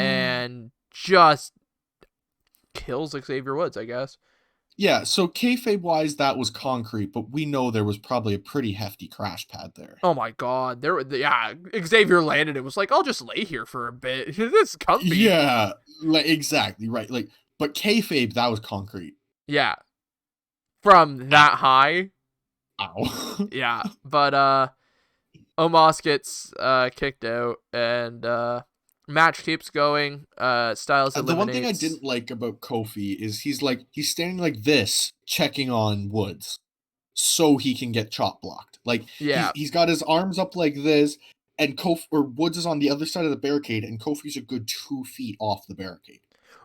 and just kills Xavier Woods, I guess. Yeah, so kayfabe wise, that was concrete, but we know there was probably a pretty hefty crash pad there. Oh my god, Xavier landed. It was like, I'll just lay here for a bit. This is comfy. Yeah, like exactly right. Like, but kayfabe, that was concrete. Yeah, from that high. Ow. Yeah, but Omos gets kicked out, and Match keeps going. Styles The one thing I eliminates. didn't like about Kofi is he's standing like this, checking on Woods, so he can get chop blocked. Like Yeah. he's got his arms up like this, and Kofi or Woods is on the other side of the barricade, and Kofi's a good 2 feet off the barricade.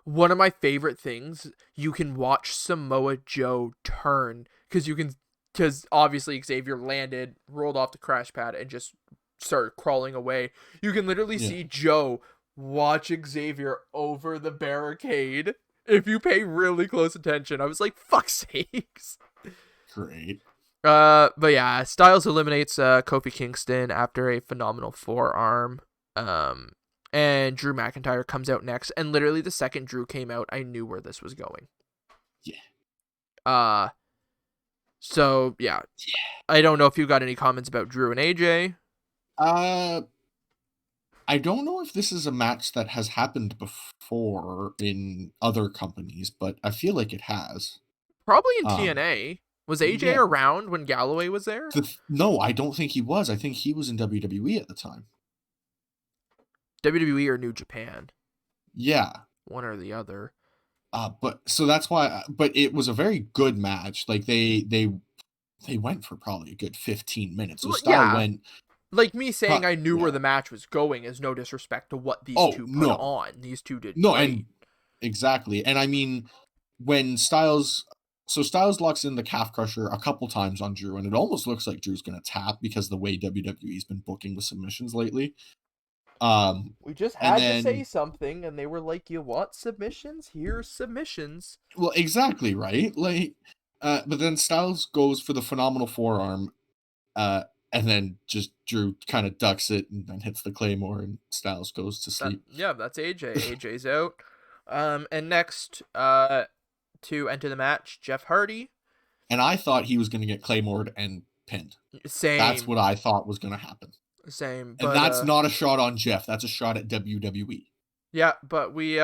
One of my favorite things, you can watch Samoa Joe turn because obviously Xavier landed, rolled off the crash pad, and just started crawling away. You can literally Yeah, see Joe watch Xavier over the barricade. If you pay really close attention, I was like, "Fuck's sakes!" great. But yeah, Styles eliminates Kofi Kingston after a phenomenal forearm. Um, and Drew McIntyre comes out next, and literally the second Drew came out, I knew where this was going. Yeah. Uh, so yeah, I don't know if you got any comments about Drew and AJ. Uh, I don't know if this is a match that has happened before in other companies, but I feel like it has. Probably in Um, TNA. Was AJ yeah. around when Galloway was there? No, I don't think he was. I think he was in WWE at the time. WWE or New Japan, Yeah. one or the other. But so that's why. But it was a very good match. Like they went for probably a good 15 minutes. So Style Yeah, went. like me saying I knew where Yeah. the match was going is no disrespect to what these Oh two put no, on. These two did no, great. and exactly. And I mean, when Styles, so Styles locks in the calf crusher a couple times on Drew, and it almost looks like Drew's gonna tap because the way WWE's been booking with submissions lately. We just And had to say then something, and they were like, "You want submissions? Here's submissions." well, exactly right. Like, but then Styles goes for the phenomenal forearm, uh, and then just Drew kind of ducks it and then hits the claymore, and Styles goes to sleep. That's AJ. AJ's out. And next, to enter the match, Jeff Hardy. And I thought he was going to get claymored and pinned. That's Same, what I thought was going to happen. same. And But that's not a shot on Jeff. That's a shot at WWE. yeah, but we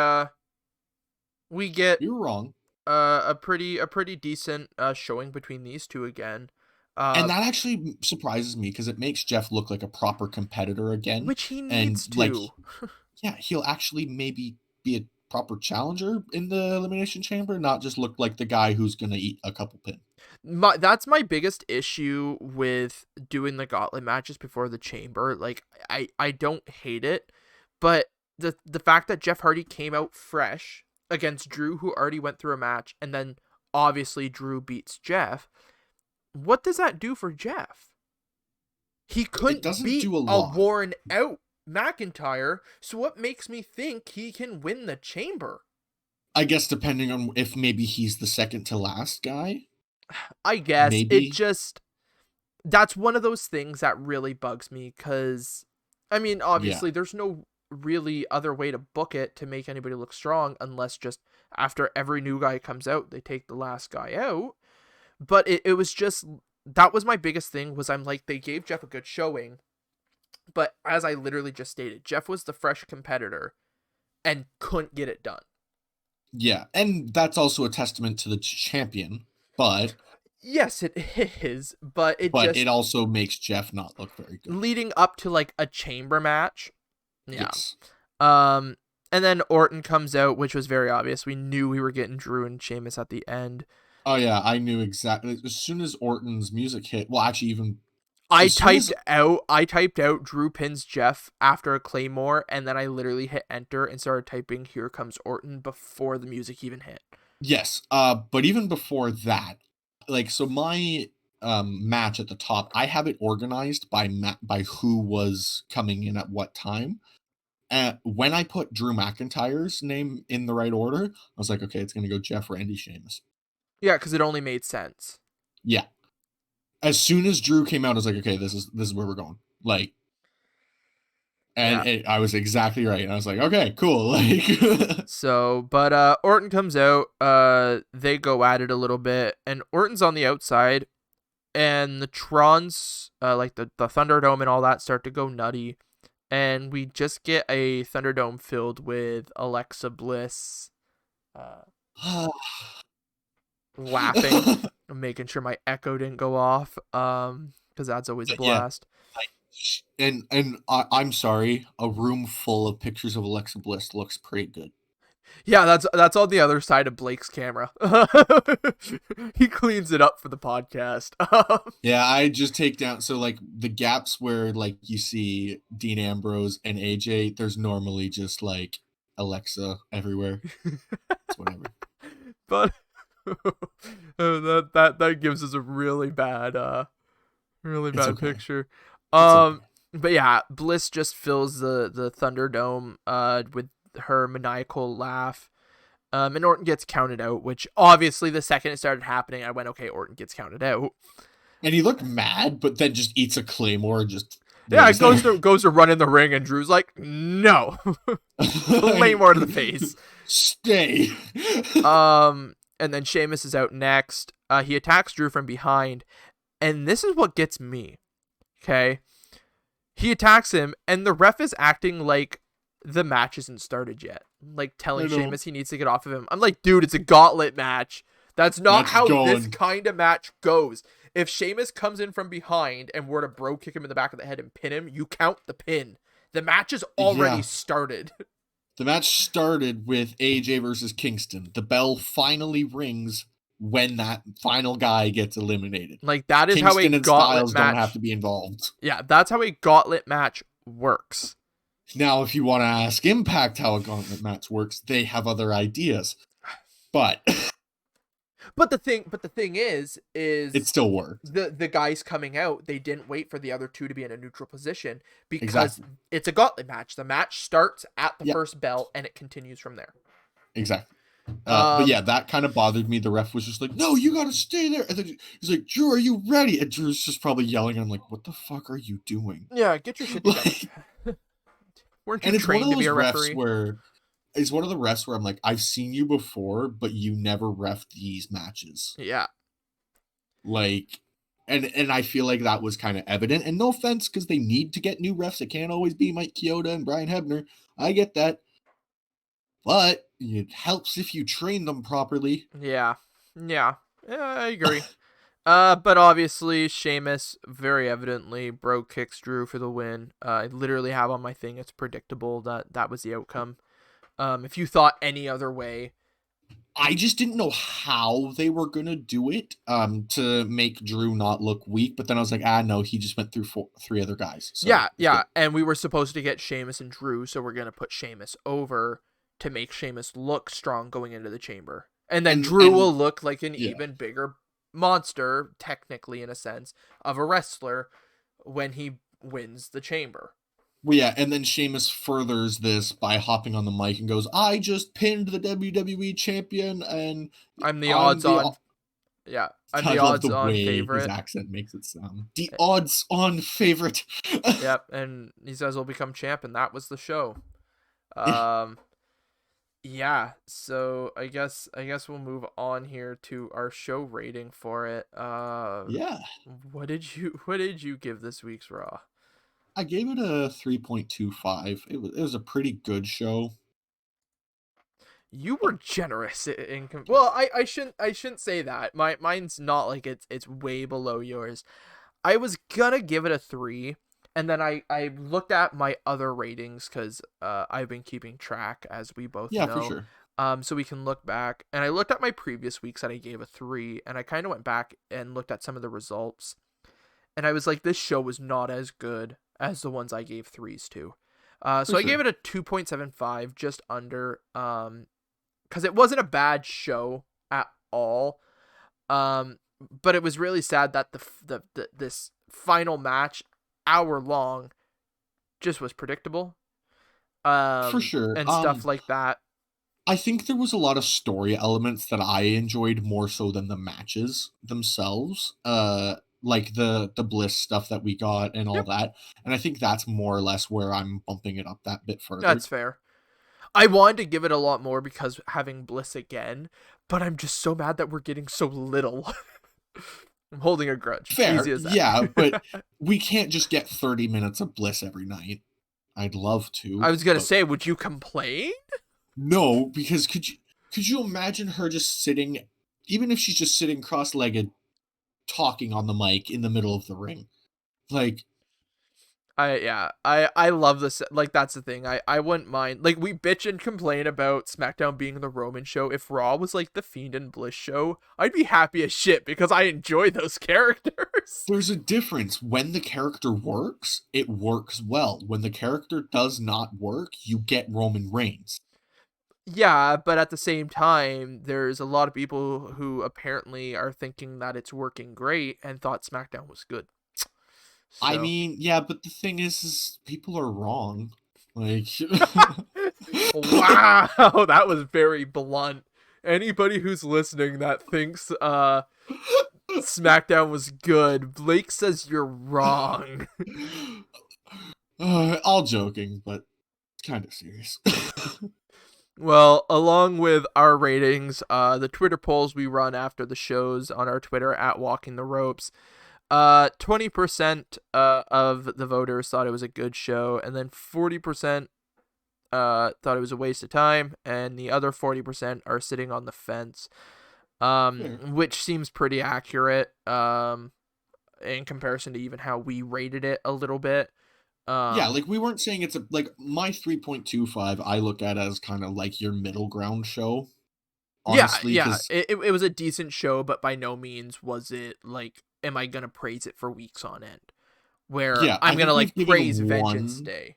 get You're wrong. a pretty decent showing between these two again. And Uh, that actually surprises me because it makes Jeff look like a proper competitor again. which he And needs like, to. yeah, he'll actually maybe be a proper challenger in the Elimination Chamber, not just look like the guy who's going to eat a couple pins. That's my biggest issue with doing the gauntlet matches before the chamber. Like I don't hate it, but the fact that Jeff Hardy came out fresh against Drew, who already went through a match, and then obviously Drew beats Jeff. What does that do for Jeff? He It couldn't doesn't beat do a a lot. worn out McIntyre, so what makes me think he can win the chamber? I guess depending on if maybe he's the second to last guy. I guess it Maybe. just that's one of those things that really bugs me because I mean, Yeah. obviously there's no really other way to book it to make anybody look strong unless just after every new guy comes out they take the last guy out. But it was just that was my biggest thing was I'm like they gave Jeff a good showing, but as I literally just stated, Jeff was the fresh competitor and couldn't get it done. Yeah. And that's also a testament to the champion, but Yes, it is, but it it just also makes Jeff not look very good. leading up to like a chamber match. Yeah. Yes. Um, and then Orton comes out, which was very obvious. We knew we were getting Drew and Sheamus at the end. Oh yeah, I knew exactly as soon as Orton's music hit. Well, actually, even I as soon as typed out Drew pins Jeff after a Claymore, and then I literally hit enter and started typing "Here comes Orton" before the music even hit. yes, but even before that, like so my match at the top, I have it organized by who was coming in at what time. And when I put Drew McIntyre's name in the right order, I was like, okay, it's gonna go Jeff, Randy, Sheamus. Yeah, because it only made sense. Yeah. As soon as Drew came out, I was like, okay, this is where we're going. Like, and Yeah. I was exactly right. And I was like, okay, cool. Like, So, but Orton comes out. They go at it a little bit, and Orton's on the outside, and the Trons, like the Thunderdome and all that, start to go nutty, and we just get a Thunderdome filled with Alexa Bliss, uh, laughing, making sure my echo didn't go off, because that's always a yeah, blast. And I'm sorry, a room full of pictures of Alexa Bliss looks pretty good. Yeah, that's on the other side of Blake's camera. He cleans it up for the podcast. Yeah, I just take down so like the gaps where like you see Dean Ambrose and AJ, there's normally just like Alexa everywhere. It's whatever. But that gives us a really It's bad okay. picture. It's okay. But yeah, Bliss just fills the Thunderdome with her maniacal laugh. And Orton gets counted out, which obviously the second it started happening, I went, okay, Orton gets counted out. And he looked mad, but then just eats a claymore and just Yeah, it lays there. goes to run in the ring, and Drew's like, no, claymore to the face. Stay. And then Sheamus is out next. He attacks Drew from behind, and this is what gets me. Okay, he attacks him, and the ref is acting like the match isn't started yet, like I telling know. Sheamus he needs to get off of him. I'm like, dude, it's a gauntlet match. That's not Match is how this going. kind of match goes. If Sheamus comes in from behind and were to bro kick him in the back of the head and pin him, you count the pin. The match is already Yeah. started. The match started with AJ versus Kingston. The bell finally rings when that final guy gets eliminated. Like, that is how a Kingston and gauntlet Styles don't have match. to be involved. Yeah, that's how a gauntlet match works. Now, if you want to ask Impact how a gauntlet match works, they have other ideas. But But the thing is it still works. the guys coming out, they didn't wait for the other two to be in a neutral position because Exactly. it's a gauntlet match. The match starts at the Yeah, first bell and it continues from there. exactly. But Um, yeah, that kind of bothered me. The ref was just like, "No, you got to stay there." And then he's like, "Drew, are you ready?" And Drew's just probably yelling. I'm like, "What the fuck are you doing?" yeah, get your shit together. Like, Weren't you and it's one of trained to be those a refs referee? where it's one of the refs where I'm like, I've seen you before, but you never ref these matches. Yeah. Like, and I feel like that was kind of evident. And no offense, because they need to get new refs. It can't always be Mike Chioda and Brian Hebner. I get that, but it helps if you train them properly. Yeah. Yeah. Yeah, I agree. But obviously Sheamus very evidently bro kicks Drew for the win. I literally have on my thing, it's predictable that was the outcome. If you thought any other way, I just didn't know how they were gonna do it to make Drew not look weak. But then I was like, no, he just went through three other guys, so yeah, it's good. yeah, and we were supposed to get Sheamus and Drew, so we're gonna put Sheamus over to make Sheamus look strong going into the chamber, and then Drew And will look like an yeah, even bigger monster, technically in a sense, of a wrestler when he wins the chamber. well, yeah, and then Sheamus furthers this by hopping on the mic and goes, "I just pinned the WWE champion, and I'm the I'm odds the." on, yeah, I'm I the love the odds on way his favorite. accent makes it sound. The odds-on favorite. Yep, and he says he'll become champ, and that was the show. Um, yeah, so I guess we'll move on here to our show rating for it. Yeah, What did you give this week's Raw? I gave it a 3.25. It was a pretty good show. You were generous well, I shouldn't say that. Mine's not like it's way below yours. I was gonna give it a 3, and then I looked at my other ratings because I've been keeping track, as we both Yeah, for know. sure. So we can look back, and I looked at my previous weeks that I gave a 3, and I kind of went back and looked at some of the results, and I was like, this show was not as good as the ones I gave 3s to. For So I gave sure. it a 2.75, just under, because it wasn't a bad show at all. Um, but it was really sad that this final match, hour long, just was predictable. For sure. And stuff like that. I think there was a lot of story elements that I enjoyed more so than the matches themselves. Like the Bliss stuff that we got and all Yep, that. And I think that's more or less where I'm bumping it up that bit further. that's fair. I wanted to give it a lot more because having Bliss again, but I'm just so mad that we're getting so little. I'm holding a grudge. Fair, Easy as that. yeah, but we can't just get 30 minutes of Bliss every night. I'd love I to, was gonna but say, would you complain? no, because could you imagine her just sitting, even if she's just sitting cross-legged talking on the mic in the middle of the ring? Like, I love this. Like, that's the thing. I wouldn't mind. Like, we bitch and complain about SmackDown being the Roman show. If Raw was like the Fiend and Bliss show, I'd be happy as shit because I enjoy those characters. There's a difference. When the character works, it works well. When the character does not work, you get Roman Reigns. Yeah, but at the same time, there's a lot of people who apparently are thinking that it's working great and thought SmackDown was good. I So, mean, yeah, but the thing is people are wrong. Like, wow, that was very blunt. Anybody who's listening that thinks SmackDown was good, Blake says you're wrong. all joking, but kind of serious. Well, along with our ratings, the Twitter polls we run after the shows on our Twitter at Walking the Ropes, 20% of the voters thought it was a good show, and then 40% thought it was a waste of time, and the other 40% are sitting on the fence, Fair. which seems pretty accurate in comparison to even how we rated it a little bit. Yeah, like we weren't saying it's a like my 3.25 I look at as kind of like your middle ground show, honestly, Yeah, because it was a decent show, but by no means was it like, am I gonna praise it for weeks on end? Where yeah, I I'm gonna think we've like given praise Vengeance one. Day.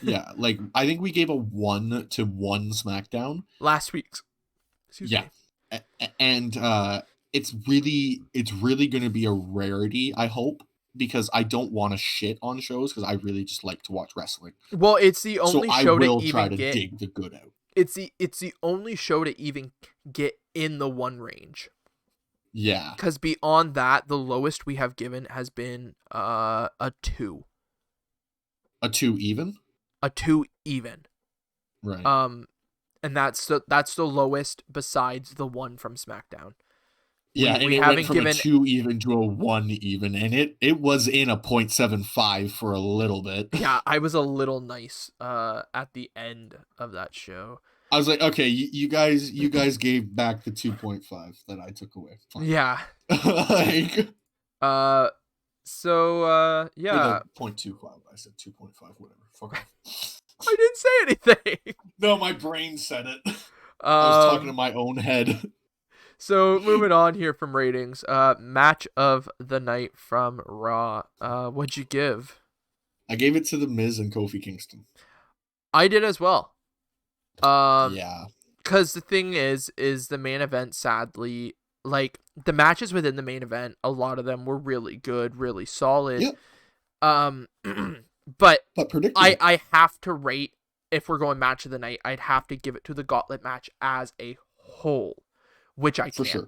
Yeah, like I think we gave a 1 to 1 SmackDown. Last week's. Excuse Yeah. me. And it's really going to be a rarity, I hope, because I don't want to shit on shows because I really just like to watch wrestling. Well, it's the So only I show to will try even to get dig the good out. it's the only show to even get in the one range. Yeah. Because beyond that, the lowest we have given has been a 2. A 2 even? A 2 even. Right. Um and that's the lowest besides the one from SmackDown. Yeah, and We it went haven't from a given 2 even to a 1 even, and it was in a 0.75 for a little bit. yeah, I was a little nice at the end of that show. I was like, okay, you guys gave back the 2.5 that I took away. Fine. Yeah. Like, Uh or yeah, the 0.25. I said 2.5, whatever. Fuck off. I didn't say anything. No, my brain said it. I was talking to um my own head. so moving on here from ratings, match of the night from Raw. What'd you give? I gave it to The Miz and Kofi Kingston. I did as well. Um Yeah. Because the thing is the main event, sadly, like the matches within the main event, a lot of them were really good, really solid. Yep. Um, but But predictable. I have to rate, if we're going match of the night, I'd have to give it to the Gauntlet match as a whole, which I For can't. sure.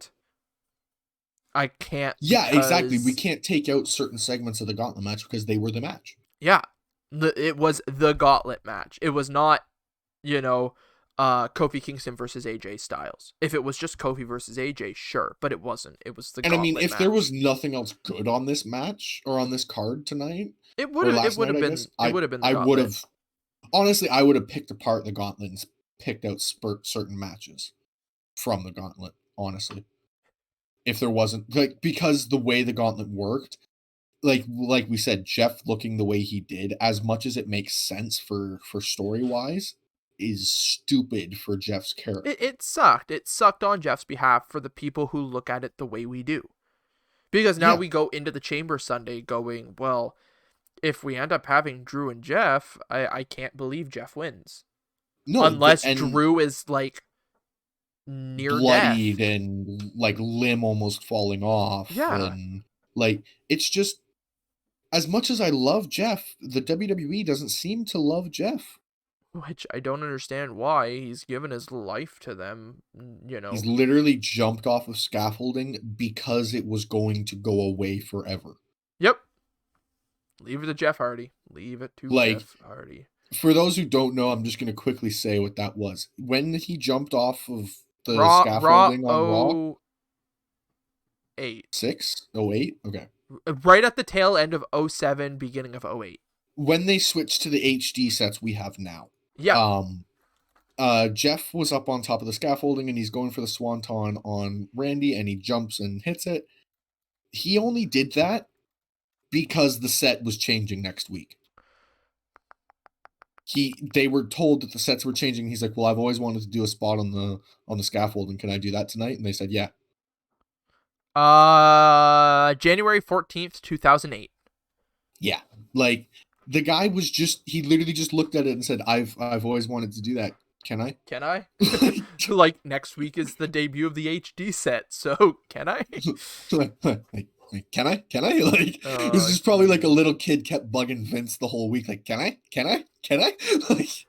I can't. Yeah, exactly. We Because can't take out certain segments of the Gauntlet match because they were the match. yeah, it was the Gauntlet match. It was not, Kofi Kingston versus AJ Styles. If it was just Kofi versus AJ, sure, but it wasn't. It was the And I mean, Gauntlet if match. there was nothing else good on this match or on this card tonight It or would last night, have I been guess, it would have been the I would Gauntlet. have honestly, I would have picked apart the Gauntlet and picked out certain matches from the Gauntlet, honestly. If there wasn't like because the way the Gauntlet worked, like we said, Jeff looking the way he did, as much as it makes sense for story wise, is stupid for Jeff's character. It sucked. It sucked on Jeff's behalf for the people who look at it the way we do. Because now Yeah. we go into the Chamber Sunday going, well, if we end up having Drew and Jeff, I can't believe Jeff wins. No, Unless and Drew is like near bloodied death. and like limb almost falling off, Yeah. and like it's just as much as I love Jeff, the WWE doesn't seem to love Jeff. Which I don't understand why. He's given his life to them, He's literally jumped off of scaffolding because it was going to go away forever. Yep. Leave it to Jeff Hardy. Leave it to Like, Jeff Hardy. for those who don't know, I'm just going to quickly say what that was. When he jumped off of the Raw scaffolding on Raw, 08. 6, 08? Okay. Right at the tail end of 07, beginning of 08. When they switched to the HD sets we have now. Yeah. Jeff was up on top of the scaffolding and he's going for the swanton on Randy and he jumps and hits it. He only did that because the set was changing next week. they were told that the sets were changing. He's like, well, I've always wanted to do a spot on the scaffold, and can I do that tonight? And they said, yeah. January 14th, 2008. Yeah. Like, the guy was he literally just looked at it and said, I've always wanted to do that. Can I? Can I? Like, next week is the debut of the HD set, so can I? Can I? Can I? Like, it's just probably like a little kid kept bugging Vince the whole week. Like, can I? Can I? Can I? Like,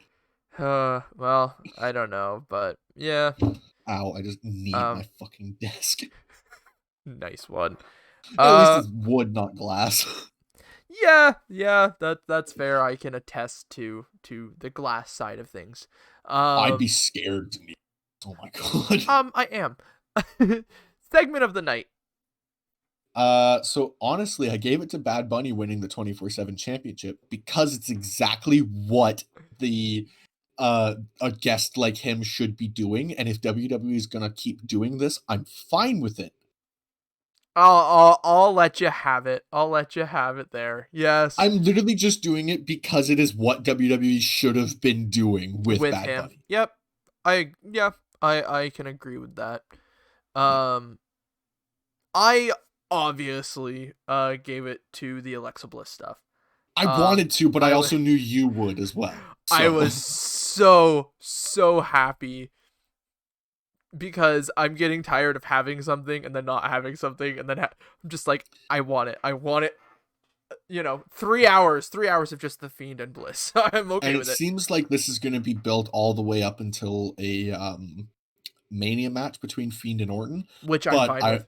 well, I don't know, but yeah. Ow, I just need my fucking desk. Nice one. At least it's wood, not glass. Yeah, that's fair. I can attest to the glass side of things. I'd be scared to me. Oh my god. I am. Segment of the night. So honestly, I gave it to Bad Bunny winning the 24/7 championship because it's exactly what a guest like him should be doing, and if WWE is gonna keep doing this, I'm fine with it. I'll let you have it. I'll let you have it there. Yes. I'm literally just doing it because it is what WWE should have been doing with Bad him. Bunny. Yep. I can agree with that. I obviously gave it to the Alexa Bliss stuff. I wanted to, but I also knew you would as well. So. I was so happy because I'm getting tired of having something and then not having something, and then I'm just like, I want it. 3 hours of just the Fiend and Bliss. I'm okay with it. It seems like this is going to be built all the way up until a Mania match between Fiend and Orton, which I'm fine with.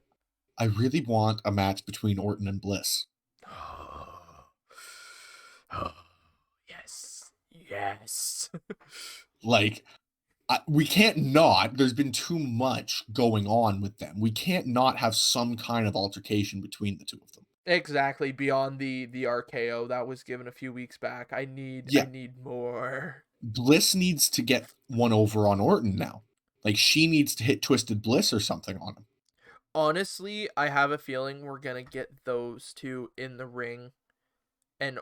I really want a match between Orton and Bliss. Yes. Like, we can't not. There's been too much going on with them. We can't not have some kind of altercation between the two of them. Exactly, beyond the RKO that was given a few weeks back. I need more. Bliss needs to get one over on Orton now. Like, she needs to hit Twisted Bliss or something on him. Honestly, I have a feeling we're gonna get those two in the ring, and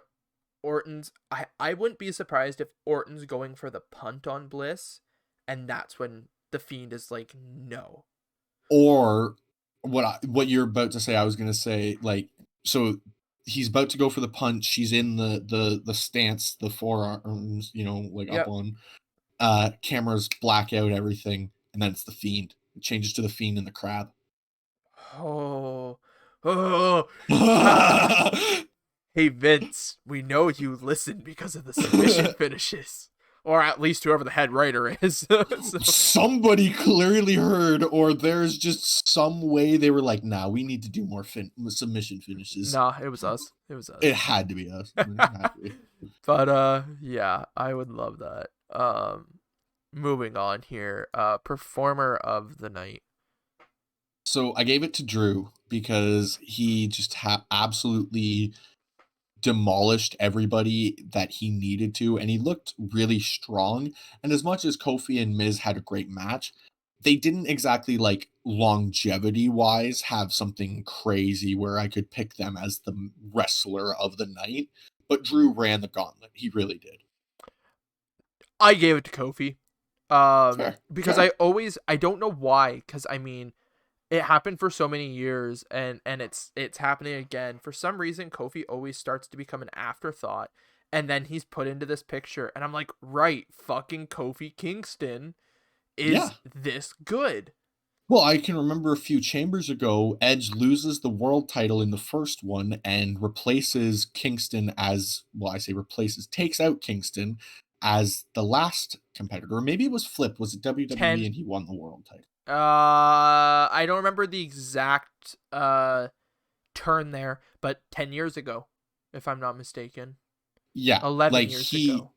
Orton's. I wouldn't be surprised if Orton's going for the punt on Bliss, and that's when the Fiend is like, no. Or what you're about to say, I was gonna say, like, so he's about to go for the punch. She's in the stance, the forearms, up on. Cameras black out everything, and then it's the Fiend. It changes to the Fiend and the Crab. Oh. Hey Vince, we know you listen because of the submission finishes. Or at least whoever the head writer is. Somebody clearly heard, or there's just some way they were like, nah, we need to do more submission finishes. Nah, it was us. It had to be us. But yeah, I would love that. Moving on here. Performer of the night. So I gave it to Drew because he just absolutely demolished everybody that he needed to, and he looked really strong. And as much as Kofi and Miz had a great match, they didn't exactly, like, longevity wise have something crazy where I could pick them as the wrestler of the night. But Drew ran the gauntlet. He really did. I gave it to Kofi. Because Fair. I don't know why, because I mean, it happened for so many years, and it's happening again. For some reason, Kofi always starts to become an afterthought, and then he's put into this picture, and I'm like, right, fucking Kofi Kingston is this good. Well, I can remember a few chambers ago, Edge loses the world title in the first one and replaces Kingston as, well, I say replaces, takes out Kingston as the last competitor. Or maybe it was Flip. Was it WWE and he won the world title? I don't remember the exact turn there, but 10 years ago, if I'm not mistaken. Yeah, 11 years ago.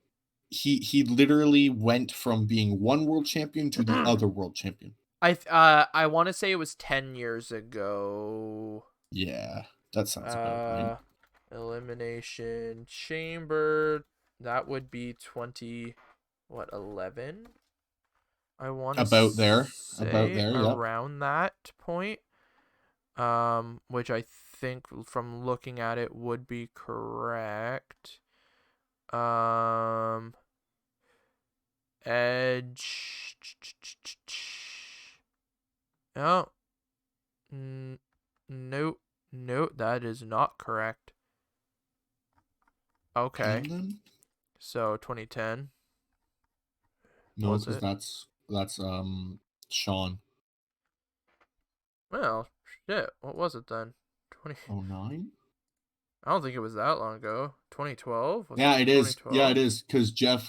He literally went from being one world champion to the other world champion. I want to say it was 10 years ago. Yeah, that sounds about right. Elimination Chamber, that would be 11? I want to about there, around that point. Which I think from looking at it would be correct. Edge. Oh. Nope. Nope, that is not correct. Okay. And then So 2010. no, Was because it? that's Sean. Well, shit. What was it then? 20. 09? I don't think it was that long ago. 2012? Was Yeah, it it is. Yeah, it 2012? is.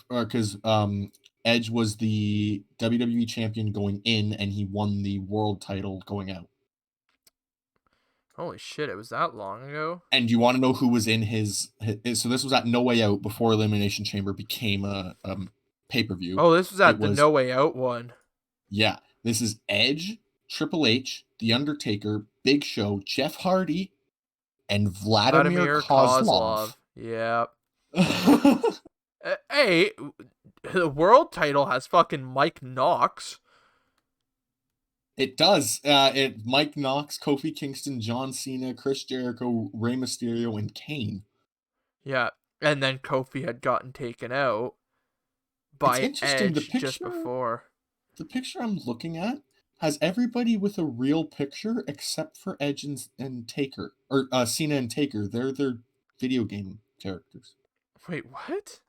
Because Edge was the WWE champion going in, and he won the world title going out. Holy shit, it was that long ago? And you want to know who was in his? So this was at No Way Out before Elimination Chamber became a pay-per-view. Oh, this was It at the was No Way Out one. Yeah. This is Edge, Triple H, The Undertaker, Big Show, Jeff Hardy, and Vladimir Vladimir Kozlov. Kozlov. Yep. Hey, the world title has fucking Mike Knox. It does. Mike Knox, Kofi Kingston, John Cena, Chris Jericho, Rey Mysterio, and Kane. Yeah. And then Kofi had gotten taken out It's by interesting. Edge just before. The picture I'm looking at has everybody with a real picture except for Edge and Taker, or Cena and Taker. They're their video game characters. Wait, what?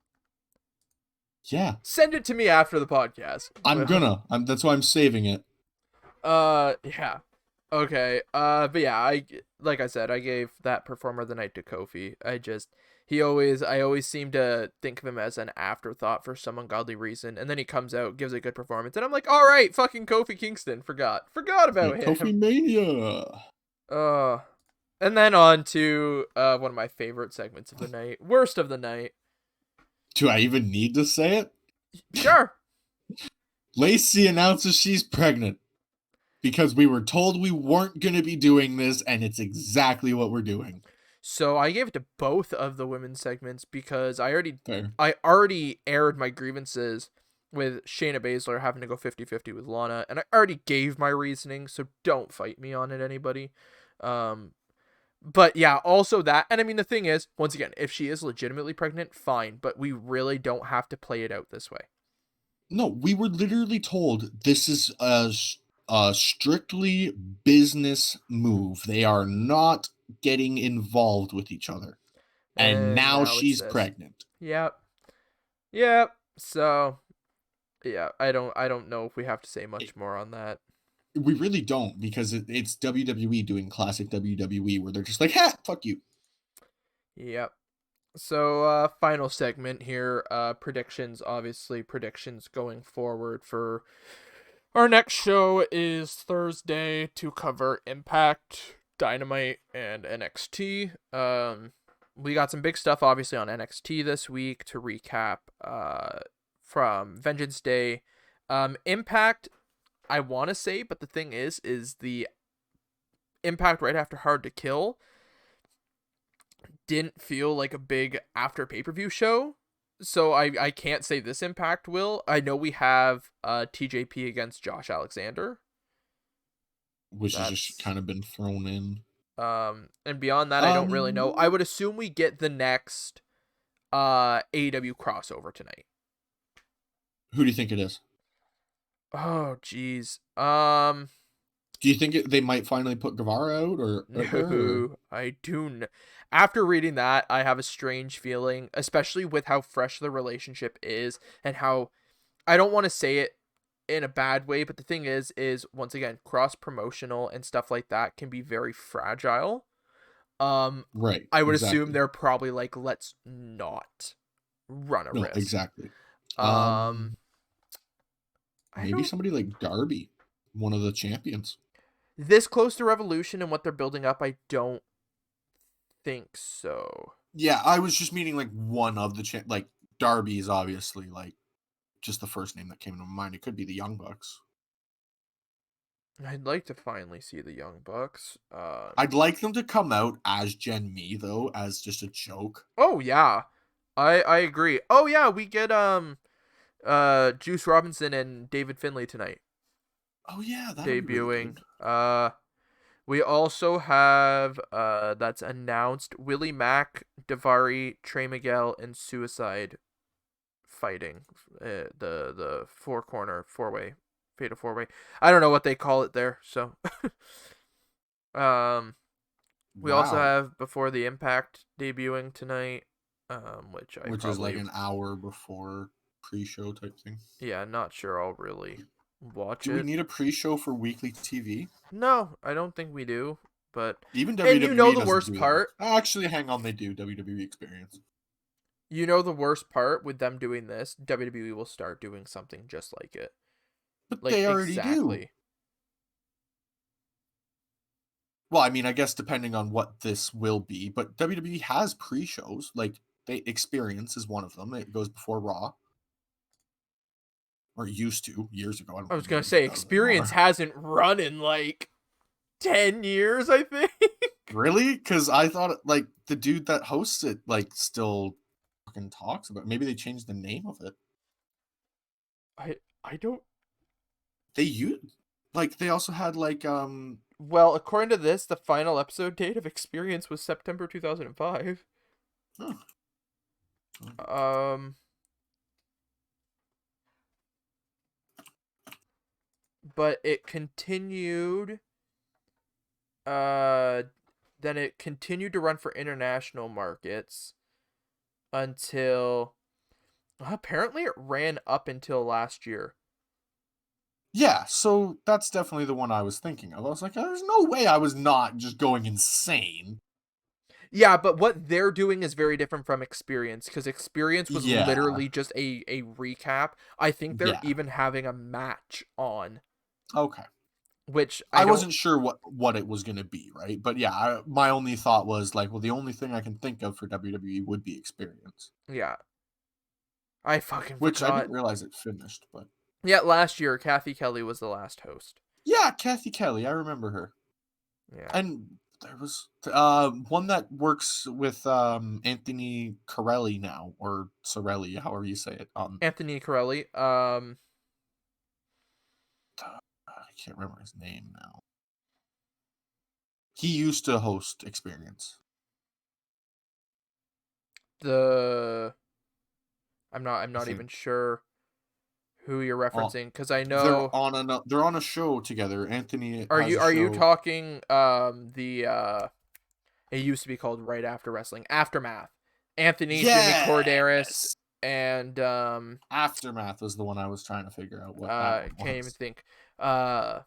Yeah, Send it to me after the podcast. That's why I'm saving it. Yeah. Okay. But yeah, like I said, I gave that performer of the night to Kofi. I always seem to think of him as an afterthought for some ungodly reason, and then he comes out, gives a good performance, and I'm like, all right, fucking Kofi Kingston, forgot about him. Kofi Mania. And then on to one of my favorite segments of the night, worst of the night. Do I even need to say it? Sure. Lacey announces she's pregnant because we were told we weren't going to be doing this, and it's exactly what we're doing. So I gave it to both of the women's segments because I Fair. already aired my grievances with Shayna Baszler having to go 50-50 with Lana, and I already gave my reasoning, so don't fight me on it, anybody. But yeah, also that, and I mean, the thing is, once again, if she is legitimately pregnant, fine, but we really don't have to play it out this way. No, we were literally told this is a strictly business move. They are not getting involved with each other. And now she's pregnant. Yep. So, yeah, I don't know if we have to say much more on that. We really don't, because it's WWE doing classic WWE where they're just like, ha, fuck you. Yep. So, final segment here. Predictions, obviously, predictions going forward for our next show is Thursday to cover Impact, Dynamite, and NXT. We got some big stuff, obviously, on NXT this week to recap from Vengeance Day. Impact, I want to say, but the thing is the Impact right after Hard to Kill didn't feel like a big after pay-per-view show, so I can't say this Impact will. I know we have TJP against Josh Alexander, which has just kind of been thrown in. And beyond that, I don't really know. I would assume we get the next AEW crossover tonight. Who do you think it is? Oh, jeez. Do you think they might finally put Guevara out, or no? I do. After reading that, I have a strange feeling, especially with how fresh the relationship is and how I don't want to say it in a bad way, but the thing is once again, cross promotional and stuff like that can be very fragile. Right. I would assume they're probably like, let's not run a risk. Exactly. Maybe somebody like Darby, one of the champions. This close to Revolution and what they're building up, I don't think so. Yeah, I was just meaning like one of the like Darby is obviously like just the first name that came to my mind. It could be the Young Bucks. I'd like to finally see the Young Bucks. I'd like them to come out as Gen Me though, as just a joke. Oh yeah, I agree. Oh yeah, we get Juice Robinson and David Finlay tonight. Oh yeah, that debuting. Really we also have that's announced Willie Mack, Daivari, Trey Miguel, and Suicide fighting, the four-way fatal four-way. I don't know what they call it there. So, um, we also Wow. have Before the Impact debuting tonight, which I Which is like probably, an hour before pre-show type thing. yeah, not sure I'll really watch Do we it. need a pre-show for weekly TV? No, I don't think we do. But Even and you know WWE the doesn't worst do that. part, Actually, hang on, they do WWE Experience. you know the worst part with them doing this, WWE will start doing something just like it. But Like they already do. exactly. Well, I mean, I guess depending on what this will be, but WWE has pre-shows. Like, they Experience is one of them. It goes before Raw. Or it used to, years ago. I I don't was think gonna WWE say does Experience anymore. hasn't run in like 10 years, I think. Really? Because I thought, like, the dude that hosts it, like, still fucking talks about it. Maybe they changed the name of it. I don't. They use, like, they also had, like, Well, according to this, the final episode date of Experience was September 2005. huh. Um, but it continued. Uh, then it continued to run for international markets until apparently it ran up until last year. Yeah, so that's definitely the one I was thinking of. I was like, there's no way I was not just going insane. Yeah, but what they're doing is very different from Experience because Experience was Yeah, literally just a recap. I think they're yeah. even having a match on, Okay. which I I don't. wasn't sure what it was gonna be, right? But yeah, my only thought was like, well, the only thing I can think of for WWE would be Experience, Yeah, I fucking which I forgot. didn't realize it finished. But Yeah, last year Kathy Kelly was the last host. yeah, Kathy Kelly, I remember her, Yeah, and there was one that works with Anthony Corelli now, or Sorelli, however you say it. Anthony Corelli. I can't remember his name now. He used to host Experience. The I'm I not think even sure who you're uh, referencing because I know. they're on a show together. Anthony has a Are you show. talking the it used to be called Right After Wrestling, Aftermath. Anthony, Jimmy Corderas, Yes! and Aftermath was the one I was trying to figure out what that one can't even was. think. Uh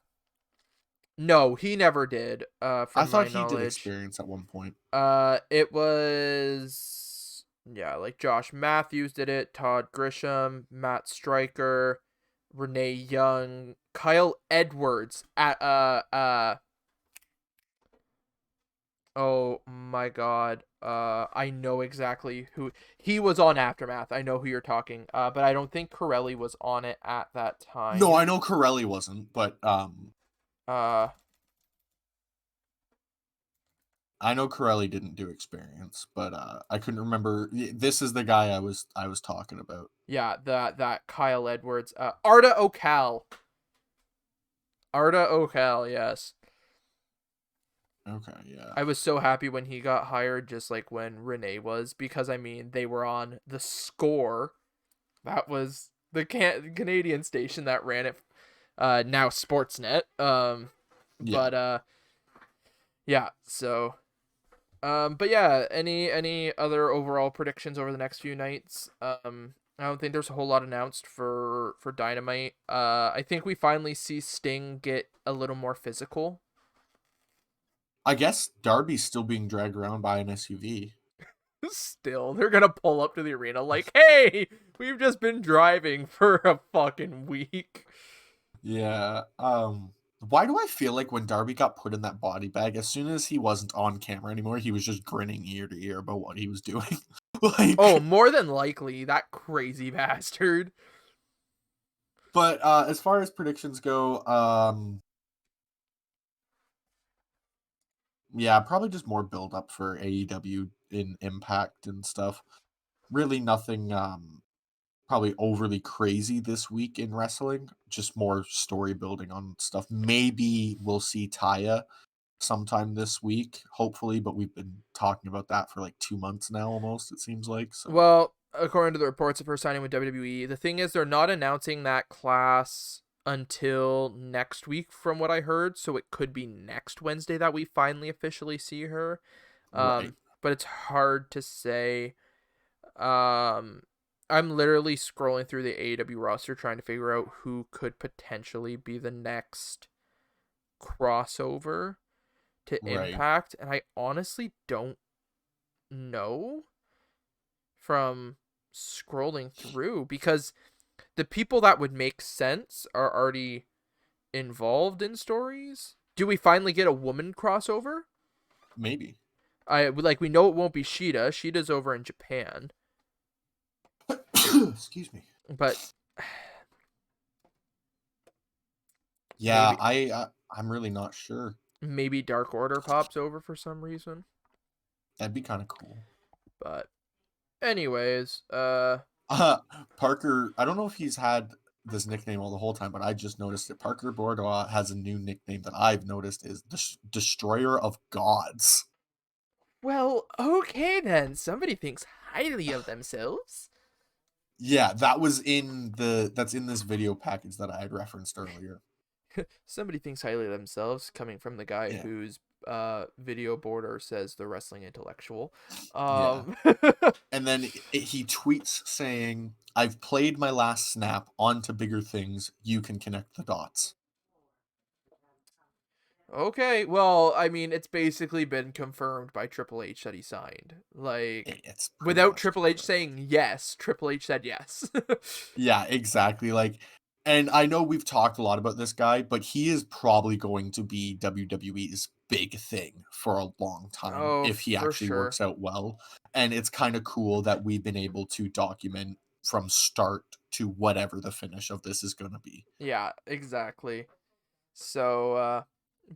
no, he never did, I from thought my he did knowledge. Experience at one point. It was, yeah, like Josh Matthews did it, Todd Grisham, Matt Stryker, Renee Young, Kyle Edwards at oh my god. I know exactly who he was on Aftermath. I know who you're talking. But I don't think Corelli was on it at that No, time. I know Corelli wasn't, but Uh I know Corelli didn't do Experience, but I couldn't remember. This is the guy I was talking about. yeah, that Kyle Edwards. Arda Ocal. Arda Ocal, yes. Okay, yeah. I was so happy when he got hired, just like when Renee was, because I mean they were on the Score. That was the Canadian station that ran it. Now Sportsnet. Yeah. But yeah. So, but yeah. Any other overall predictions over the next few nights? I don't think there's a whole lot announced for Dynamite. I think we finally see Sting get a little more physical. I guess Darby's still being dragged around by an SUV. Still, they're gonna pull up to the arena like, "Hey, we've just been driving for a fucking week." Yeah. Why do I feel like when Darby got put in that body bag, as soon as he wasn't on camera anymore, he was just grinning ear to ear about what he was doing? Oh, Like, more than likely, that crazy bastard. but as far as predictions go, yeah, probably just more build up for AEW in Impact and stuff. Really nothing probably overly crazy this week in wrestling, just more story building on stuff. Maybe we'll see Taya sometime this week, hopefully, but we've been talking about that for like 2 months now almost, it seems like. So Well, according to the reports of her signing with WWE. The thing is, they're not announcing that class until next week, from what I heard. So it could be next Wednesday that we finally officially see her. Right. But it's hard to say. Um, I'm literally scrolling through the AEW roster trying to figure out who could potentially be the next crossover to Right. Impact, and I honestly don't know from scrolling through, because the people that would make sense are already involved in stories. Do we finally get a woman crossover? Maybe. We know it won't be Sheeta. Sheeta's over in Japan, Excuse me. but Yeah, maybe I'm really not sure. maybe Dark Order pops over for some reason. That'd be kind of cool. But anyways, Parker, I don't know if he's had this nickname all the whole time, but I just noticed it. Parker Bourgeois has a new nickname that I've noticed is the Destroyer of Gods. well, okay then. Somebody thinks highly of themselves. Yeah, that's in this video package that I had referenced earlier. Somebody thinks highly of themselves, coming from the guy Yeah. whose video border says the wrestling intellectual. Yeah. Um, And then he tweets saying, "I've played my last snap, on to bigger things. You can connect the dots." okay, well, I mean, it's basically been confirmed by Triple H that he signed. Like, It's pretty without much Triple H confirmed. saying yes, Triple H said yes. Yeah, exactly. Like, and I know we've talked a lot about this guy, but he is probably going to be WWE's big thing for a long time Oh, if he for actually sure. works out well. And it's kind of cool that we've been able to document from start to whatever the finish of this is going to be. Yeah, exactly. So,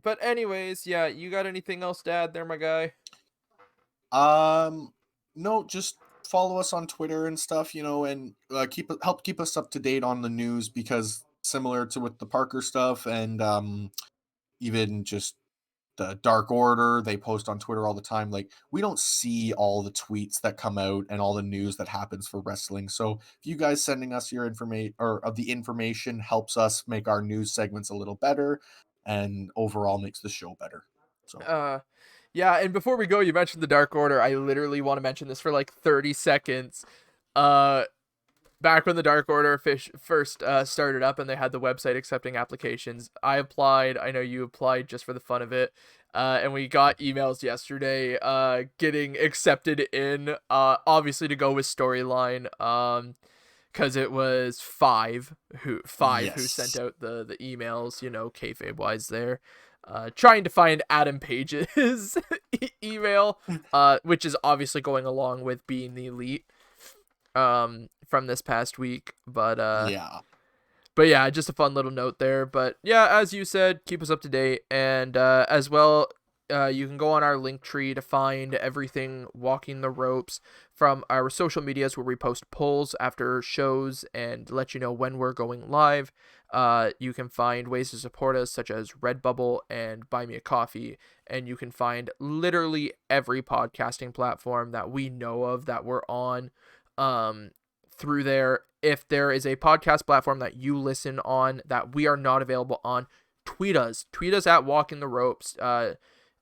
but anyways, yeah, you got anything else to add there, my guy? Um, no, just follow us on Twitter and stuff, and help keep us up to date on the news because similar to with the Parker stuff and even just the Dark Order, they post on Twitter all the time. Like we don't see all the tweets that come out and all the news that happens for wrestling. So if you guys sending us your information or of the information helps us make our news segments a little better and overall makes the show better. So Uh, yeah, and before we go, you mentioned the Dark Order. I literally want to mention this for like 30 seconds. Uh, Back when the Dark Order first started up and they had the website accepting applications, I applied. I know you applied just for the fun of it. And we got emails yesterday getting accepted in, obviously to go with storyline, because it was five who sent yes. out the emails, kayfabe wise there. Trying to find Adam Page's email, which is obviously going along with being the elite from this past week, Yeah. but yeah, just a fun little note there. But yeah, as you said, keep us up to date, and as well, you can go on our link tree to find everything walking the ropes from our social medias, where we post polls after shows and let you know when we're going live. You can find ways to support us, such as Redbubble and Buy Me a Coffee, and you can find literally every podcasting platform that we know of that we're on through there. If there is a podcast platform that you listen on that we are not available on, tweet us at Walking the Ropes,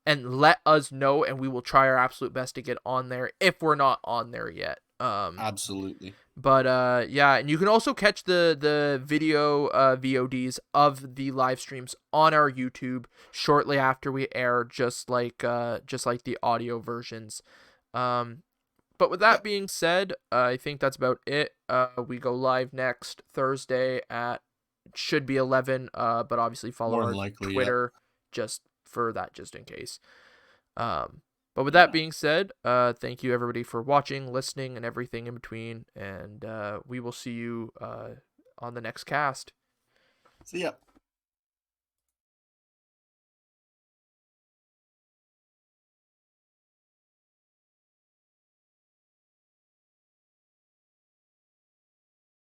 and let us know, and we will try our absolute best to get on there if we're not on there yet. Absolutely. But yeah, and you can also catch the video VODs of the live streams on our YouTube shortly after we air, just like the audio versions. But with that Yep. being said, I think that's about it. We go live next Thursday at, should be 11, but obviously follow More than our likely, yep. Twitter just for that, just in case. But with that Yeah. being said, thank you everybody for watching, listening, and everything in between, and we will see you on the next cast. See ya.